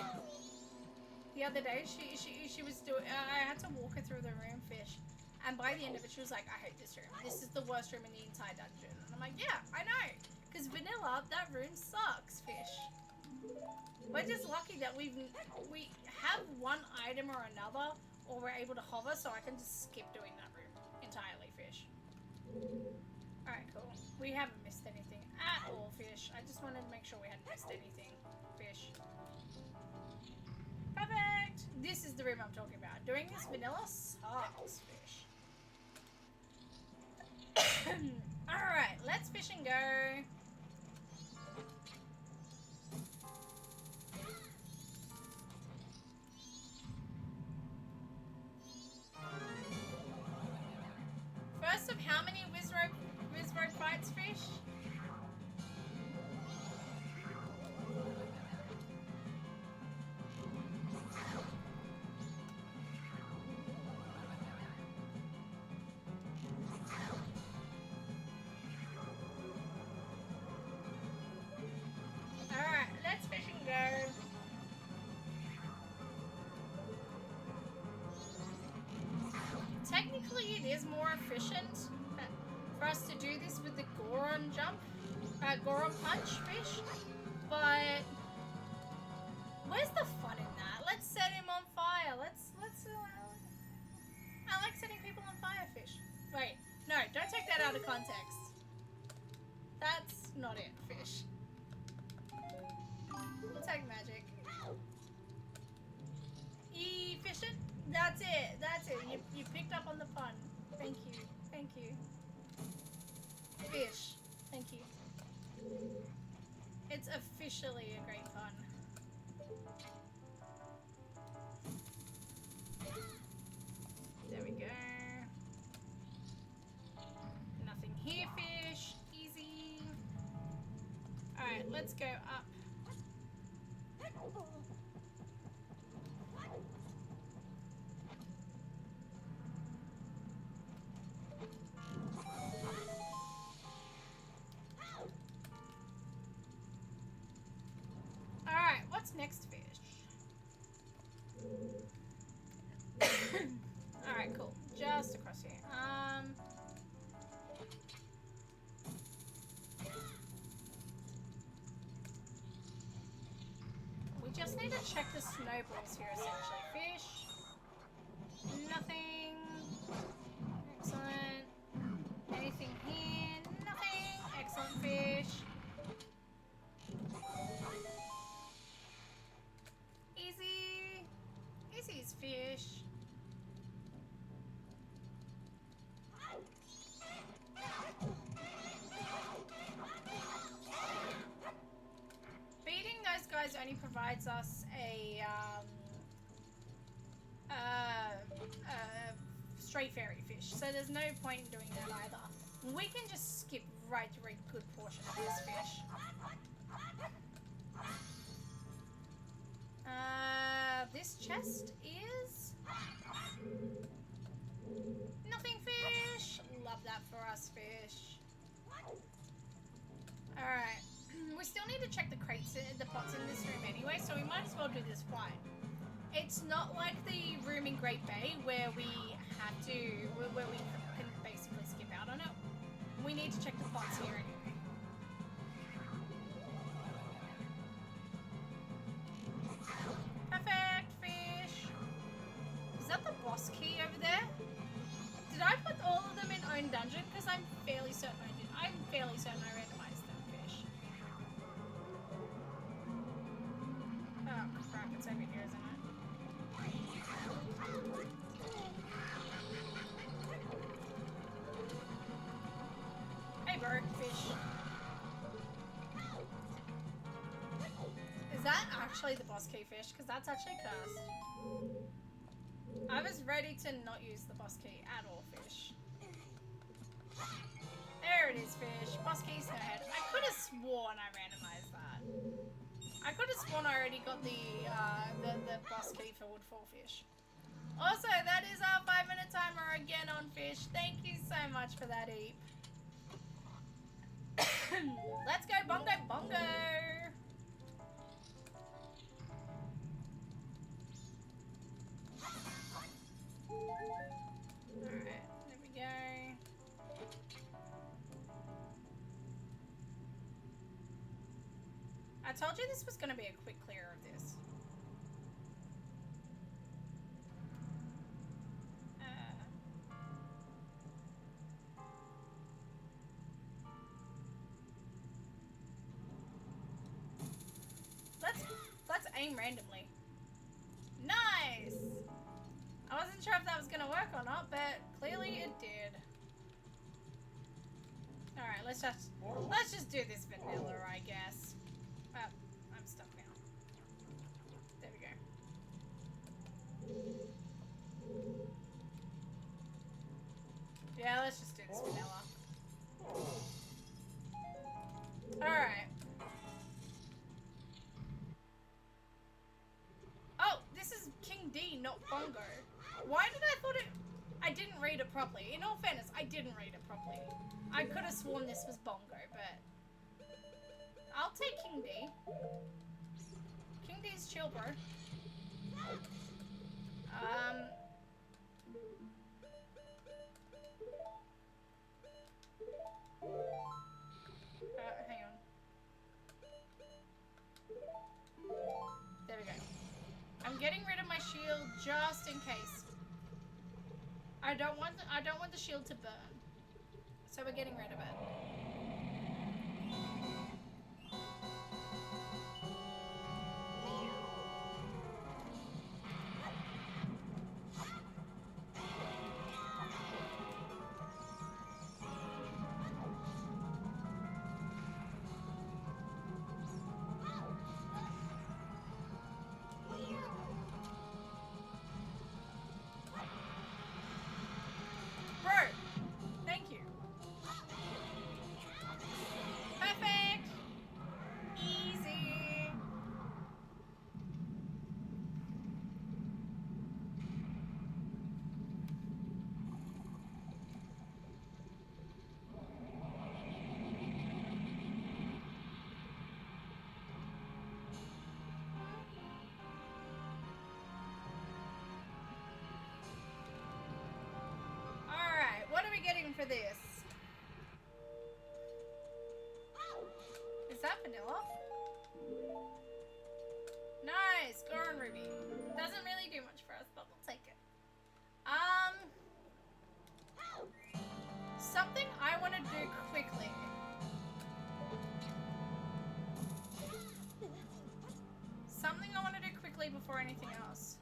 the other day, she was doing, I had to walk her through the room, Fish, and by the end of it, she was like, I hate this room. This is the worst room in the entire dungeon. And I'm like, yeah, I know, because vanilla, that room sucks, Fish. We're just lucky that we have one item or another, or we're able to hover, so I can just skip doing that room entirely, Fish. Alright, cool. We haven't missed anything at all, Fish. I just wanted to make sure we hadn't missed anything, Fish. Perfect! This is the room I'm talking about. Doing this vanilla sucks, Fish. Alright, let's fish and go. First of how many Wizrobe fights, Fish? Alright, let's fish and go. Technically, it is more efficient for us to do this with the Goron Goron punch, Fish. But where's the fun in that? Let's set him on fire. I like setting people on fire, Fish. Wait, no, don't take that out of context. That's not it, Fish. We'll take magic. Efficient? That's it. That's it. You picked up on the pun. Thank you. Thank you. Fish. Thank you. It's officially a great pun. There we go. Nothing here, Fish. Easy. Alright, let's go up. Alright, what's next, Fish? Alright, cool. Just across here. We just need to check the snowballs here, essentially. Fish. Nothing. Excellent. Anything here? Nothing. Excellent, Fish. Easy. Easy as Fish. Beating those guys only provides us a stray fairy fish, so there's no point in doing that either. We can just skip right through a good portion of this fish. This chest is nothing, Fish. Love that for us, Fish. Alright. We still need to check the crates, the pots in this room anyway, so we might as well do this fight. It's not like the room in Great Bay where we have to, where we can basically skip out on it. We need to check the pots here anyway. certain I randomized them fish. Oh crap, it's over here, isn't it? Hey bro, fish. Is that actually the boss key fish? Because that's actually cursed. I was ready to not use the boss key at all, fish. There it is, fish. Boss key's head. I could have sworn I randomized that. I could have sworn I already got the boss key for Woodfall fish. Also, that is our 5-minute timer again on fish. Thank you so much for that, Eep. Let's go, bongo, bongo! Alright, there we go. I told you this was going to be a quick clear of this. Let's aim randomly. Nice! I wasn't sure if that was going to work or not, but clearly it did. Alright, let's just do this vanilla, I guess. I'm stuck now. There we go. Yeah, let's just do this vanilla. Alright. Oh, this is King D, not Bongo. Why did I thought it... I didn't read it properly. In all fairness, I didn't read it properly. I could have sworn this was Bongo, but... I'll take King D. King D's chill, bro. Hang on. There we go. I'm getting rid of my shield just in case. I don't want the shield to burn. So we're getting rid of it. For this. Is that vanilla? Nice! Goron Ruby. Doesn't really do much for us, but we'll take it. Something I want to do quickly. Something I want to do quickly before anything else.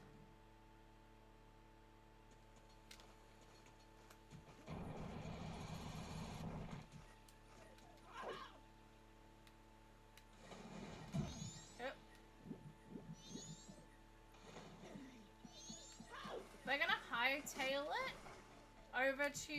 We're gonna hightail it over to...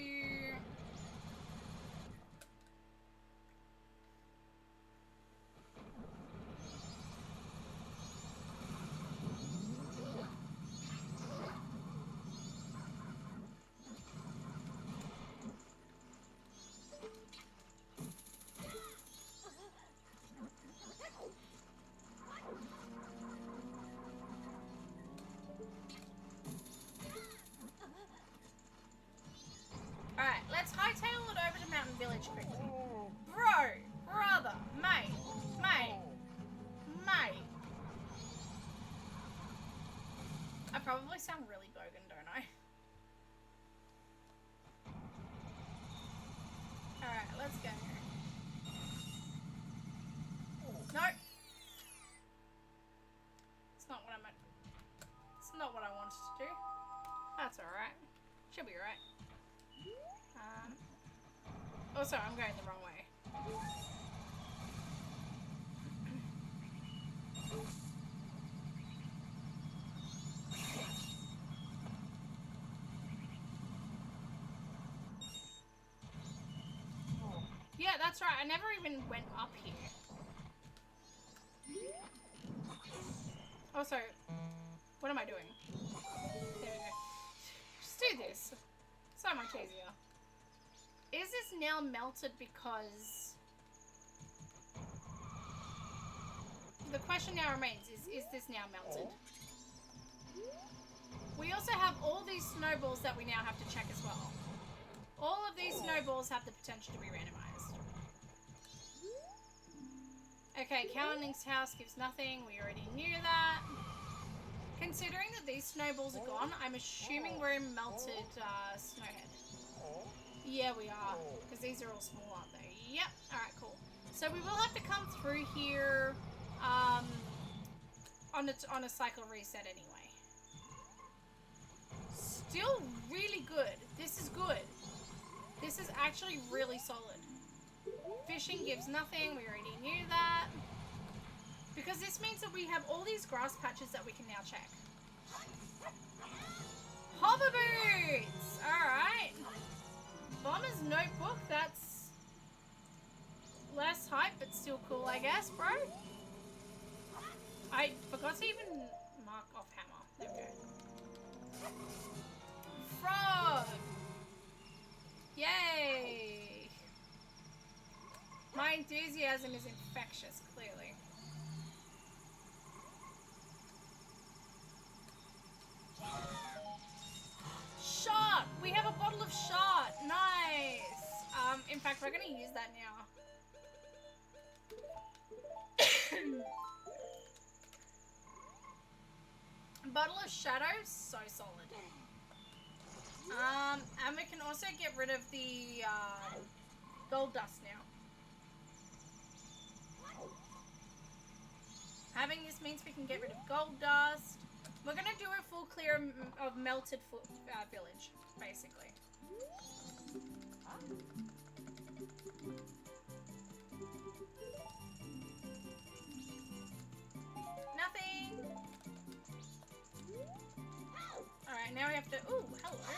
Alright, let's hightail it over to Mountain Village quickly. Bro! Brother! Mate! I probably sound really bogan, don't I? Alright, let's go. what I wanted to do. That's alright. Should be alright. Also, I'm going the wrong way. Yeah, that's right. I never even went up here. Also, what am I doing? There we go. Just do this. So much easier. Is this now melted because... The question now remains, is this now melted? We also have all these snowballs that we now have to check as well. All of these snowballs have the potential to be randomized. Okay, Cowling's house gives nothing. We already knew that. Considering that these snowballs are gone, I'm assuming we're in melted snowhead. Yeah, we are. Because these are all small, aren't they? Yep. Alright, cool. So we will have to come through here on a cycle reset anyway. Still really good. This is good. This is actually really solid. Fishing gives nothing. We already knew that. Because this means that we have all these grass patches that we can now check. Hover boots! Alright. Bomber's notebook. That's less hype, but still cool, I guess, bro. I forgot to even mark off hammer. There we go. Frog! Yay! My enthusiasm is infectious, clearly. Shot! We have a bottle of shot! Nice! In fact, we're gonna use that now. Bottle of shadow, so solid. And we can also get rid of the gold dust now. Having this means we can get rid of gold dust. We're gonna do a full clear of melted village, basically. Nothing. Alright, now we have to... Ooh, hello.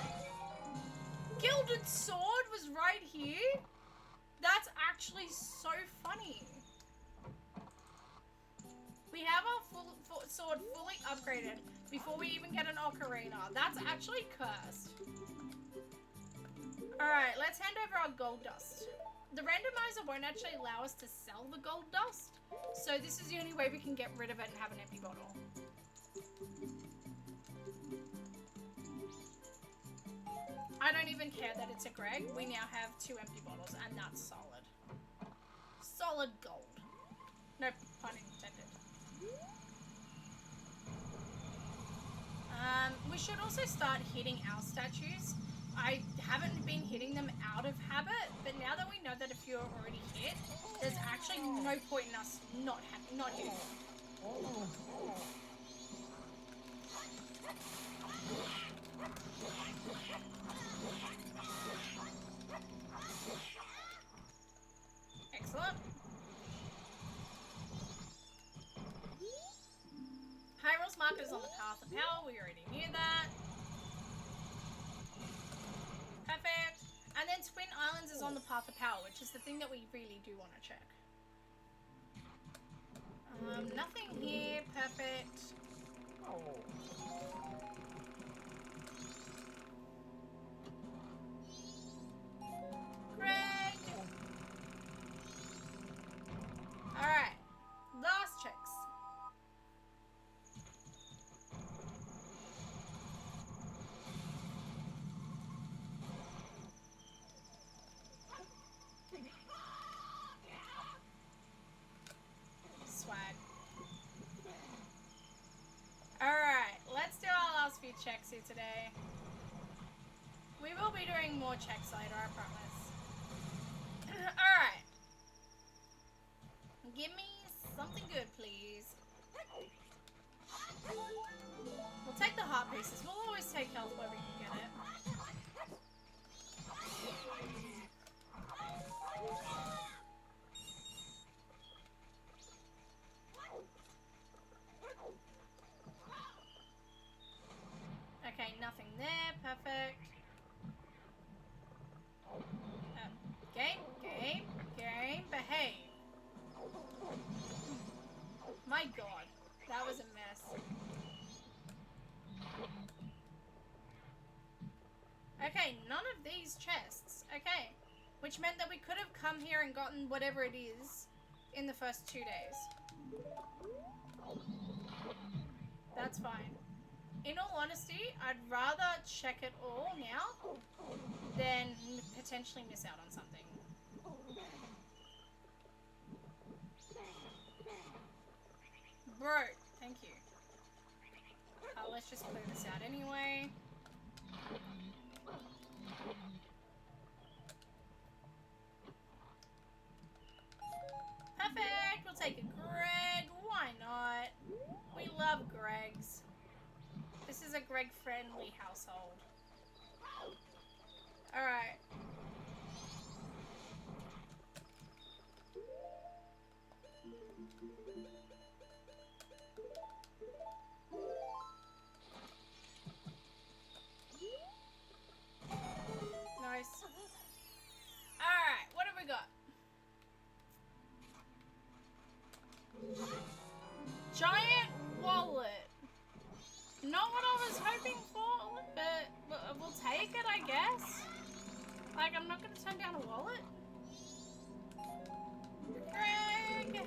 Gilded sword was right here? That's actually so funny. We have our full sword fully upgraded before we even get an ocarina. That's actually cursed. Alright, let's hand over our gold dust. The randomizer won't actually allow us to sell the gold dust, so this is the only way we can get rid of it and have an empty bottle. I don't even care that it's a Greg. We now have 2 empty bottles, and that's solid. Solid gold. No pun intended. We should also start hitting our statues. I haven't been hitting them out of habit, but now that we know that if you're already hit, there's actually no point in us not hitting them. Excellent. Hyrule's market is on the path of power. We already knew that. Perfect. And then Twin Islands is on the path of power, which is the thing that we really do want to check. Nothing here. Perfect. Greg! Alright. Last checks. Swag. Alright, let's do our last few checks here today. We will be doing more checks later, I promise. Alright. Give me something good, please. We'll Take the heart pieces. We'll always take health where we can get it. Okay, nothing there. Perfect. Game, behave. My god, that was a mess. Okay, none of these chests. Okay, which meant that we could have come here and gotten whatever it is in the first 2 days. That's fine. In all honesty, I'd rather check it all now than potentially miss out on something. Bro, thank you. Let's just clear this out anyway. Perfect! We'll take a Greg. Why not? We love Gregs. This is a Greg-friendly household. Alright. Nice. Alright, what have we got? Giant wallet. Not what I was hoping for, but we'll take it, I guess. Like, I'm not gonna turn down a wallet. Greg!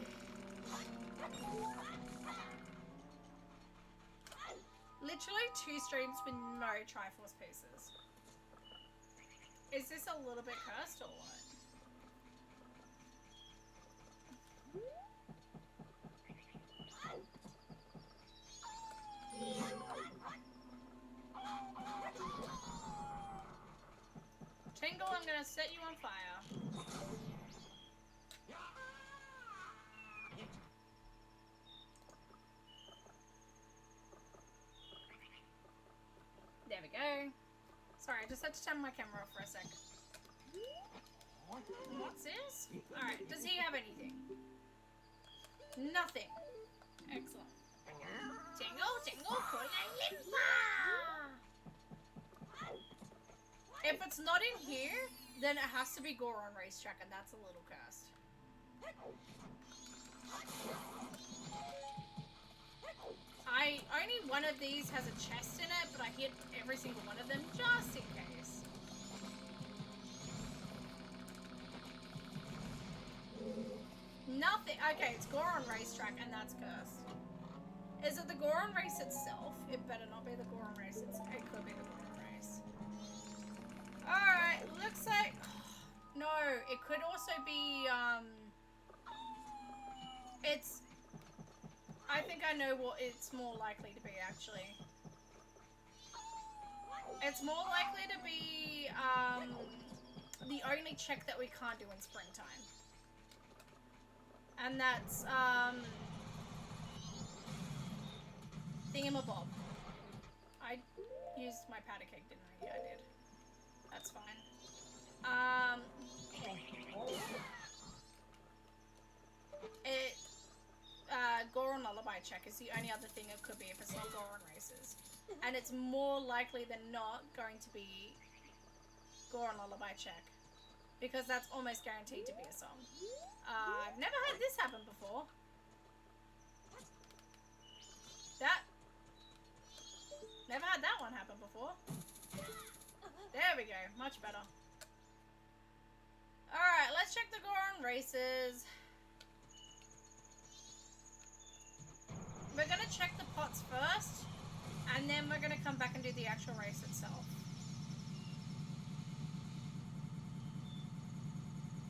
Literally 2 streams with no Triforce pieces. Is this a little bit cursed or what? Tingle, I'm gonna set you on fire. There we go. Sorry, I just had to turn my camera off for a sec. What's this? Alright, does he have anything? Nothing. Excellent. Tingle, tingle, if it's not in here, then it has to be Goron Racetrack, and that's a little cursed. Only one of these has a chest in it, but I hit every single one of them just in case. Nothing. Okay, it's Goron Racetrack, and that's cursed. Is it the Goron Race itself? It better not be the Goron Race. It could be the Goron Race. Alright, looks like... No, it could also be, it's... I think I know what it's more likely to be, actually. It's more likely to be, the only check that we can't do in springtime. And that's, Thingamabob. I used my powder cake, didn't I? Yeah, I did. That's fine. Goron Lullaby check is the only other thing it could be if it's not Goron Races. And it's more likely than not going to be Goron Lullaby check. Because that's almost guaranteed to be a song. I've never had this happen before. Never had that one happen before. There we go, much better. Alright, let's check the Goron Races. We're gonna check the pots first, and then we're gonna come back and do the actual race itself.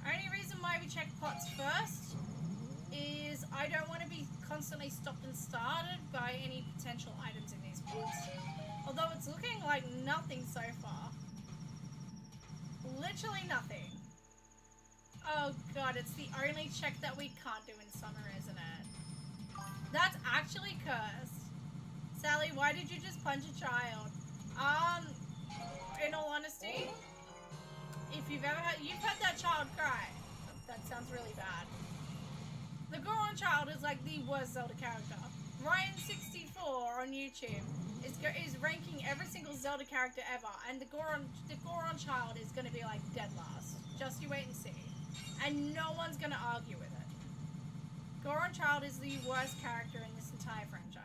Only reason why we check pots first is I don't want to be constantly stopped and started by any potential items in these pots. Although it's looking like nothing so far. Literally nothing. Oh god, it's the only check that we can't do in summer, isn't it? That's actually cursed. Sally, why did you just punch a child? In all honesty, if you've heard that child cry. That sounds really bad. The Goron child is like the worst Zelda character. Ryan64 on YouTube is ranking every single Zelda character ever, and the Goron child is gonna be like dead last. Just you wait and see. And no one's gonna argue with it. Goron child is the worst character in this entire franchise.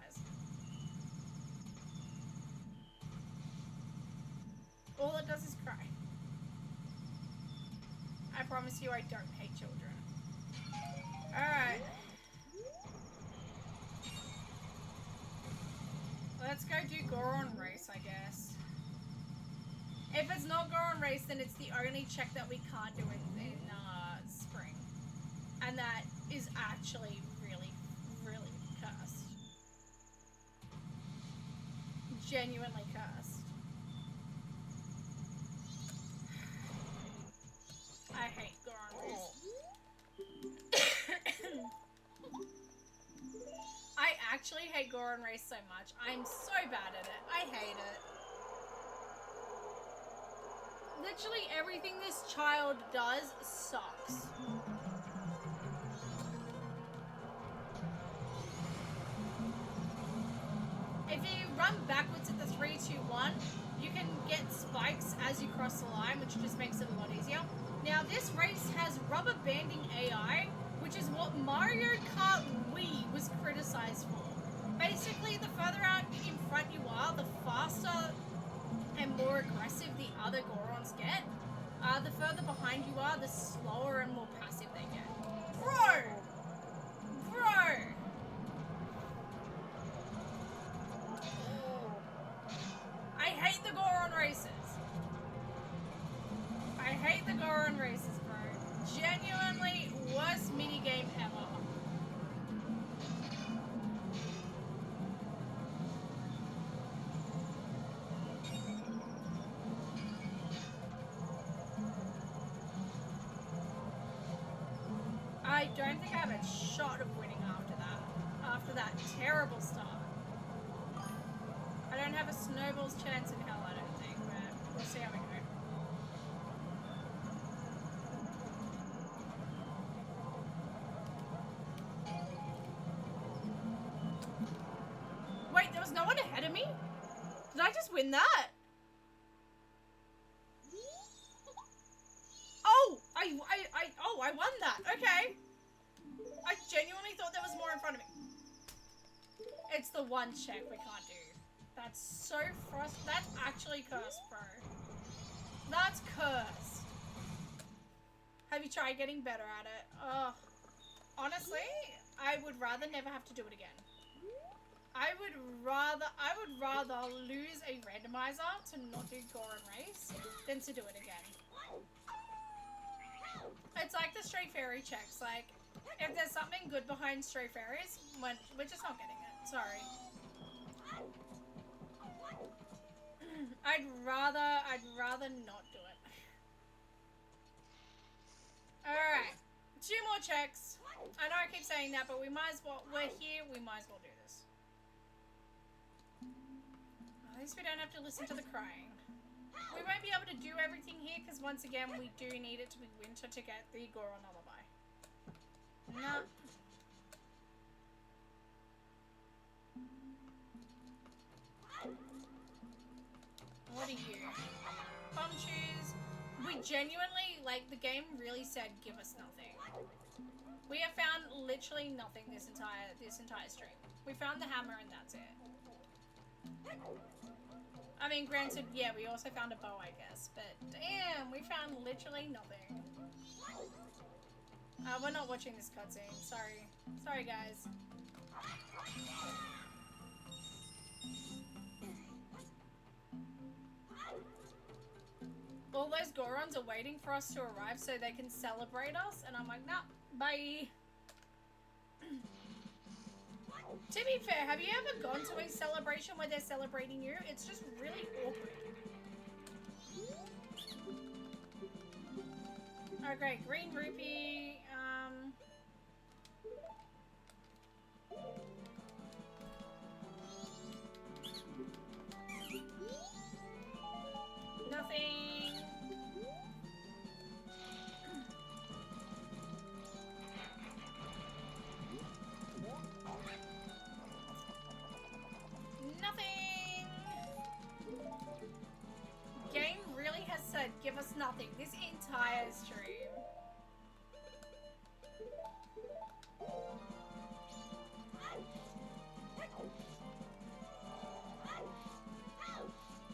All it does is cry. I promise you I don't hate children. Alright. Let's go do Goron Race, I guess. If it's not Goron Race, then it's the only check that we can't do in spring. And that is actually really, really cursed. Genuinely cursed. I hate Goron Race. I actually hate Goron Race so much. I'm so bad at it. I hate it. Literally everything this child does sucks. If you run backwards at the 3, 2, 1, you can get spikes as you cross the line, which just makes it a lot easier. Now, this race has rubber banding AI, which is what Mario Kart Wii was criticized for. Basically, the further out in front you are, the faster and more aggressive the other Gorons get. The further behind you are, the slower and more passive they get. Bro! I hate the Goron races. I hate the Goron races, bro. Genuinely worst minigame ever. I don't think I have a shot of winning after that. After that terrible start. I don't have a snowball's chance in hell, I don't think, but we'll see how we go. Wait, there was no one ahead of me? Did I just win that? Oh, I won that. Okay. I genuinely thought there was more in front of me. It's the one check we can't do. That's so frustrating. That's actually cursed, bro. That's cursed. Have you tried getting better at it? Honestly, I would rather never have to do it again. I would rather lose a randomizer to not do Goron Race than to do it again. It's like the Stray Fairy checks. Like, if there's something good behind Stray Fairies, we're just not getting it. Sorry. I'd rather not do it. Alright. 2 more checks. I know I keep saying that, but we might as well, we're here, we might as well do this. At least we don't have to listen to the crying. We won't be able to do everything here, because once again, we do need it to be winter to get the Goron Lullaby. No. What are you? Bomb shoes. We genuinely, like, the game really said, give us nothing. We have found literally nothing this entire stream. We found the hammer and that's it. I mean, granted, yeah, we also found a bow, I guess, but damn, we found literally nothing. We're not watching this cutscene. Sorry. Sorry, guys. All those Gorons are waiting for us to arrive so they can celebrate us, and I'm like, nah, bye. To be fair, have you ever gone to a celebration where they're celebrating you? It's just really awkward. Okay, green rupee, entire stream.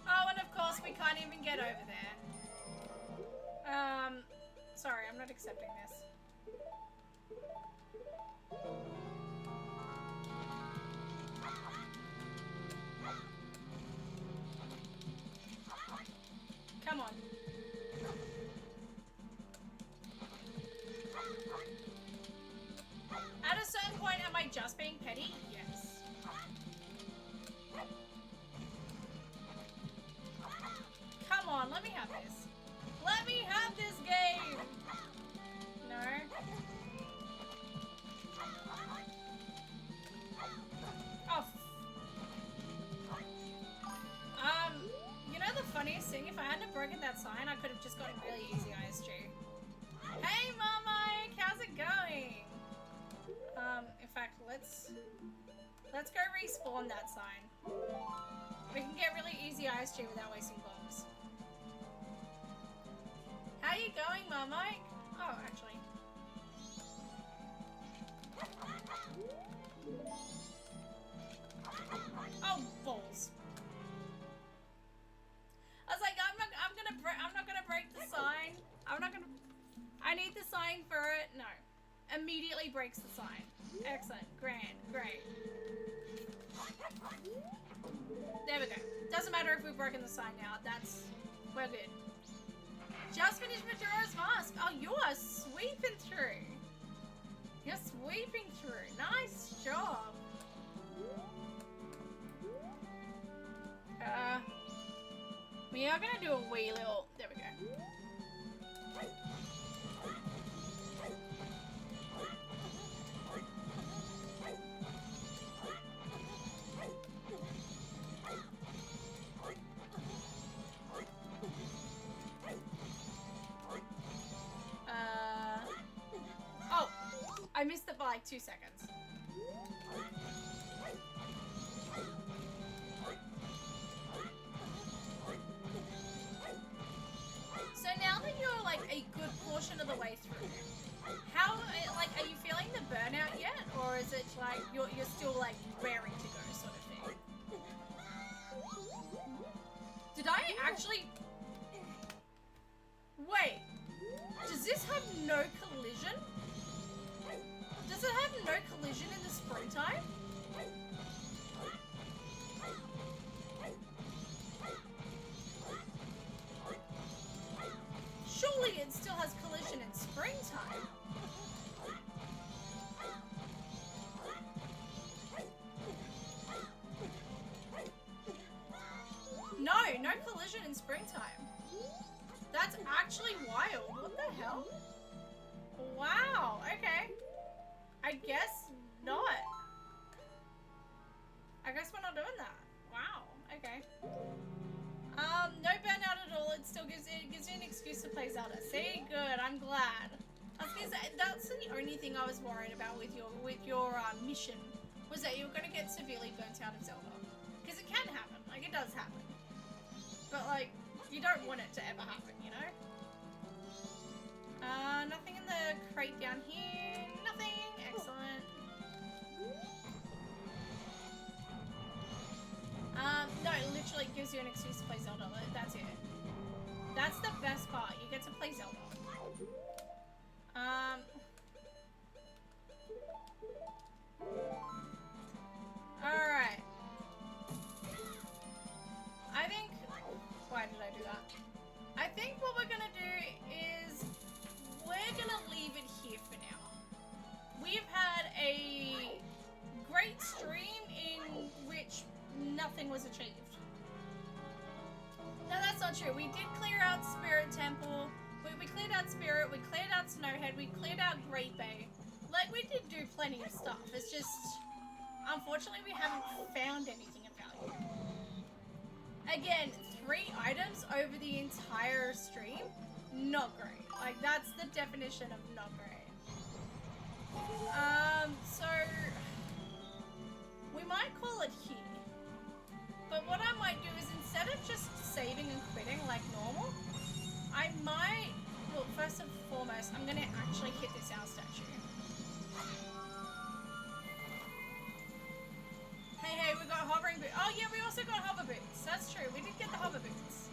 Oh, and of course we can't even get over there. Sorry, I'm not accepting this. Come on. At a certain point, am I just being petty? Yes. Come on, let me have this. Let me have this game! No? Oh. You know the funniest thing? If I hadn't broken that sign, I could have just gotten really easy ISG. Hey, Mama! How's it going? In fact, let's go respawn that sign. We can get really easy ISG without wasting bombs. How you going, Mike? Oh, actually. Oh, balls. I was like, I'm not gonna break the sign. I need the sign for it. No. Immediately breaks the sign. Excellent. Grand. Great. There we go. Doesn't matter if we've broken the sign now. We're good. Just finished Majora's Mask. Oh, you are sweeping through. You're sweeping through. Nice job. We are gonna do a wee little. There we go. Oh, I missed it by like 2 seconds. So now that you're like a good portion of the way through, are you feeling the burnout yet? Or is it like you're still like raring to go sort of thing? Did I actually... Wait, does this have no collision? Does it have no collision in the springtime? Surely it still has collision in springtime. No collision in springtime. That's actually wild. What the hell? Wow, okay. I guess not. I guess we're not doing that. Wow, okay. No burnout at all. It still gives you an excuse to play Zelda. See, good. I'm glad. I was gonna say, that's the only thing I was worried about with your mission, was that you were gonna get severely burnt out of Zelda, because it can happen. Like, it does happen. But like, you don't want it to ever happen, you know? Nothing in the crate down here. Nothing. Excellent. No, it literally gives you an excuse to play Zelda. That's it. That's the best part. You get to play Zelda. Alright. I think... Why did I do that? I think what we're gonna do is... We're gonna leave it here for now. We've had a great stream in which nothing was achieved. No, that's not true. We did clear out Spirit Temple. We cleared out Spirit. We cleared out Snowhead. We cleared out Great Bay. Like, we did do plenty of stuff. It's just... Unfortunately, we haven't found anything of value. Again, 3 items over the entire stream? Not great. Like, that's the definition of not great. So... We might call it here. But what I might do is, instead of just saving and quitting like normal, I might... Well, That's true. We did get the hover boots.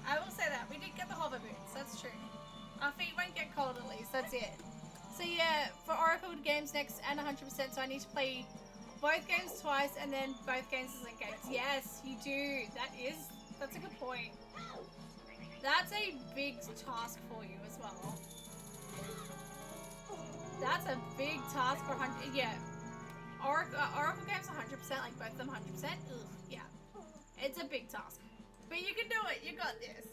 I will say that. We did get the hover boots. That's true. Our feet won't get cold at least. That's it. So yeah, for Oracle games next and 100%, so I need to play both games twice and then both games as link games. Yes, you do. That's a good point. That's a big task for you as well. That's a big task for 100. Yeah. Oracle games 100%, like both of them 100%. Ugh, yeah. It's a big task. But you can do it. You got this.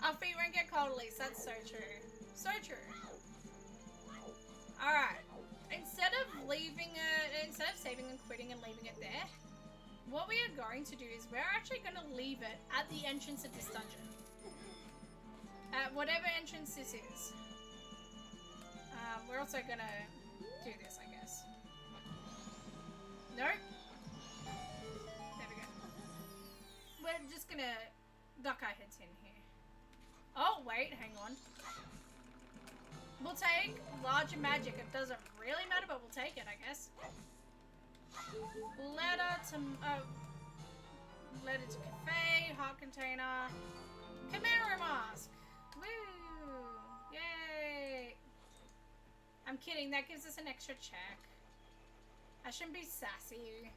Our feet won't get cold at least. That's so true. So true. Alright. Instead of saving and quitting and leaving it there, what we are going to do is we're actually going to leave it at the entrance of this dungeon. At whatever entrance this is. We're also going to do this, I guess. Nope. There we go. We're just going to duck our heads in here. Oh, wait, hang on. We'll take larger magic. It doesn't really matter, but we'll take it, I guess. Letter to cafe, heart container, Chimera mask. Woo! Yay! I'm kidding. That gives us an extra check. I shouldn't be sassy.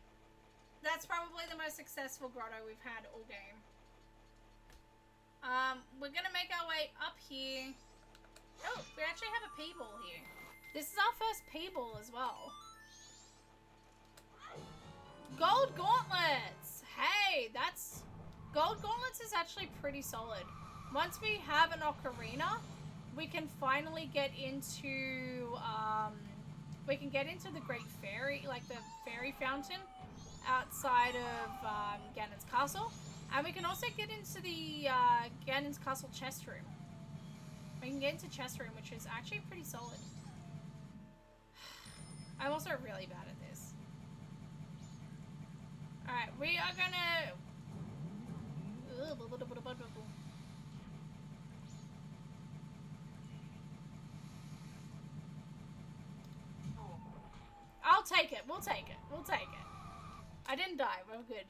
That's probably the most successful grotto we've had all game. We're gonna make our way up here. Oh, we actually have a P-ball here. This is our first P-ball as well. Gold gauntlets! Hey, Gold gauntlets is actually pretty solid. Once we have an ocarina, we can finally get into, the Great Fairy, like the Fairy Fountain outside of, Ganon's Castle. And we can also get into the, Ganon's Castle chest room. We can get into chest room, which is actually pretty solid. I'm also really bad at this. Alright, we are gonna... I'll take it. We'll take it. We'll take it. I didn't die. We're good.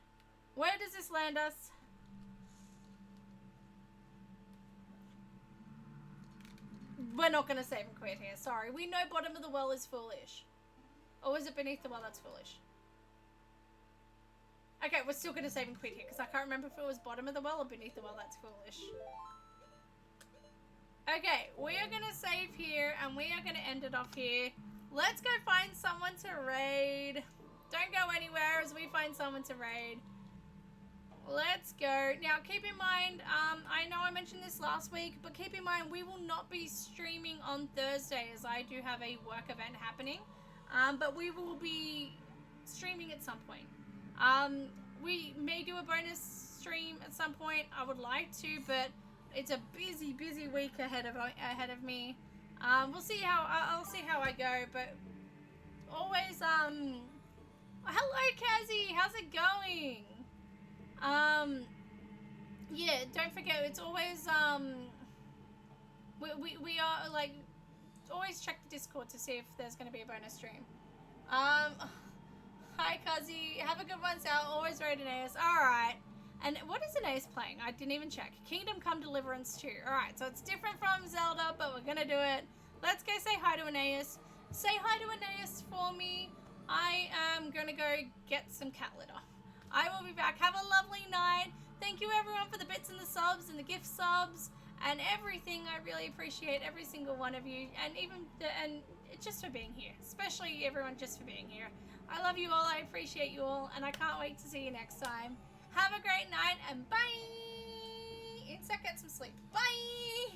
Where does this land us? We're not going to save and quit here. Sorry. We know bottom of the well is foolish. Or is it beneath the well that's foolish? Okay, we're still going to save and quit here because I can't remember if it was bottom of the well or beneath the well that's foolish. Okay, we are going to save here and we are going to end it off here. Let's go find someone to raid. Don't go anywhere as we find someone to raid. Let's go. Now, keep in mind, I know I mentioned this last week, but keep in mind we will not be streaming on Thursday as I do have a work event happening. But we will be streaming at some point. We may do a bonus stream at some point. I would like to, but it's a busy, busy week ahead of me. We'll see how I'll see how I go, but always hello Kazzy, how's it going? Yeah, don't forget it's always we are like always check the Discord to see if there's going to be a bonus stream. Hi Kazzy, have a good one, Sal. Always raid Aeneas. Alright. And what is Aeneas playing? I didn't even check. Kingdom Come Deliverance 2. Alright, so it's different from Zelda, but we're gonna do it. Let's go say hi to Aeneas. Say hi to Aeneas for me. I am gonna go get some cat litter. I will be back. Have a lovely night. Thank you everyone for the bits and the subs and the gift subs and everything. I really appreciate every single one of you, and just for being here. Especially everyone just for being here. I love you all. I appreciate you all, and I can't wait to see you next time. Have a great night, and bye! Insect, get some sleep. Bye!